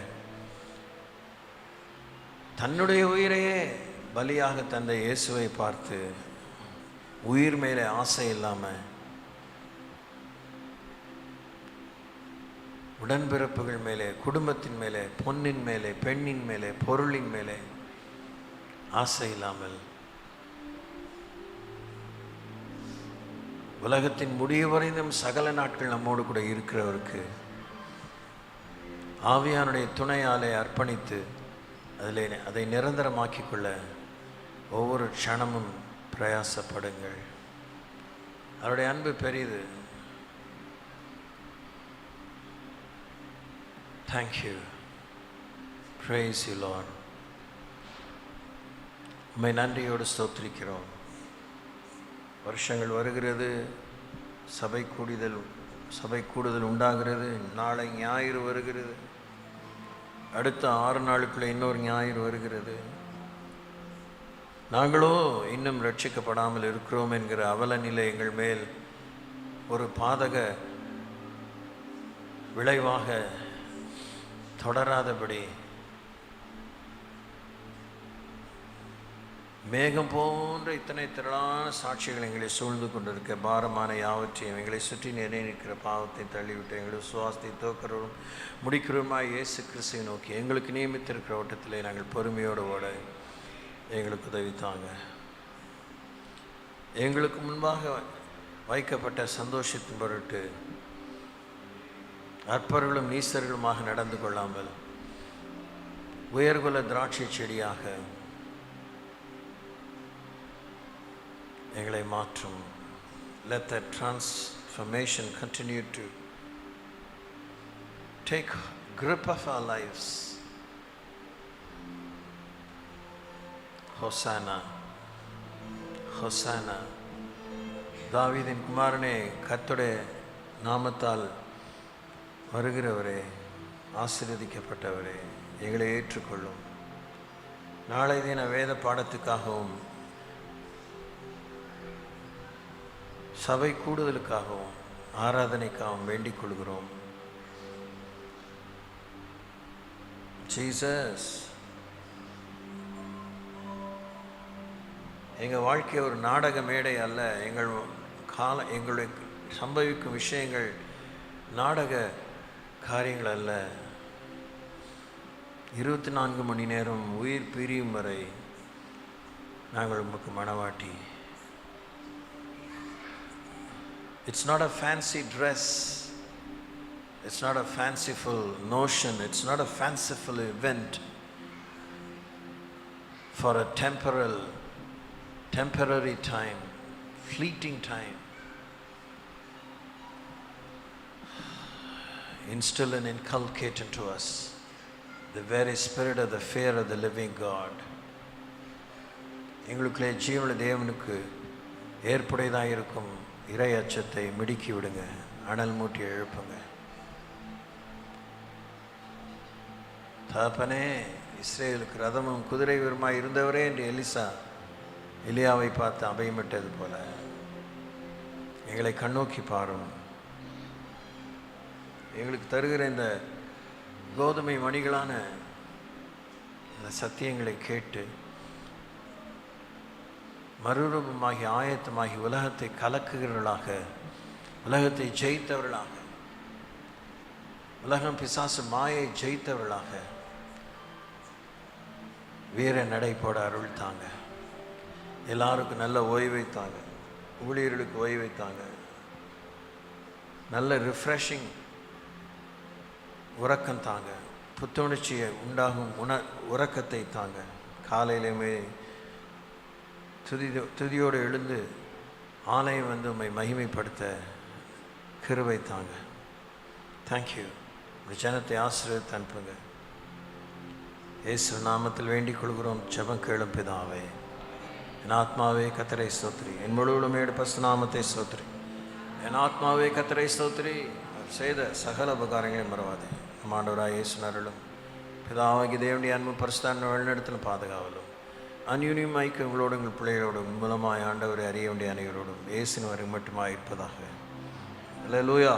தன்னுடைய உயிரையே பலியாக தந்த இயேசுவை பார்த்து உயிர் மேலே ஆசை இல்லாமல் உடன்பிறப்புகள் மேலே, குடும்பத்தின் மேலே, பொன்னின் மேலே, பெண்ணின் மேலே, பொருளின் மேலே ஆசை இல்லாமல் உலகத்தின் முடிவு வரைந்தும் சகல நாட்கள் நம்மோடு கூட இருக்கிறவருக்கு ஆவியானுடைய துணையாலே அர்ப்பணித்து அதை நிரந்தரமாக்கிக் கொள்ள ஒவ்வொரு க்ஷணமும் பிரயாசப்படுங்கள். அவருடைய அன்பு பெரிது. Thank you. Praise you, Lord. உம்மை நன்றியோடு ஸ்தோத்திரிக்கிறோம். வருஷங்கள் வருகிறது, சபை கூடுதல் உண்டாகிறது. நாளை ஞாயிறு வருகிறது. அடுத்த 6 நாளுக்குள்ளே இன்னொரு ஞாயிறு வருகிறது. நாங்களோ இன்னும் ரட்சிக்கப்படாமல் இருக்கிறோம் என்கிற அவல நிலை எங்கள் மேல் ஒரு பாதக விளைவாக தொடராதபடி மேகம் போன்ற இத்தனை திரளான சாட்சிகள் எங்களை சூழ்ந்து கொண்டிருக்க பாரமான யாவற்றையும் எங்களை சுற்றி நிறைய நிற்கிற பாவத்தை தள்ளிவிட்டு எங்களுடைய சுவாசத்தை தோக்கிறோம் முடிக்கிறோமாய் இயேசு கிறிஸ்துவை நோக்கி எங்களுக்கு நியமித்திருக்கிற ஓட்டத்திலே நாங்கள் பொறுமையோடு ஓட எங்களுக்கு உதவி தாங்க. எங்களுக்கு முன்பாக வைக்கப்பட்ட சந்தோஷத்தின் பொருட்டு அற்பர்களும் நீசர்களுமாக நடந்து கொள்ளாமல் உயர்குல திராட்சை செடியாக எங்களை மாற்றும். Let that transformation continue to take grip of our lives. Hosanna, Hosanna. தாவீதின் குமாரனே, கர்த்தருடைய நாமத்தால் வருகிறவரே, ஆசீர்வதிக்கப்பட்டவரே, எங்களை ஏற்றுக்கொள்ளும். நாளை தின வேத பாடத்துக்காகவும் சபை கூடுதலுக்காகவும் ஆராதனைக்காகவும் வேண்டிக் கொள்கிறோம். ஜீசஸ், எங்கள் வாழ்க்கை ஒரு நாடக மேடை அல்ல. எங்களுடைய சம்பவிக்கும் விஷயங்கள் நாடக காரியங்கள் அல்ல. 24 மணி நேரம் உயிர் பிரியும் வரை நாங்கள் உமக்கு மனவாட்டி. It's not a fancy dress. It's not a fanciful notion. It's not a fanciful event for a temporary time, fleeting time. Instill and inculcate into us the very spirit of the fear of the living God. எங்களுக்குள்ளே ஜீவனுள்ள தேவனுக்கு ஏற்புடையதாக இருக்கும் இறை அச்சத்தை மிடுக்கி விடுங்க. அனல் மூட்டி எழுப்புங்க. தகப்பனே, இஸ்ரேலுக்கு ரதமும் குதிரை வீரமாய் இருந்தவரே என்று எலியாவை பார்த்து அபயமிட்டது போல எங்களை கண்ணோக்கி பாரும். எங்களுக்கு தருகிற இந்த கோதுமை மணிகளான இந்த சத்தியங்களை கேட்டு மறுரூபமாகி ஆயத்தமாகி உலகத்தை கலக்குகிறவர்களாக, உலகத்தை ஜெயித்தவர்களாக, உலகம் பிசாசு மாயை ஜெயித்தவர்களாக வீர நடை போட அருள் தாங்க. எல்லாருக்கும் நல்ல ஓய்வை தாங்க. ஊழியர்களுக்கு ஓய்வை தாங்க. நல்ல ரிஃப்ரெஷிங் உறக்கம் தாங்க. புத்துணர்ச்சியை உண்டாகும் உறக்கத்தை தாங்க. காலையிலுமே துதியோடு எழுந்து ஆலயம் வந்து உம்மை மகிமைப்படுத்த கிருபை தாங்க. தேங்க்யூ. இந்த ஜனத்தை ஆசீர்வதித்து அனுப்புங்க. இயேசு நாமத்தில் வேண்டிக் கொள்கிறோம். ஜெபம் கேளும் பிதாவே. என் ஆத்மாவே கர்த்தரை ஸ்தோத்திரி. என் முழு உளமையோடு பரிசுத்த நாமத்தை ஸ்தோத்திரி. என் ஆத்மாவே கர்த்தரை ஸ்தோத்திரி. செய்த சகல உபகாரங்களையும் மறவாதே. நம் ஆண்டவராகிய இயேசுவின் அருளும் பிதாவாகிய தேவனுடைய அன்பும் பரிசுத்த வழிநடத்தலும் பாதுகாவலும் அந்யுன்யம் ஐக்கியங்களோடு உங்கள் பிள்ளைகளோடும் மூலமாய் ஆண்டவரை அறிய வேண்டிய அனைவரோடும் இயேசுவின் வரை மட்டுமாய் இருப்பதாக. அல்லேலூயா.